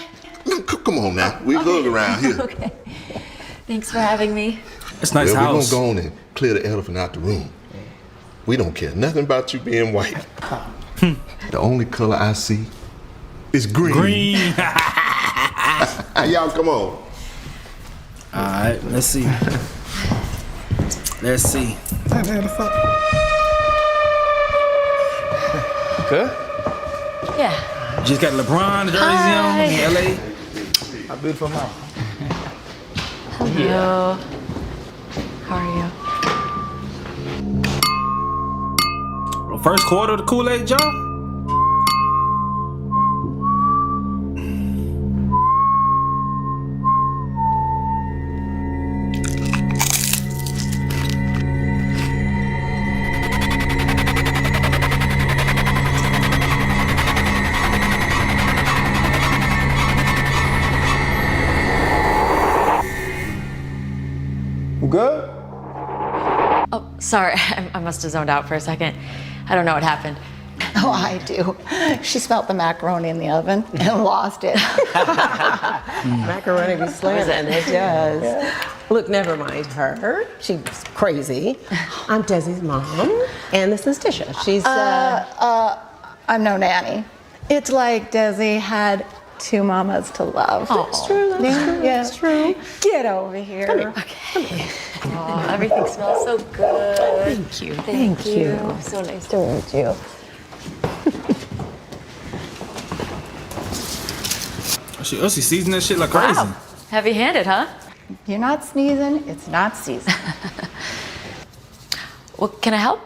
Come on now. We good around here. Okay. Thanks for having me. It's nice well, house. We're gonna go on and clear the elephant out the room. We don't care nothing about you being white. The only color I see is green. Green. Y'all come on. All right, let's see. Let's see. Good? Yeah. Just got LeBron jersey on in LA. How beautiful mom. Hello. How are you? First quarter of the Kool-Aid jar. Good? Oh, sorry. I must have zoned out for a second. I don't know what happened. Oh, I do. She smelled the macaroni in the oven and lost it. Macaroni be slamming. It does. Yeah. Look, never mind her. She's crazy. I'm Desi's mom, and this is Tisha. She's I'm no nanny. It's like Desi had two mamas to love. That's true. That's true. Yeah. That's true. Get over here. Come here. Okay. Oh, everything smells so good. Thank you. Thank you. So nice to meet you. She seasoning that shit like crazy. Wow. Heavy-handed, huh? You're not sneezing. It's not season. Well, can I help?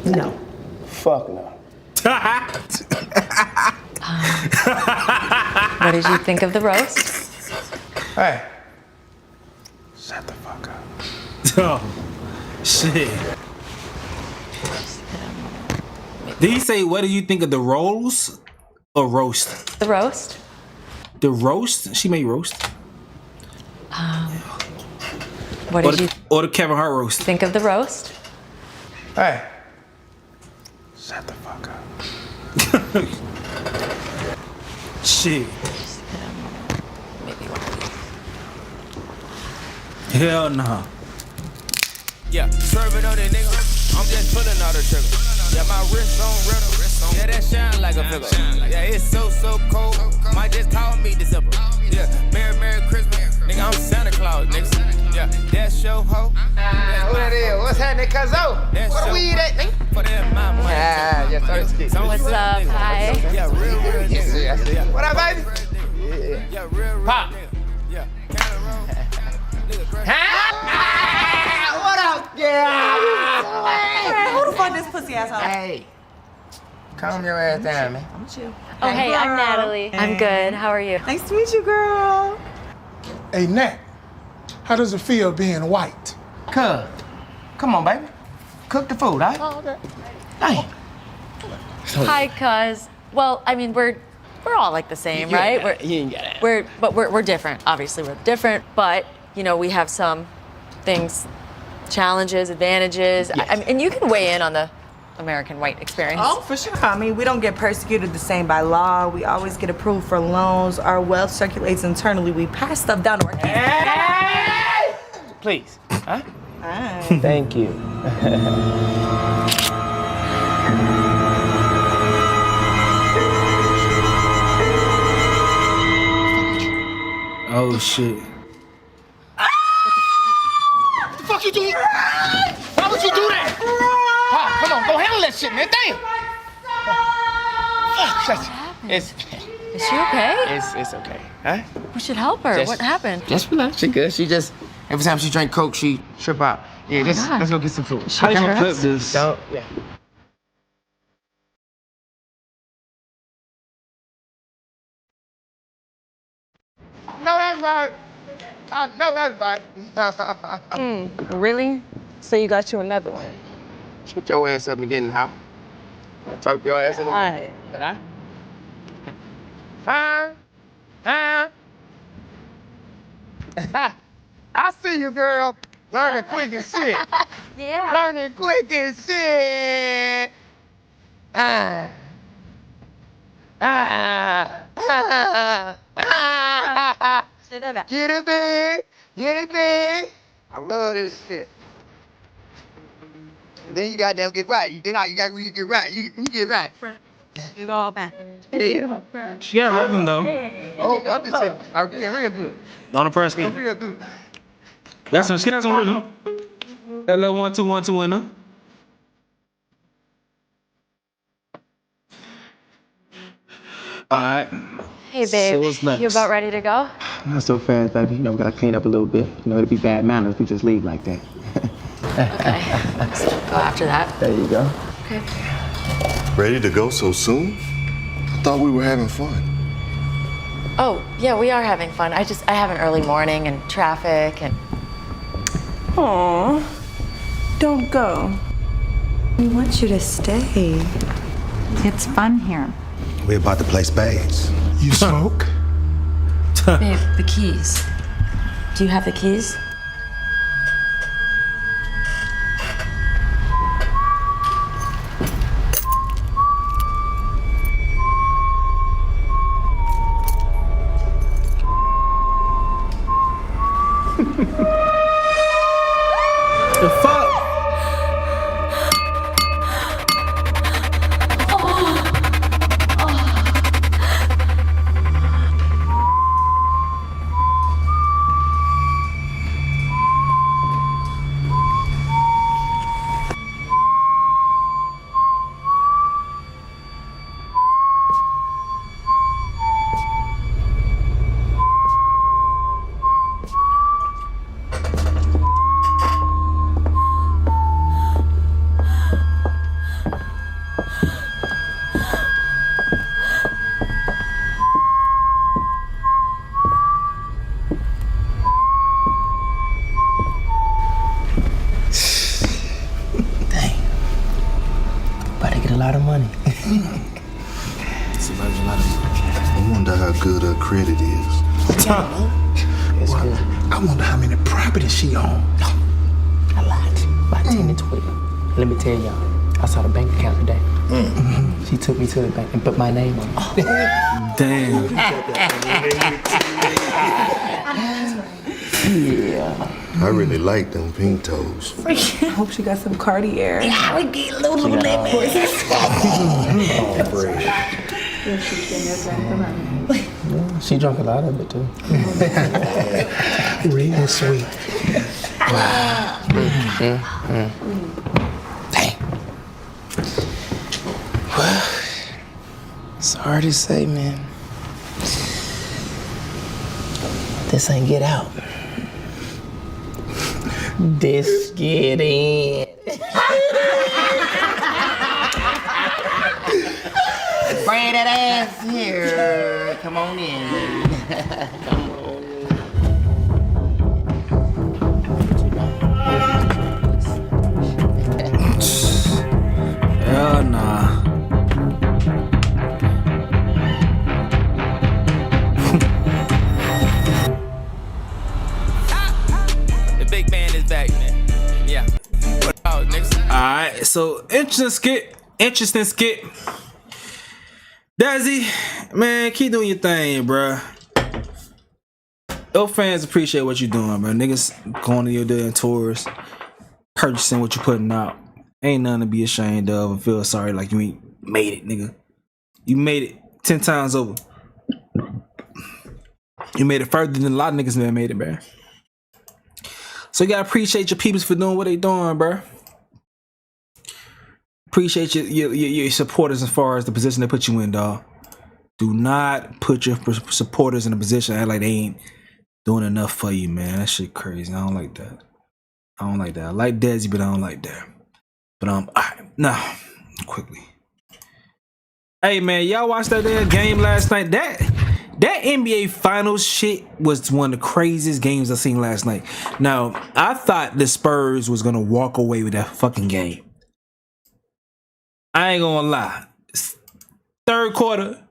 No. Fuck no. What did you think of the roast? Hey. Shut the fuck up. Oh, shit. Did he say, what do you think of the rolls or roast? The roast? The roast? She made roast. What did you or the Kevin Hart roast? think of the roast? Hey. Shut the fuck up. Shit. Hell no. Yeah, serve it on that nigga. I'm just pulling all the trigger. Yeah, my wrist on rhythm. Yeah, that shine like a figure. Yeah, it's so cold. Might just call me December. Yeah, Merry Christmas. Nigga, I'm Santa Claus, nigga. Yeah, that's your hoe. What it is? What's happening, cuzzo? What the weed at, nigga? For that, my money. Yes, sir. What's up? Hi. Yeah, real nigga. What up, baby? Yeah, real Pop. nigga. Yeah, What up, yeah? Hey, who the fuck this pussy asshole? Hey, calm your ass down, man. I'm chill. Oh, hey, I'm Natalie. I'm good. How are you? Nice to meet you, girl. Hey, Nat, how does it feel being white? Cuz, come on, baby. Cook the food, all right? Oh, okay. Dang. Hi, cuz. Well, I mean, we're all like the same, right? You ain't got it. We're different. Obviously, we're different, but you know, we have some things, challenges, advantages. Yes. I mean, and you can weigh in on the American white experience. Oh, for sure. I mean, we don't get persecuted the same by law. We always get approved for loans. Our wealth circulates internally. We pass stuff down to our kids. Hey! Please. Huh? Thank you. Oh shit. What the fuck you doing? Why would you do that? Pop, come on, go handle that shit, man. Damn. It's Is she okay? It's okay. Huh? We should help her. What happened? Just relax. She good. She just every time she drink Coke, she trip out. Yeah, let's go get some food. How can I flip this? Don't. Yeah. No, that's right. No, that's right. Really? So you got you another one? Shut your ass up and get in the house. Talk your ass in the house. All right. I see you, girl. Learning quick as shit. Yeah. Learning quick as shit. Get it, big. Get it, big. I love this shit. Then you goddamn get right. You got to get right. You get right. You go all back. Yeah. She got rhythm though. Oh, I'm just saying. I'm getting real good. On the press game. Real good. That's some shit. That's some rhythm. That little 1 2 1 2 in her. All right. Hey, babe. So what's next? You about ready to go? Not so fast, baby. You know, we gotta clean up a little bit. You know, it'd be bad manners if we just leave like that. Okay. Let's go after that. There you go. Okay. Ready to go so soon? I thought we were having fun. Oh, yeah, we are having fun. I have an early morning and traffic and... Aw, don't go. We want you to stay. It's fun here. We're about to play spades. You smoke? Babe, the keys. Do you have the keys? The fuck? About to get a lot of money. It's a lot of money. I wonder how good her credit is. Well, I wonder how many properties she owns. A lot. About 10 to 12. Let me tell y'all, I saw the bank account today. She took me to the bank and put my name on it. Damn. Yeah. I really like them pink toes. I hope she got some Cartier. Yeah, we get a little limit. She drank a lot of it too. Real sweet. Dang. Well, sorry to say, man. This ain't get out. This get in. Bring that ass here. Come on in. Come on. Hell nah. So interesting skit. Dazzy, man, keep doing your thing, bruh. Your fans appreciate what you're doing, bro. Niggas going to your damn tours, purchasing what you're putting out. Ain't nothing to be ashamed of or feel sorry like you ain't made it, nigga. You made it 10 times over. You made it further than a lot of niggas never made it, bro. So you gotta appreciate your peoples for doing what they doing, bro. Appreciate your supporters as far as the position they put you in, dog. Do not put your supporters in a position act like they ain't doing enough for you, man. That shit crazy. I don't like that. I don't like that. I like Desi, but I don't like that. But alright, now quickly. Hey man, y'all watched that damn game last night? That NBA Finals shit was one of the craziest games I seen last night. Now, I thought the Spurs was gonna walk away with that fucking game. I ain't gonna lie. Third quarter,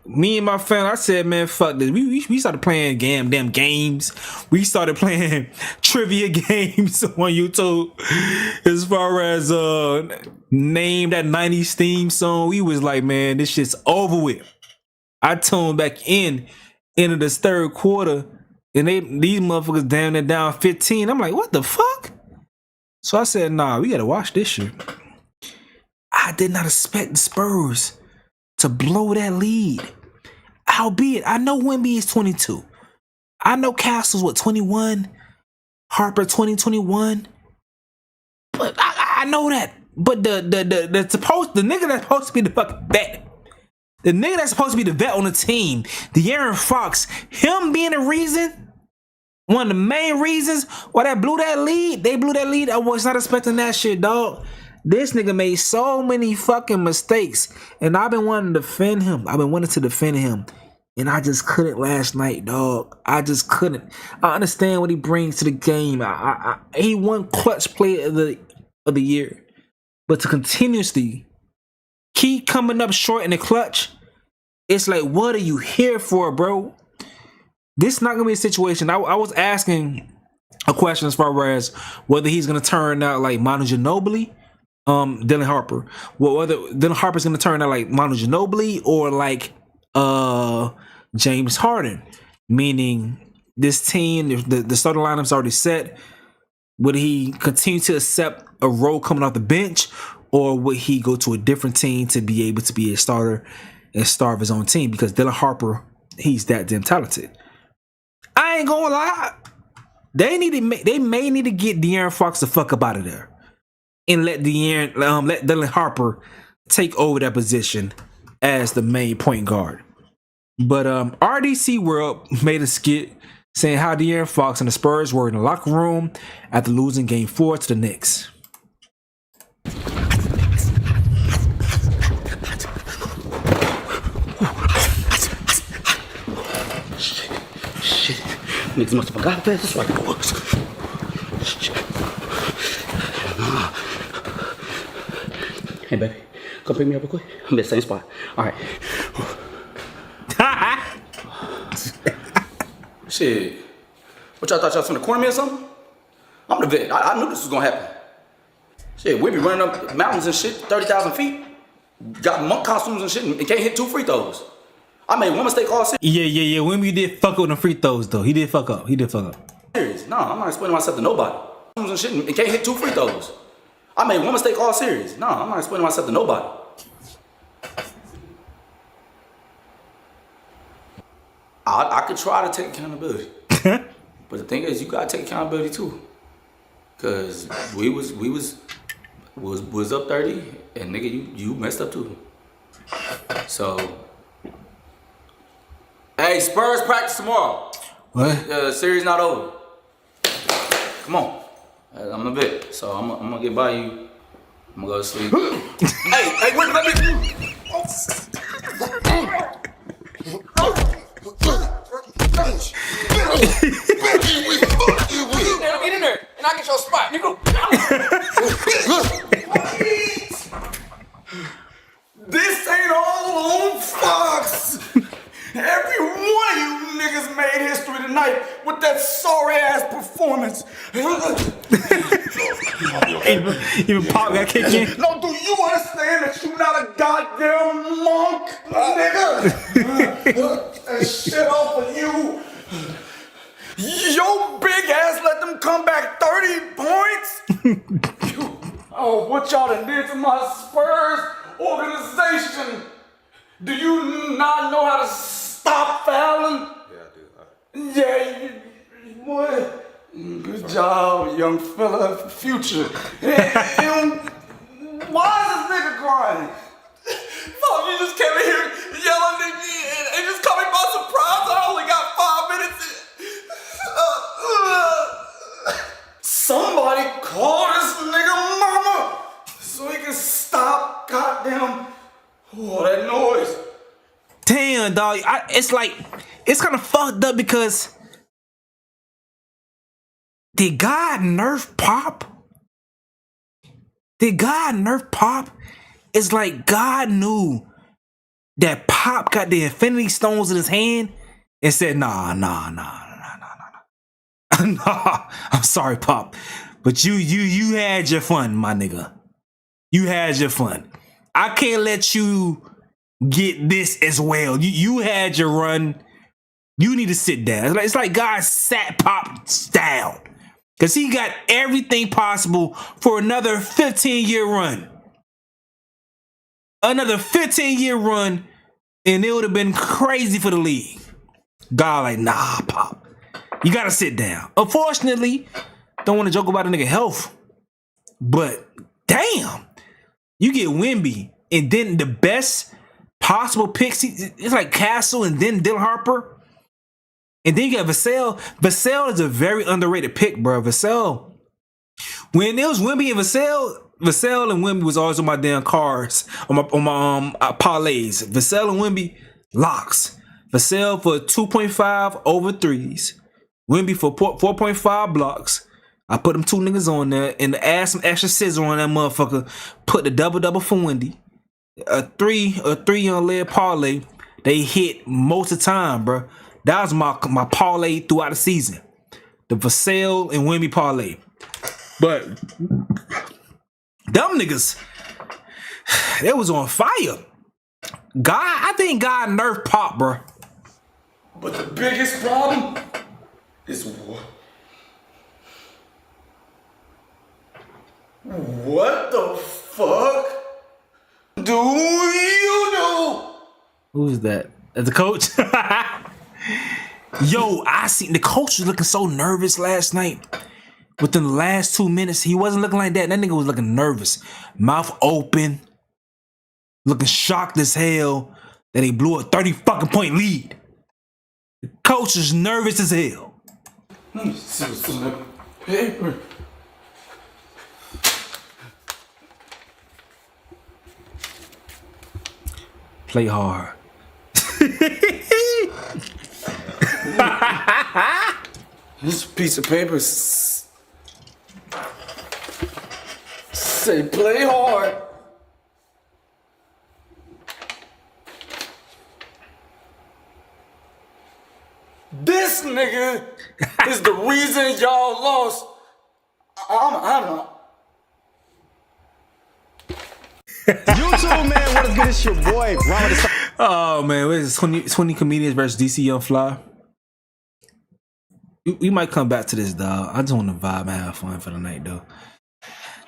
me and my family, I said, man, fuck this. We started playing damn games. We started playing trivia games on YouTube. As far as name that 90s theme song, we was like, man, this shit's over with. I tuned back into this third quarter, and these motherfuckers damn it down 15. I'm like, what the fuck? So I said, nah, we gotta watch this shit. I did not expect the Spurs to blow that lead. Albeit, I know Wemby is 22. I know Castle's 21. Harper 2021. But I know that. But the nigga that's supposed to be the fucking vet. The nigga that's supposed to be the vet on the team, De'Aaron Fox, him being the reason, one of the main reasons why they blew that lead, I was not expecting that shit, dog. This nigga made so many fucking mistakes, and I've been wanting to defend him. And I just couldn't last night, dog. I just couldn't. I understand what he brings to the game. He won clutch player of the year, but to continuously keep coming up short in the clutch, it's like, what are you here for, bro? This is not gonna be a situation. I was asking a question as far as whether he's gonna turn out like Manu Ginobili, Dylan Harper. Well, whether Dylan Harper's gonna turn out like Manu Ginobili or like James Harden, meaning this team, the starting lineup's already set. Would he continue to accept a role coming off the bench, or would he go to a different team to be able to be a starter and star of his own team? Because Dylan Harper, he's that damn talented. I ain't gonna lie. They may need to get De'Aaron Fox the fuck up out of there and let Dylan Harper take over that position as the main point guard. But RDC World made a skit saying how De'Aaron Fox and the Spurs were in the locker room after losing Game 4 to the Knicks. Shit. Niggas must have forgot that. That's why it works. Shit. Hey, baby. Come pick me up real quick. I'm at the same spot. All right. Shit. What y'all thought y'all was finna corner me or something? I'm the vet. I knew this was gonna happen. Shit, we be running up mountains and shit, 30,000 feet. Got monk costumes and shit and can't hit 2 free throws. I made one mistake all series. Yeah. Wemby did fuck up with the free throws though. He did fuck up. Serious. No, I'm not explaining myself to nobody. And shit and can't hit 2 free throws. I made one mistake all series. No, I'm not explaining myself to nobody. I could try to take accountability. But the thing is, you gotta take accountability too. Cause we was up 30 and nigga you messed up too. So hey, Spurs practice tomorrow. What? The series not over. Come on. I'm a bit, so I'm gonna get by you. I'm gonna go to sleep. hey, wait, let me. Get in there, and I'll get your spot, nigga. This ain't all on Fox. Every one of you niggas made history tonight with that sorry ass performance. Even Pop got kicked in. No, do you understand that you're not a goddamn monk, nigga? Put that shit off of you. Your big ass let them come back 30 points? Oh, what y'all done did to my Spurs organization? Do you not know how to stop fouling? Yeah, I do. Boy, good job, young fella. Future. And why is this nigga crying? Fuck, you just came in here yelling and just caught me by surprise. I only got 5 minutes. Somebody call this nigga mama so he can stop goddamn all that noise. Damn, dog. It's like, it's kind of fucked up because did God nerf Pop? Did God nerf Pop? It's like God knew that Pop got the Infinity Stones in his hand and said, nah. Nah, I'm sorry, Pop, but you had your fun, my nigga. You had your fun. I can't let you get this as well. You had your run. You need to sit down. It's like God sat Pop down because he got everything possible for another 15-year run. Another 15-year run, and it would have been crazy for the league. God like, nah, Pop. You gotta sit down. Unfortunately, don't want to joke about a nigga health, but damn, you get Wemby and then the best possible picks. It's like Castle and then Dylan Harper, and then you got Vassell. Vassell is a very underrated pick, bro. Vassell, when it was Wemby and Vassell and Wemby was always on my damn cards on my parlays. Vassell and Wemby locks. Vassell for 2.5 over threes. Wemby for 4.5 blocks. I put them two niggas on there and to add some extra scissor on that motherfucker. Put the double for Wendy. A three on lead parlay. They hit most of the time, bro. That was my parlay throughout the season. The Vassell and Wemby parlay. But them niggas, they was on fire. I think God nerfed Pop, bro. But the biggest problem is what the fuck do you do? Who's that? The coach? Yo, I seen the coach was looking so nervous last night. Within the last 2 minutes, he wasn't looking like that. That nigga was looking nervous. Mouth open. Looking shocked as hell that he blew a 30 fucking point lead. The coach is nervous as hell. Let me see what's on that paper. Play hard. This piece of paper say play hard. This nigga is the reason y'all lost. I don't know. YouTube, man, what is good? It's your boy, Ron. Oh, man, what is this? 20 comedians versus DC Young Fly. We might come back to this, dog. I just want to vibe and have fun for the night, though.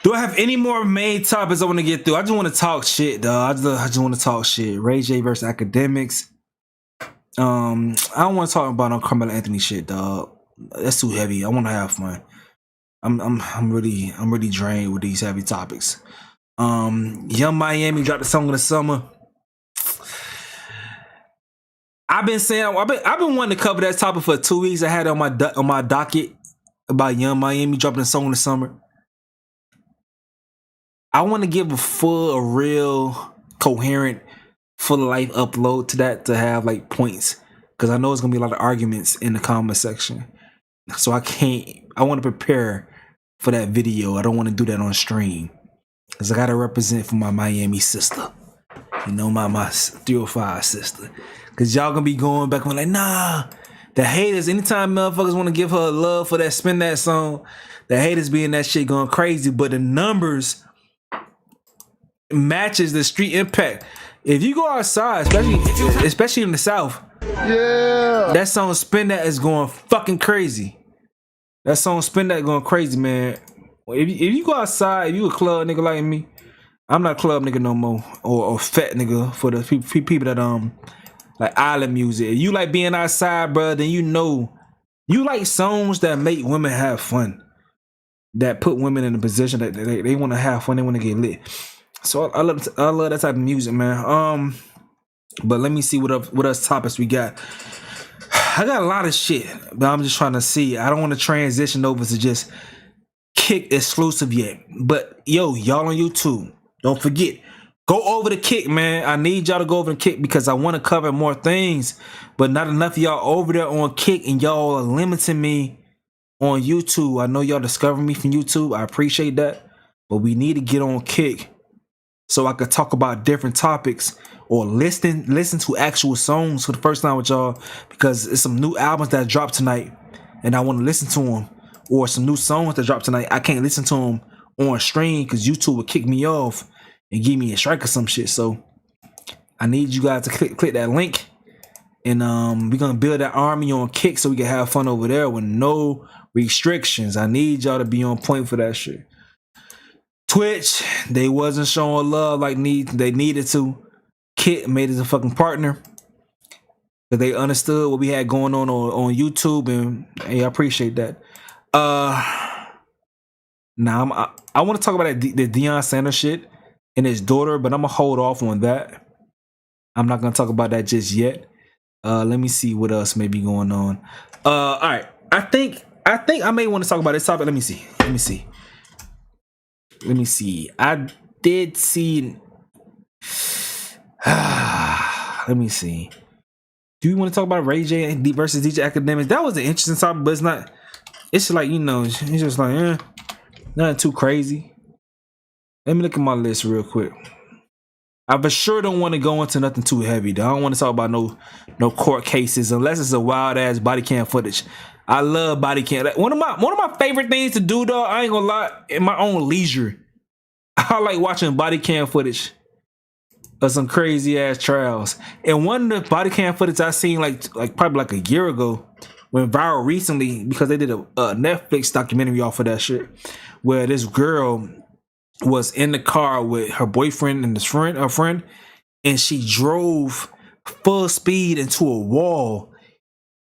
Do I have any more main topics I want to get through? I just want to talk shit, dog. I just want to talk shit. Ray J versus Academics. I don't want to talk about no Carmelo Anthony shit, dog. That's too heavy. I want to have fun. I'm really drained with these heavy topics. Young Miami dropped a song in the summer. I've been wanting to cover that topic for 2 weeks. I had it on my docket about Young Miami dropping a song in the summer. I want to give a real coherent, full of life upload to that to have like points, because I know it's gonna be a lot of arguments in the comment section. So I want to prepare for that video. I don't want to do that on stream, because I gotta represent for my Miami sister. You know, my 305 sister. Because y'all gonna be going back and like, nah, The haters, anytime motherfuckers want to give her love for that Spin That song, the haters be in that shit going crazy. But the numbers matches the street impact. If you go outside, especially in the South, that song Spin That is going fucking crazy. That song Spin That going crazy, man. If you go outside, if you a club nigga like me, I'm not a club nigga no more, or fat nigga for the people that like island music. If you like being outside, bro, then you know you like songs that make women have fun, that put women in a position that they want to have fun, they want to get lit. So I love that type of music, man. But let me see what else topics we got. I got a lot of shit, but I'm just trying to see. I don't want to transition over to just Kick exclusive yet. But yo, y'all on YouTube, don't forget, go over the Kick, man. I need y'all to go over the Kick because I want to cover more things, but not enough of y'all over there on Kick, and y'all are limiting me on YouTube. I know y'all discovering me from YouTube. I appreciate that, but we need to get on Kick so I could talk about different topics or listen to actual songs for the first time with y'all, because it's some new albums that dropped tonight and I want to listen to them, or some new songs that dropped tonight. I can't listen to them on stream because YouTube would kick me off and give me a strike or some shit. So I need you guys to click that link, and we're gonna build that army on Kick so we can have fun over there with no restrictions. I need y'all to be on point for that shit. Twitch, they wasn't showing love like they needed to. Kit made us a fucking partner, but they understood what we had going on YouTube, and hey, I appreciate that. Now I want to talk about the Deion Sanders shit and his daughter, but I'm gonna hold off on that. I'm not gonna talk about that just yet. Let me see what else may be going on. All right, I think I may want to talk about this topic. Let me see. I did see. Let me see. Do you want to talk about Ray J versus DJ Academics? That was an interesting topic, but it's not. It's like, you know, it's just like nothing too crazy. Let me look at my list real quick. I for sure don't want to go into nothing too heavy, though. I don't want to talk about no court cases unless it's a wild ass body cam footage. I love body cam. One of my favorite things to do, though, I ain't gonna lie, in my own leisure, I like watching body cam footage of some crazy ass trials. And one of the body cam footage I seen like probably like a year ago went viral recently because they did a Netflix documentary off of that shit, where this girl was in the car with her boyfriend and her friend, and she drove full speed into a wall,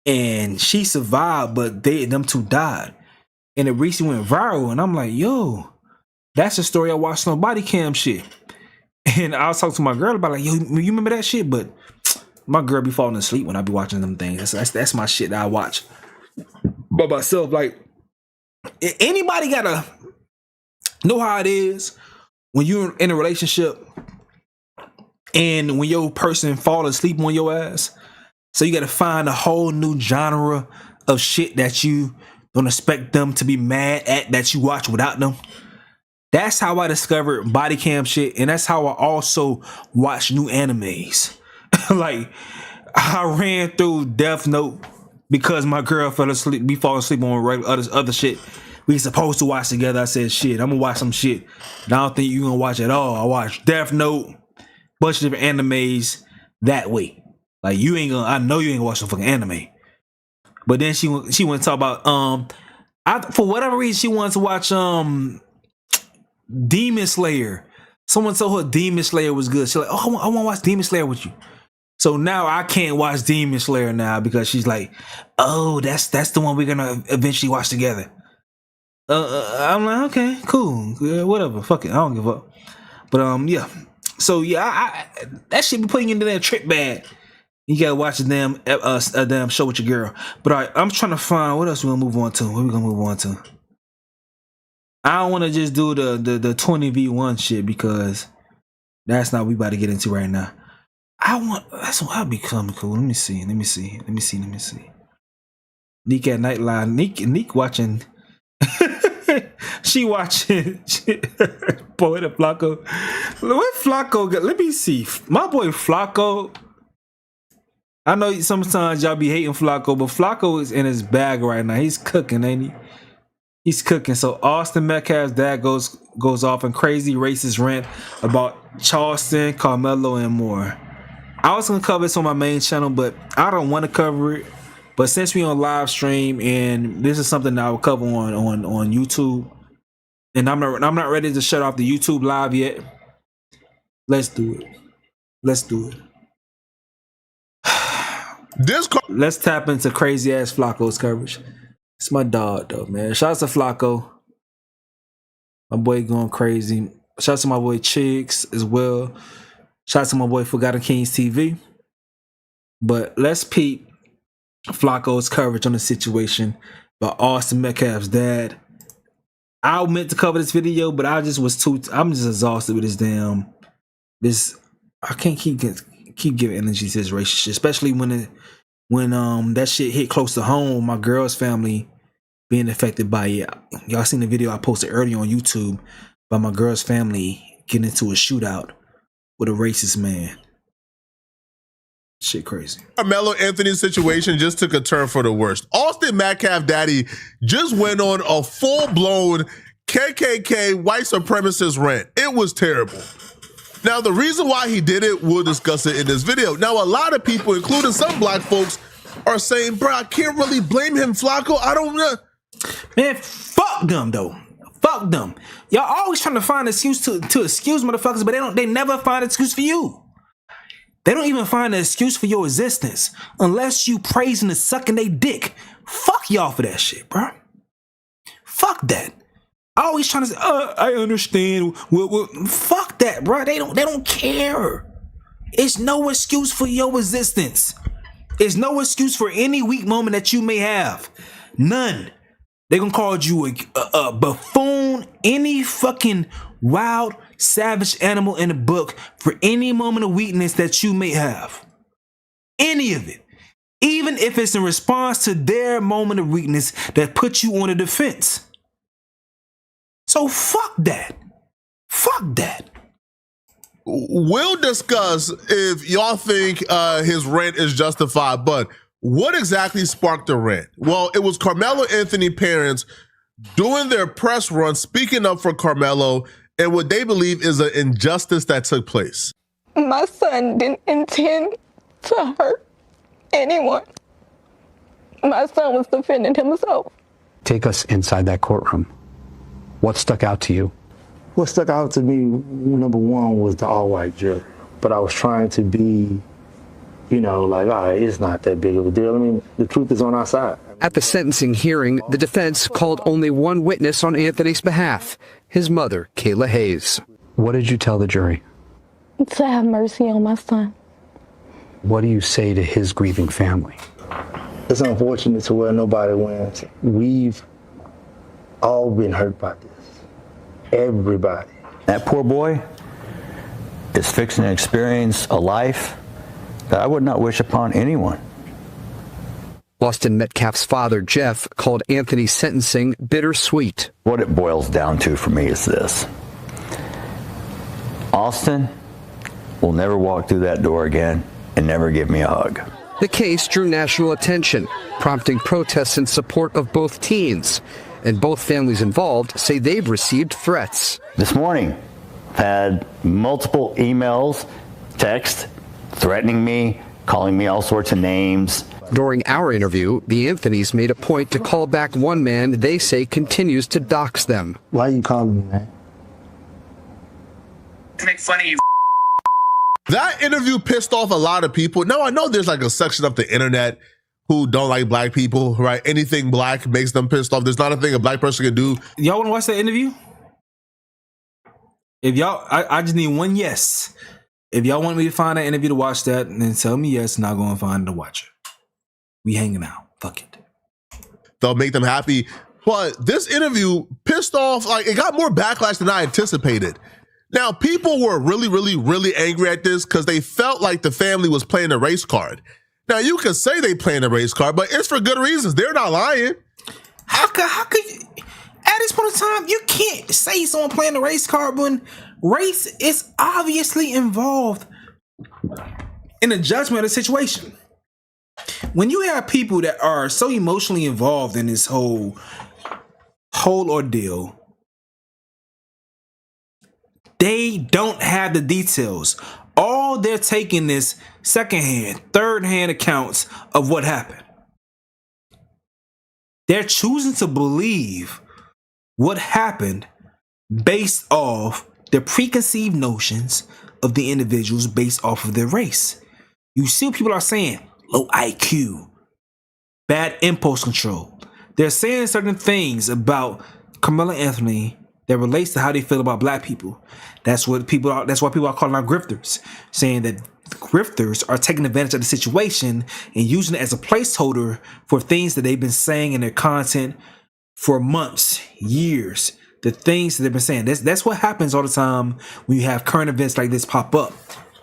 and she survived, but them two died. And it recently went viral, and I'm like, yo, that's the story I watched on body cam shit. And I was talking to my girl about like, yo, you remember that shit? But my girl be falling asleep when I be watching them things. That's my shit that I watch by myself. Like, anybody gotta know how it is when you're in a relationship and when your person fall asleep on your ass. So you gotta find a whole new genre of shit that you don't expect them to be mad at, that you watch without them. That's how I discovered body cam shit, and that's how I also watch new animes. Like, I ran through Death Note because my girl fell asleep. We fall asleep on regular other shit we supposed to watch together. I said, shit, I'm gonna watch some shit that I don't think you gonna watch at all. I watched Death Note, bunch of different animes that way. Like, I know you ain't gonna watch no fucking anime. But then she went to talk about for whatever reason she wanted to watch Demon Slayer. Someone told her Demon Slayer was good. She's like, oh, I want to watch Demon Slayer with you. So now I can't watch Demon Slayer now because she's like, oh, that's the one we're gonna eventually watch together. I'm like, okay, cool, yeah, whatever, fuck it, I don't give up. But yeah. So yeah, I that shit be putting you into that trip bag. You gotta watch a damn show with your girl. But all right, I'm trying to find what else we gonna move on to. What we gonna move on to? I don't want to just do the 20v1 shit because that's not what we about to get into right now. That's what I'll be coming cool. Let me see. Neek at Night Live. Neek watching. She watching. Boy, the Flacco. What Flacco got? Let me see. My boy Flacco. I know sometimes y'all be hating Flacco, but Flacco is in his bag right now. He's cooking, ain't he? He's cooking. So Austin Metcalf's dad goes off on crazy racist rant about Charleston, Carmelo, and more. I was gonna cover this on my main channel, but I don't want to cover it. But since we on live stream and this is something that I will cover on YouTube, and I'm not ready to shut off the YouTube live yet. Let's do it. Let's do it. Let's tap into crazy ass Flacco's coverage. It's my dog though, man. Shout out to Flacco. My boy going crazy. Shout out to my boy Chicks as well. Shout out to my boy Forgotten Kings TV. But let's peep Flacco's coverage on the situation by Austin Metcalf's dad. I meant to cover this video, but I'm just exhausted with this. I can't keep giving energy to this racist shit, especially when that shit hit close to home. My girl's family being affected by it. Y'all seen the video I posted earlier on YouTube by my girl's family getting into a shootout with a racist man. Shit crazy. Carmelo Anthony's situation just took a turn for the worst. Austin Metcalf daddy just went on a full-blown KKK white supremacist rant. It was terrible. Now, the reason why he did it, we'll discuss it in this video. Now, a lot of people, including some black folks, are saying, bro, I can't really blame him, Flacco. I don't know. Man, fuck them, though. Fuck them. Y'all always trying to find an excuse to excuse motherfuckers, but they never find an excuse for you. They don't even find an excuse for your existence unless you praising and sucking they dick. Fuck y'all for that shit, bro. Fuck that. Always trying to say, I understand. Well, fuck that, bro. They don't care. It's no excuse for your existence. It's no excuse for any weak moment that you may have. None. They gonna call you a buffoon, any fucking wild, savage animal in the book for any moment of weakness that you may have. Any of it. Even if it's in response to their moment of weakness that puts you on the defense. So fuck that. Fuck that. We'll discuss if y'all think his rant is justified, but what exactly sparked the rant? Well, it was Carmelo Anthony parents doing their press run, speaking up for Carmelo and what they believe is an injustice that took place. My son didn't intend to hurt anyone. My son was defending himself. Take us inside that courtroom. What stuck out to you? What stuck out to me, number one, was the all-white jury. But I was trying to be, like, all right, it's not that big of a deal. I mean, the truth is on our side. At the sentencing hearing, the defense called only one witness on Anthony's behalf, his mother, Kayla Hayes. What did you tell the jury? To have mercy on my son. What do you say to his grieving family? It's unfortunate to where nobody wins. We've all been hurt by this. Everybody. That poor boy is fixing to experience a life that I would not wish upon anyone. Austin Metcalf's father, Jeff, called Anthony's sentencing bittersweet. What it boils down to for me is this. Austin will never walk through that door again and never give me a hug. The case drew national attention, prompting protests in support of both teens. And both families involved say they've received threats. This morning, I've had multiple emails, texts, threatening me, calling me all sorts of names. During our interview, the Anthonys made a point to call back one man they say continues to dox them. Why are you calling me, man? To make fun of you. That interview pissed off a lot of people. Now, I know there's like a section of the internet who don't like black people, right? Anything black makes them pissed off. There's not a thing a black person can do. Y'all want to watch that interview? If y'all, I just need one yes. If y'all want me to find that interview to watch that, then tell me yes, and I'll go and find it to watch it. We hanging out. Fuck it. They'll make them happy. But this interview pissed off, like it got more backlash than I anticipated. Now, people were really, really, really angry at this because they felt like the family was playing a race card. Now, you can say they playing a race card, but it's for good reasons. They're not lying. How could you, at this point in time, you can't say someone playing a race card when race is obviously involved in the judgment of the situation. when you have people that are so emotionally involved in this whole ordeal, they don't have the details. All they're taking is secondhand, third-hand accounts of what happened. They're choosing to believe what happened based off their preconceived notions of the individuals based off of their race. You see what people are saying? Low IQ, bad impulse control. They're saying certain things about Carmelo Anthony that relates to how they feel about black people. That's why people are calling out grifters, saying that grifters are taking advantage of the situation and using it as a placeholder for things that they've been saying in their content for months, years. The things that they've been saying. That's what happens all the time when you have current events like this pop up.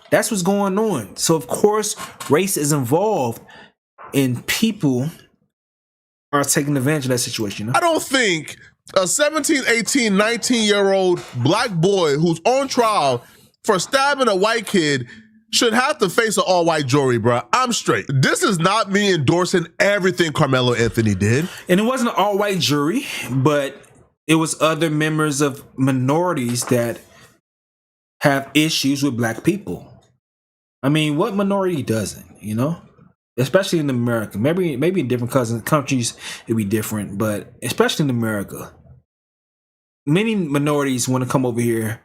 That's what's going on. So of course, race is involved, and people are taking advantage of that situation. I don't think a 17, 18, 19-year-old black boy who's on trial for stabbing a white kid should have to face an all-white jury, bro. I'm straight. This is not me endorsing everything Carmelo Anthony did. And it wasn't an all-white jury, but it was other members of minorities that have issues with black people. I mean, what minority doesn't, you know? Especially in America. Maybe in different countries it'd be different, but especially in America. Many minorities want to come over here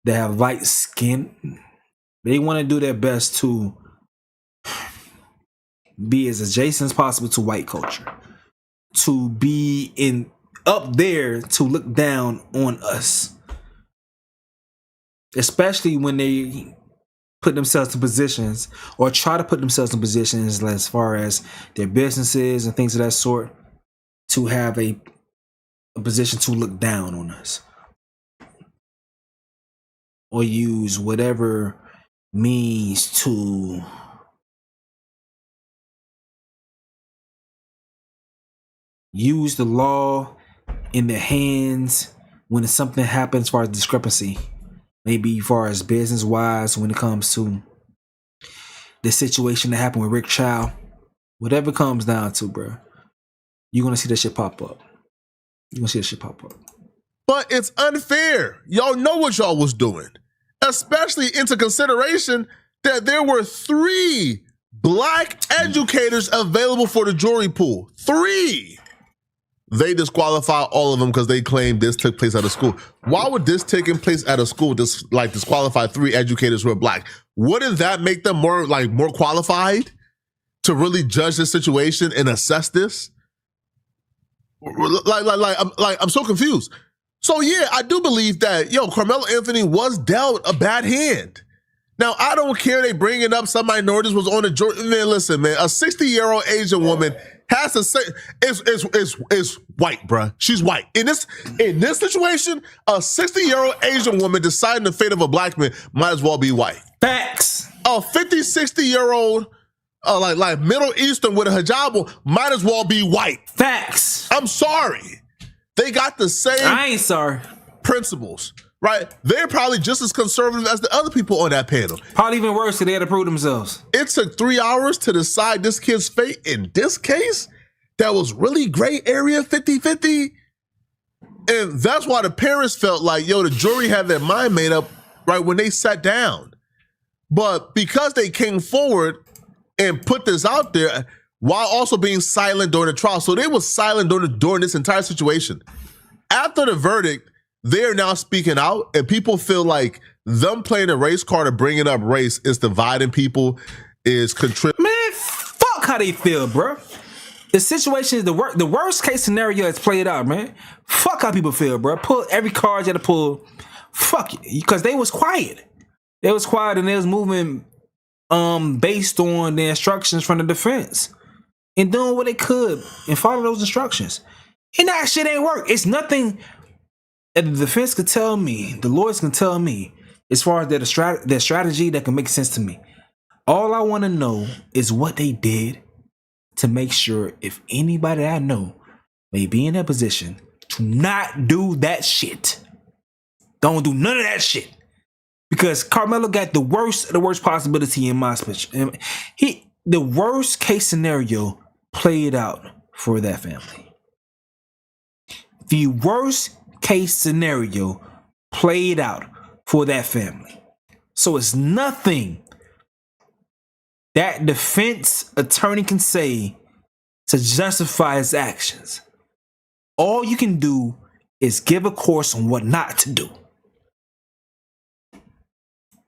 that have light skin. They want to do their best to be as adjacent as possible to white culture. To be up there to look down on us. Especially when they put themselves in positions or try to put themselves in positions as far as their businesses and things of that sort to have a position to look down on us. Or use whatever means to use the law in their hands when something happens as far as discrepancy. Maybe as far as business wise, when it comes to the situation that happened with Rick Child, whatever it comes down to, bro, you're gonna see that shit pop up. You're gonna see that shit pop up. But it's unfair. Y'all know what y'all was doing, especially into consideration that there were 3 black educators available for the jury pool. 3. They disqualify all of them because they claim this took place at a school. Why would this taking place at a school disqualify 3 educators who are black? Wouldn't that make them more qualified to really judge this situation and assess this? I'm so confused. So yeah, I do believe that Carmelo Anthony was dealt a bad hand. Now I don't care they bringing up some minorities was on the jury. Man, listen, man, a 60-year-old Asian woman has to say is white, bruh. She's white. In this situation, a 60-year-old Asian woman deciding the fate of a black man might as well be white. Facts. A 50, 60-year-old like Middle Eastern with a hijab might as well be white. Facts. I'm sorry. They got the same I ain't sorry. principles, right? They're probably just as conservative as the other people on that panel. Probably even worse, so they had to prove themselves. It took 3 hours to decide this kid's fate in this case. That was really gray area 50-50. And that's why the parents felt like, the jury had their mind made up right when they sat down. But because they came forward and put this out there while also being silent during the trial. So they were silent during this entire situation. After the verdict, they're now speaking out, and people feel like them playing a race card or bringing up race is dividing people, is contributing. Man, fuck how they feel, bro. The situation is the worst case scenario is played out, man. Fuck how people feel, bro. Pull every card you had to pull. Fuck it, because they was quiet. They was quiet and they was moving based on the instructions from the defense and doing what they could and follow those instructions. And that shit ain't work. It's nothing that the defense could tell me, the lawyers can tell me, as far as their strategy that can make sense to me. All I want to know is what they did to make sure if anybody that I know may be in that position to not do that shit. Don't do none of that shit. Because Carmelo got the worst possibility in my speech. the worst case scenario played out for that family. The worst case scenario played out for that family. So it's nothing that defense attorney can say to justify his actions. All you can do is give a course on what not to do.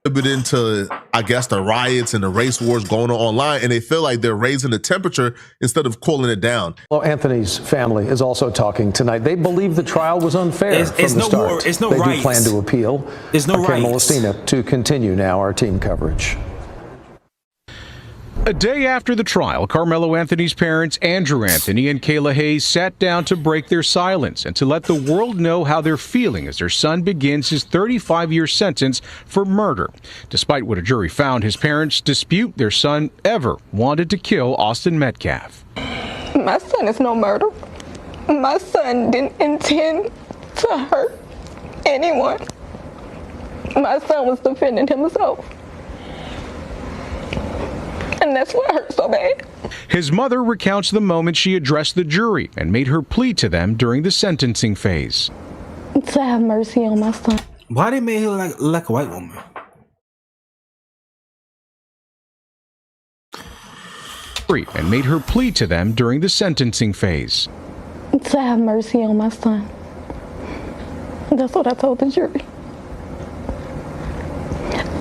But into, I guess, the riots and the race wars going on online, and they feel like they're raising the temperature instead of cooling it down. Well, Anthony's family is also talking tonight. They believe the trial was unfair from the start. War, it's no they riots. do plan to appeal. There's no Ken riots. Molestina to continue now our team coverage. A day after the trial, Carmelo Anthony's parents, Andrew Anthony and Kayla Hayes, sat down to break their silence and to let the world know how they're feeling as their son begins his 35-year sentence for murder. Despite what a jury found, his parents dispute their son ever wanted to kill Austin Metcalf. My son is no murderer. My son didn't intend to hurt anyone. My son was defending himself. And that's what hurt so bad. His mother recounts the moment she addressed the jury and made her plea to them during the sentencing phase. To have mercy on my son. Why they made her like a white woman? And made her plea to them during the sentencing phase. To have mercy on my son. That's what I told the jury.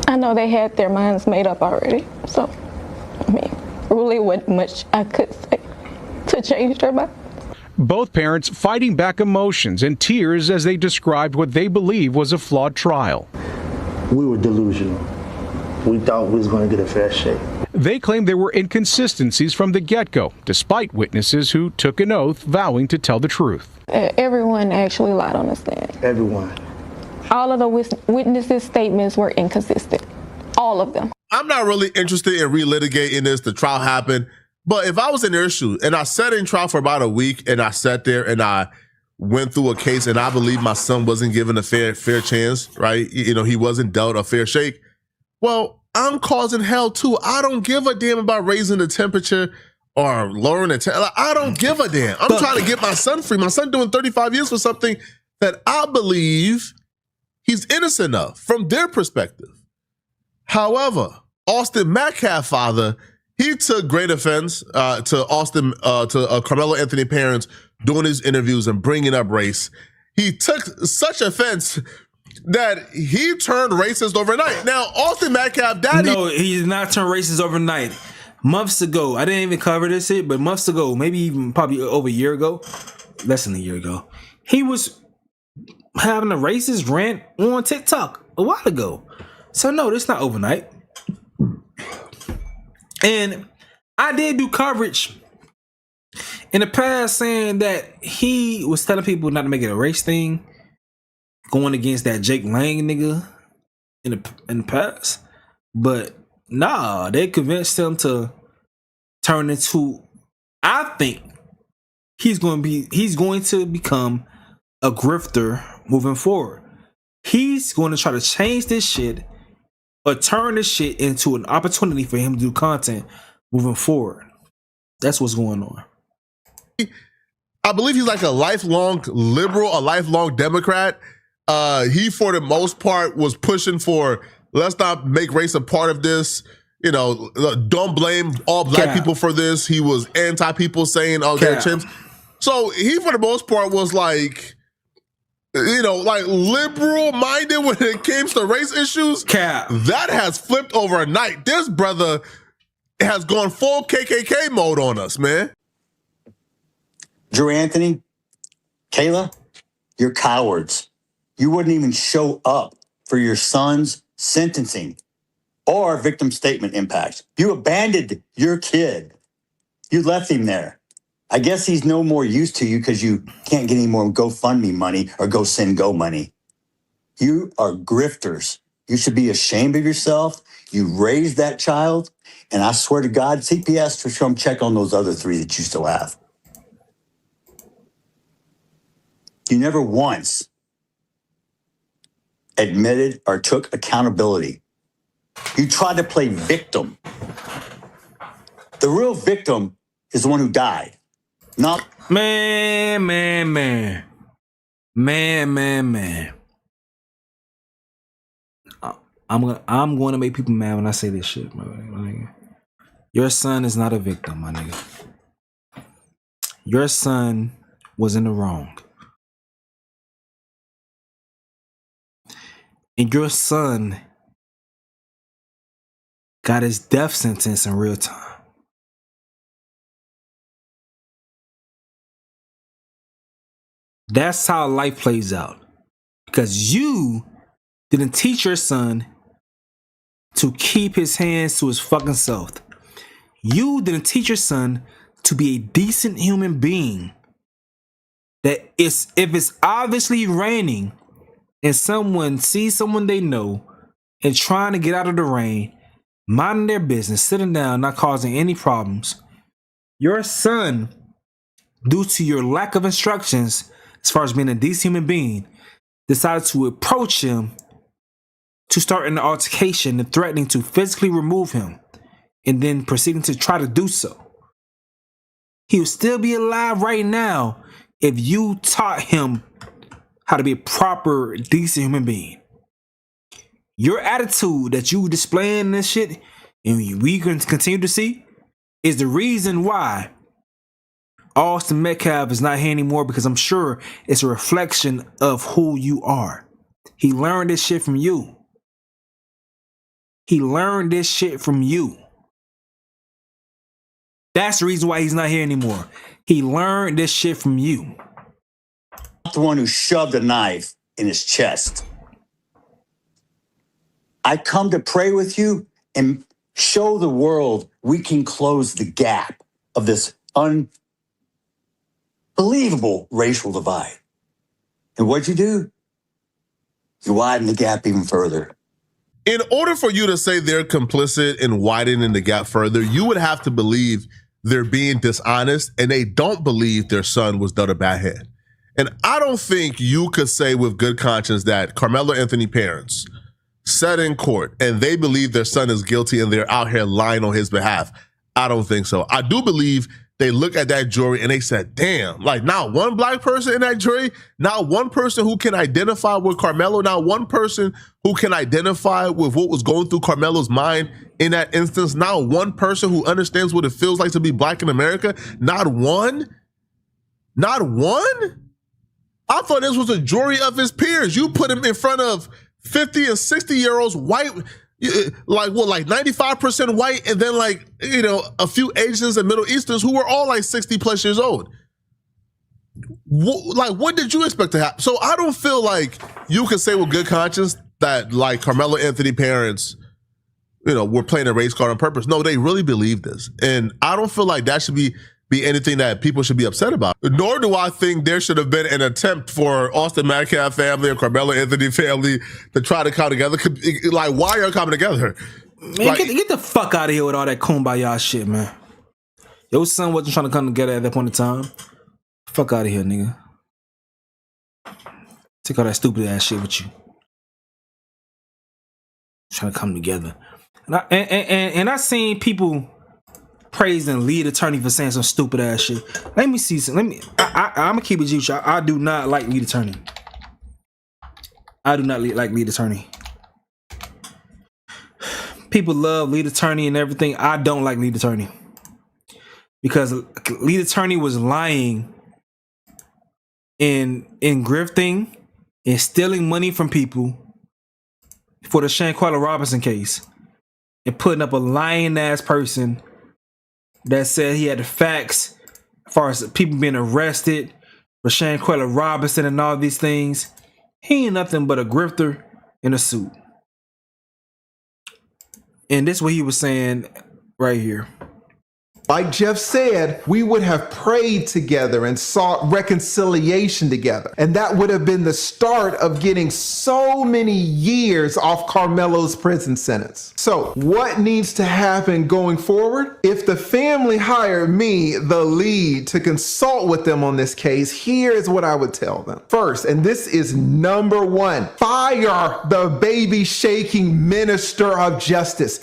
I know they had their minds made up already, so I mean, really wasn't much I could say to change their mind. Both parents fighting back emotions and tears as they described what they believe was a flawed trial. We were delusional. We thought we was going to get a fair shake. They claim there were inconsistencies from the get-go, despite witnesses who took an oath vowing to tell the truth. Everyone actually lied on the stand. Everyone. All of the witnesses' statements were inconsistent. All of them. I'm not really interested in relitigating this. The trial happened. But if I was in their shoes and I sat in trial for about a week and I sat there and I went through a case and I believe my son wasn't given a fair chance, right? You know, he wasn't dealt a fair shake. Well, I'm causing hell too. I don't give a damn about raising the temperature or lowering the temperature. I don't give a damn. I'm trying to get my son free. My son doing 35 years for something that I believe he's innocent of from their perspective. However, Austin Metcalf father, he took great offense to Carmelo Anthony parents doing his interviews and bringing up race. He took such offense that he turned racist overnight. Now, Austin Metcalf, daddy. No, he did not turn racist overnight. Months ago, I didn't even cover this shit, but months ago, maybe even probably over a year ago, less than a year ago, he was having a racist rant on TikTok a while ago. So no, it's not overnight. And I did do coverage in the past saying that he was telling people not to make it a race thing, going against that Jake Lang nigga in the past. But nah, they convinced him to turn into, I think he's going to become a grifter moving forward. He's going to try to change this shit or turn this shit into an opportunity for him to do content moving forward. That's what's going on. I believe he's like a lifelong liberal, a lifelong Democrat. He, for the most part, was pushing for let's not make race a part of this. You know, don't blame all black people for this. He was anti-people saying, oh, they're chimps. So he, for the most part, was like, you know, like liberal-minded when it came to race issues. That has flipped overnight. This brother has gone full KKK mode on us, man. Drew Anthony, Kayla, you're cowards. You wouldn't even show up for your son's sentencing or victim statement impact. You abandoned your kid. You left him there. I guess he's no more use to you because you can't get any more GoFundMe money or GoSendGo money. You are grifters. You should be ashamed of yourself. You raised that child, and I swear to God, CPS to come check on those other 3 that you still have. You never once admitted or took accountability. You tried to play victim. The real victim is the one who died. Not Man. I'm going to make people mad when I say this shit, my nigga. Your son is not a victim, my nigga. Your son was in the wrong. And your son got his death sentence in real time. That's how life plays out. Because you didn't teach your son to keep his hands to his fucking self. You didn't teach your son to be a decent human being. That if it's obviously raining and someone sees someone they know and trying to get out of the rain, minding their business, sitting down, not causing any problems, your son, due to your lack of instructions as far as being a decent human being, decided to approach him to start an altercation and threatening to physically remove him and then proceeding to try to do so. He would still be alive right now if you taught him how to be a proper, decent human being. Your attitude that you displaying this shit, and we can continue to see, is the reason why Austin Metcalf is not here anymore, because I'm sure it's a reflection of who you are. He learned this shit from you. He learned this shit from you. That's the reason why he's not here anymore. He learned this shit from you. The one who shoved a knife in his chest. I come to pray with you and show the world we can close the gap of this unbelievable racial divide. And what'd you do? You widen the gap even further. In order for you to say they're complicit in widening the gap further, you would have to believe they're being dishonest and they don't believe their son was done a bad hand. And I don't think you could say with good conscience that Carmelo Anthony parents sat in court and they believe their son is guilty and they're out here lying on his behalf. I don't think so. I do believe they look at that jury and they said, damn, like not one black person in that jury, not one person who can identify with Carmelo, not one person who can identify with what was going through Carmelo's mind in that instance, not one person who understands what it feels like to be black in America, not one. Not one? I thought this was a jury of his peers. You put him in front of 50 and 60-year-olds, white, like 95% white, and then a few Asians and Middle Easterns who were all like 60 plus years old. What did you expect to happen? So I don't feel like you can say with good conscience that like Carmelo Anthony parents, were playing a race card on purpose. No, they really believe this. And I don't feel like that should be anything that people should be upset about. Nor do I think there should have been an attempt for Austin Metcalf family or Carmelo Anthony family to try to come together. Like, why are you coming together? Man, get the fuck out of here with all that kumbaya shit, man. Your son wasn't trying to come together at that point in time. Fuck out of here, nigga. Take all that stupid ass shit with you. Trying to come together. And I seen people praising lead attorney for saying some stupid ass shit. Let me see some. I'm gonna keep it G. I do not like lead attorney. I do not like lead attorney. People love lead attorney and everything. I don't like lead attorney because lead attorney was lying and grifting and stealing money from people for the Shanquella Robinson case and putting up a lying ass person that said he had the facts as far as people being arrested for Shanquella Robinson and all these things. He ain't nothing but a grifter in a suit. And this is what he was saying right here. Like Jeff said, we would have prayed together and sought reconciliation together. And that would have been the start of getting so many years off Carmelo's prison sentence. So what needs to happen going forward? If the family hired me, the lead, to consult with them on this case, here's what I would tell them. First, and this is number one, fire the baby shaking minister of justice.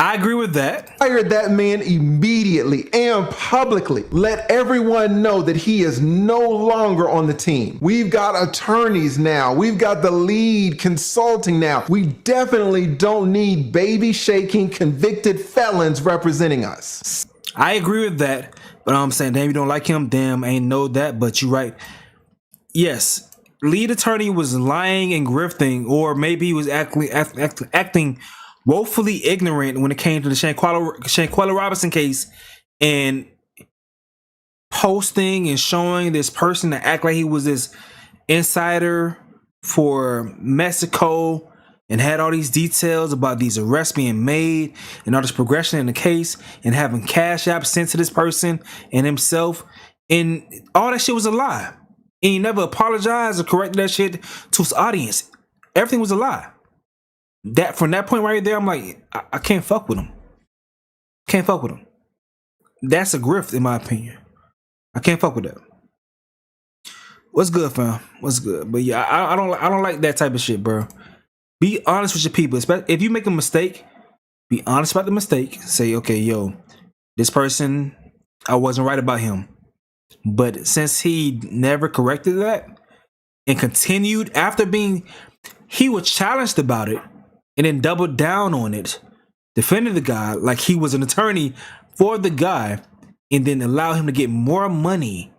I agree with that. Fired that man immediately and publicly. Let everyone know that he is no longer on the team. We've got attorneys now. We've got the lead consulting now. We definitely don't need baby shaking convicted felons representing us. I agree with that. But I'm saying, damn, you don't like him? Damn, ain't know that. But you're right. Yes, lead attorney was lying and grifting, or maybe he was acting woefully ignorant when it came to the Shanquella Robinson case, and posting and showing this person to act like he was this insider for Mexico and had all these details about these arrests being made and all this progression in the case and having cash apps sent to this person and himself, and all that shit was a lie. And he never apologized or corrected that shit to his audience. Everything was a lie. That from that point right there, I'm like, I can't fuck with him. Can't fuck with him. That's a grift, in my opinion. I can't fuck with that. What's good, fam? What's good? But yeah, I don't like that type of shit, bro. Be honest with your people. If you make a mistake, be honest about the mistake. Say, okay, yo, this person, I wasn't right about him. But since he never corrected that and continued after he was challenged about it and then doubled down on it, defended the guy like he was an attorney for the guy, and then allow him to get more money.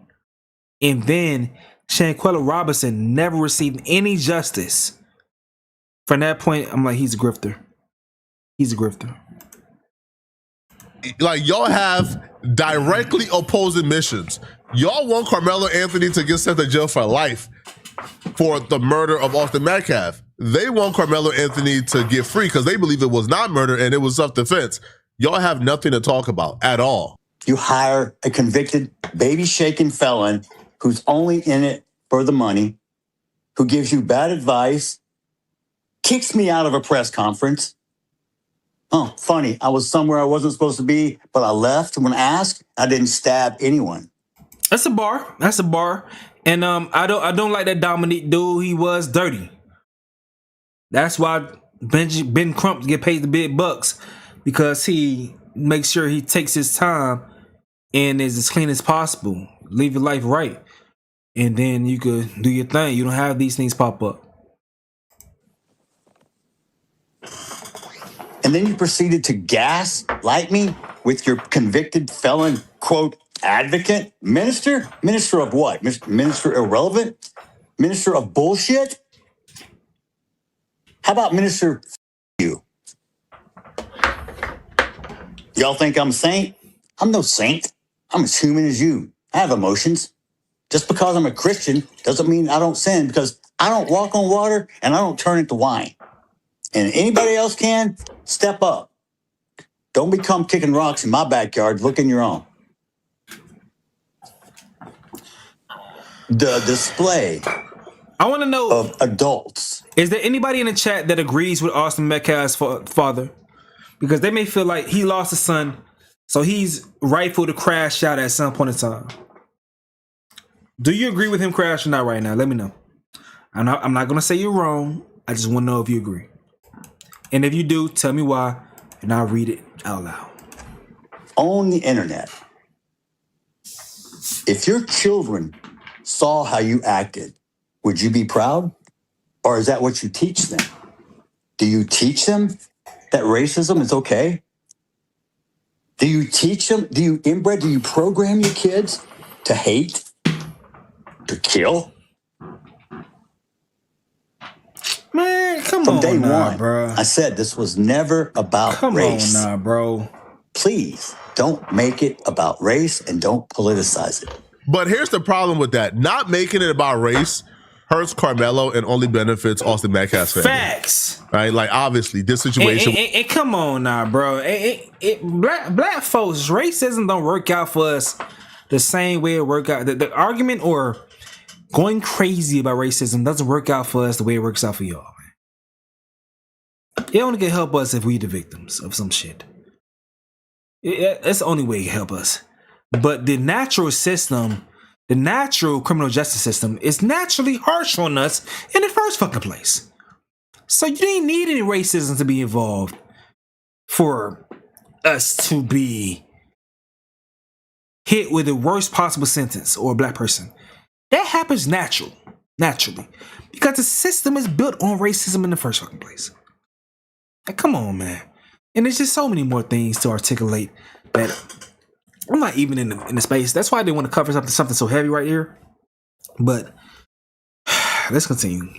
And then Shanquella Robinson never received any justice. From that point, I'm like, he's a grifter. He's a grifter. Like, y'all have directly opposing missions. Y'all want Carmelo Anthony to get sent to jail for life for the murder of Austin Metcalf. They want Carmelo Anthony to get free because they believe it was not murder and it was self-defense. Y'all have nothing to talk about at all. You hire a convicted baby-shaking felon who's only in it for the money, who gives you bad advice, kicks me out of a press conference. Oh, funny, I was somewhere I wasn't supposed to be, but I left when asked. I didn't stab anyone. That's a bar. That's a bar. And I don't like that Dominique dude. He was dirty. That's why Ben Crump get paid the big bucks, because he makes sure he takes his time and is as clean as possible. Leave your life right. And then you could do your thing. You don't have these things pop up. And then you proceeded to gaslight me with your convicted felon, quote, advocate? Minister? Minister of what? Minister irrelevant? Minister of bullshit? How about Minister you? Y'all think I'm a saint? I'm no saint. I'm as human as you. I have emotions. Just because I'm a Christian doesn't mean I don't sin, because I don't walk on water and I don't turn it to wine. And anybody else can, step up. Don't become kicking rocks in my backyard. Look in your own. The display I want to know of adults. Is there anybody in the chat that agrees with Austin Metcalf's father? Because they may feel like he lost a son, so he's rightful to crash out at some point in time. Do you agree with him crashing out right now? Let me know. I'm not going to say you're wrong. I just want to know if you agree. And if you do, tell me why, and I'll read it out loud. On the internet, if your children saw how you acted, would you be proud? Or is that what you teach them? Do you teach them that racism is okay? Do you teach them, do you program your kids to hate, to kill? Man, come From on day now, one, bro. I said this was never about race. Come on now, bro. Please don't make it about race and don't politicize it. But here's the problem with that. Not making it about race hurts Carmelo and only benefits Austin Metcalf's family. Facts. Right? Like, obviously, this situation... And come on now, bro. Black folks, racism don't work out for us the same way it work out. The argument or going crazy about racism doesn't work out for us the way it works out for y'all, man. It only can help us if we the victims of some shit. That's the only way it can help us. But the natural system, the natural criminal justice system, is naturally harsh on us in the first fucking place. So you didn't need any racism to be involved for us to be hit with the worst possible sentence or a black person. That happens naturally. Because the system is built on racism in the first fucking place. Like, come on, man. And there's just so many more things to articulate that I'm not even in the space. That's why I didn't want to cover something so heavy right here. But let's continue.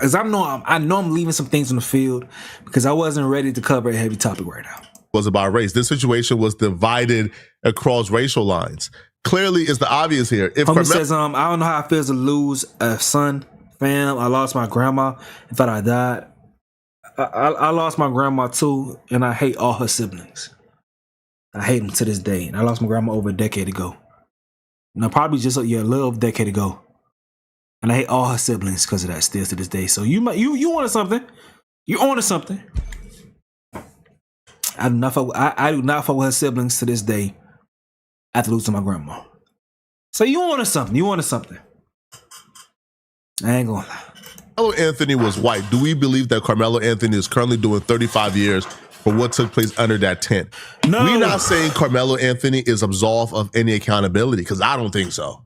As I know I'm leaving some things on the field because I wasn't ready to cover a heavy topic right now. Was about race. This situation was divided across racial lines. Clearly, it's the obvious here. If Homie says, I don't know how it feels to lose a son, fam. I lost my grandma. In fact, I died. I lost my grandma too, and I hate all her siblings. I hate them to this day. And I lost my grandma over a decade ago. No, probably just a little over a decade ago. And I hate all her siblings because of that still to this day. So you wanted something. You wanted something. I do not fuck with her siblings to this day after losing my grandma. So you wanted something. I ain't gonna lie. Carmelo Anthony was white. Do we believe that Carmelo Anthony is currently doing 35 years for what took place under that tent? No. We're not saying Carmelo Anthony is absolved of any accountability because I don't think so.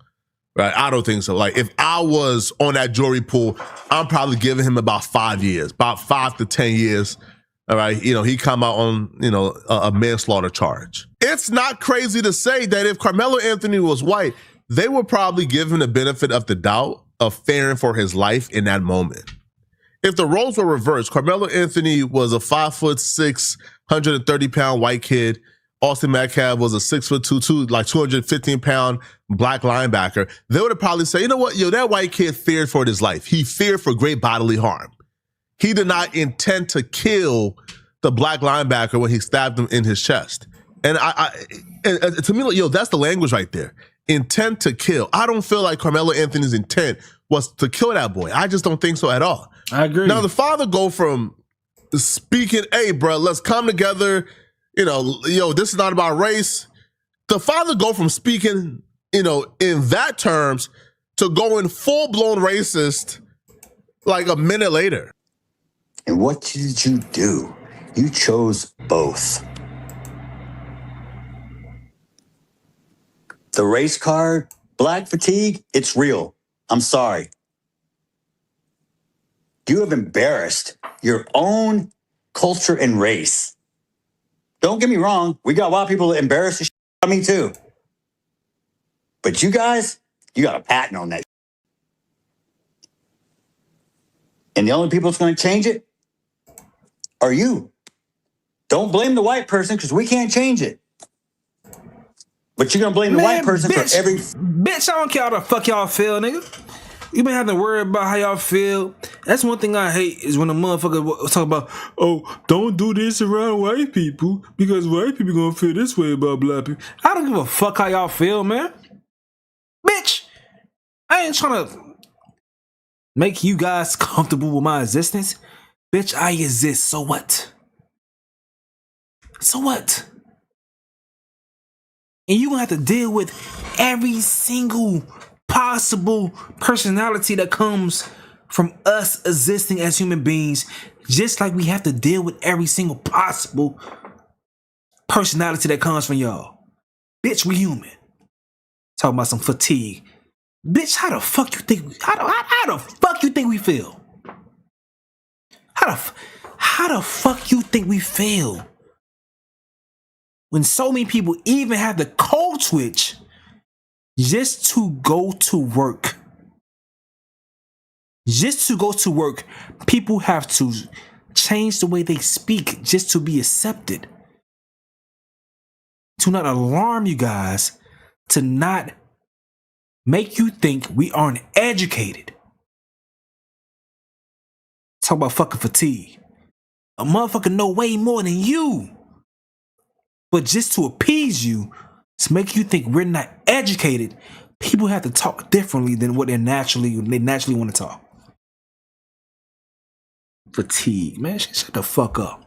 Right? I don't think so. Like, if I was on that jury pool, I'm probably giving him about 5 years, about 5 to 10 years. All right. He come out on, a manslaughter charge. It's not crazy to say that if Carmelo Anthony was white, they would probably give him the benefit of the doubt of fearing for his life in that moment. If the roles were reversed, Carmelo Anthony was a 5'6", 130-pound white kid. Austin Metcalf was a 6'2", like 215-pound black linebacker. They would have probably said, you know what, that white kid feared for his life. He feared for great bodily harm. He did not intend to kill the black linebacker when he stabbed him in his chest. And and to me, that's the language right there. Intent to kill. I don't feel like Carmelo Anthony's intent was to kill that boy. I just don't think so at all. I agree. Now, the father go from speaking, hey, bro, let's come together. This is not about race. The father go from speaking, in that terms to going full-blown racist like a minute later. And what did you do? You chose both. The race card, black fatigue, it's real. I'm sorry. You have embarrassed your own culture and race. Don't get me wrong. We got a lot of people that embarrass the shit out of me too. But you guys, you got a patent on that. And the only people that's going to change it are you. Don't blame the white person because we can't change it. But you're going to blame the white person for every... Bitch, I don't care how the fuck y'all feel, nigga. You been having to worry about how y'all feel. That's one thing I hate is when a motherfucker talk about, oh, don't do this around white people because white people gonna feel this way about black people. I don't give a fuck how y'all feel, man. Bitch, I ain't trying to make you guys comfortable with my existence. Bitch, I exist. So what? So what? And you gonna have to deal with every single possible personality that comes from us existing as human beings, just like we have to deal with every single possible personality that comes from y'all. Bitch, we human. Talking about some fatigue. Bitch, how the fuck you think how the fuck you think we feel? How the fuck you think we feel? When so many people even have the cold switch just to go to work. Just to go to work, people have to change the way they speak just to be accepted. To not alarm you guys, to not make you think we aren't educated. Talk about fucking fatigue. A motherfucker know way more than you. But just to appease you, to make you think we're not educated, people have to talk differently than what they naturally want to talk. Fatigue, man. Shut the fuck up.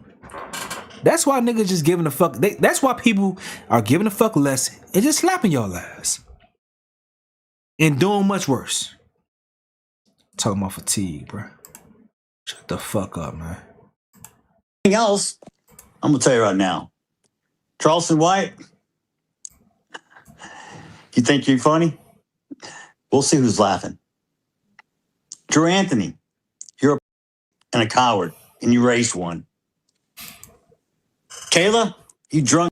That's why niggas just giving a fuck. That's why people are giving a fuck less and just slapping y'all ass. And doing much worse. Talking about fatigue, bro. Shut the fuck up, man. Anything else, I'm going to tell you right now. Charleston White, you think you're funny? We'll see who's laughing. Drew Anthony, you're a coward, and you raised one. Kayla, you drunk.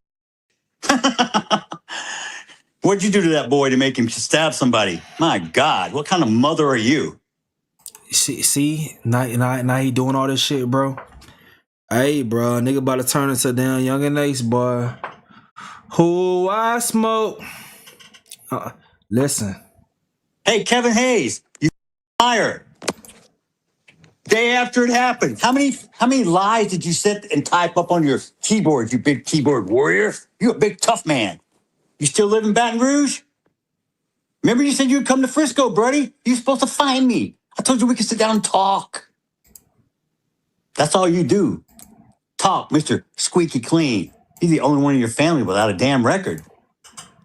What'd you do to that boy to make him stab somebody? My God, what kind of mother are you? See, now he doing all this shit, bro. Hey, bro, nigga about to turn into damn Young and Ace, boy. Who I smoke. Listen. Hey, Kevin Hayes, you liar. Day after it happened, how many lies did you sit and type up on your keyboard, you big keyboard warrior? You a big tough man. You still live in Baton Rouge? Remember you said you'd come to Frisco, buddy? You were supposed to find me. I told you we could sit down and talk. That's all you do. Talk, Mr. Squeaky Clean. You're the only one in your family without a damn record.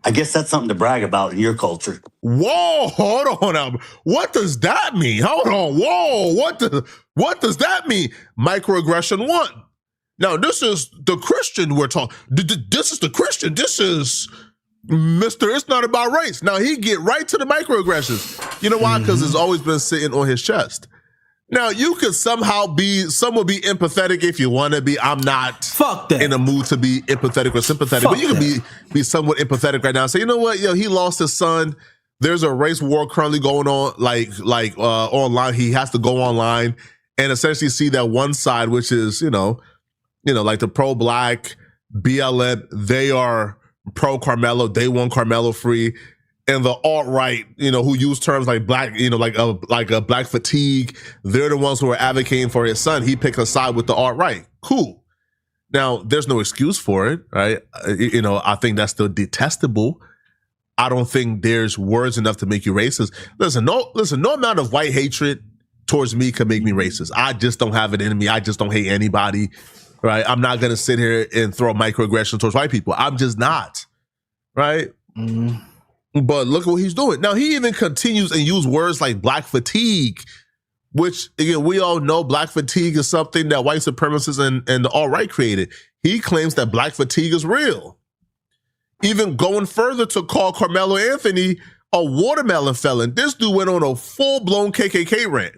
I guess that's something to brag about in your culture. Whoa, hold on now. What does that mean? Hold on. Whoa, what does that mean? Microaggression 1. Now, this is the Christian we're talking. This is the Christian. This is Mr. It's not about race. Now, he get right to the microaggressions. You know why? Because it's always been sitting on his chest. Now, you could somehow be empathetic if you want to be. I'm not in a mood to be empathetic or sympathetic, but you can be somewhat empathetic right now and say, you know what, yo, he lost his son. There's a race war currently going on, like online. He has to go online and essentially see that one side, which is, you know, like the pro-black BLM, they are pro-Carmelo. They want Carmelo free. And the alt-right, who use terms like black, like a black fatigue, they're the ones who are advocating for his son. He picked a side with the alt-right. Cool. Now, there's no excuse for it, right? I think that's still detestable. I don't think there's words enough to make you racist. Listen, no amount of white hatred towards me can make me racist. I just don't have it in me. I just don't hate anybody, right? I'm not going to sit here and throw microaggression towards white people. I'm just not, right? Mm-hmm. But look at what he's doing. Now, he even continues and use words like black fatigue, which, again, we all know black fatigue is something that white supremacists and the alt-right created. He claims that black fatigue is real. Even going further to call Carmelo Anthony a watermelon felon. This dude went on a full-blown KKK rant.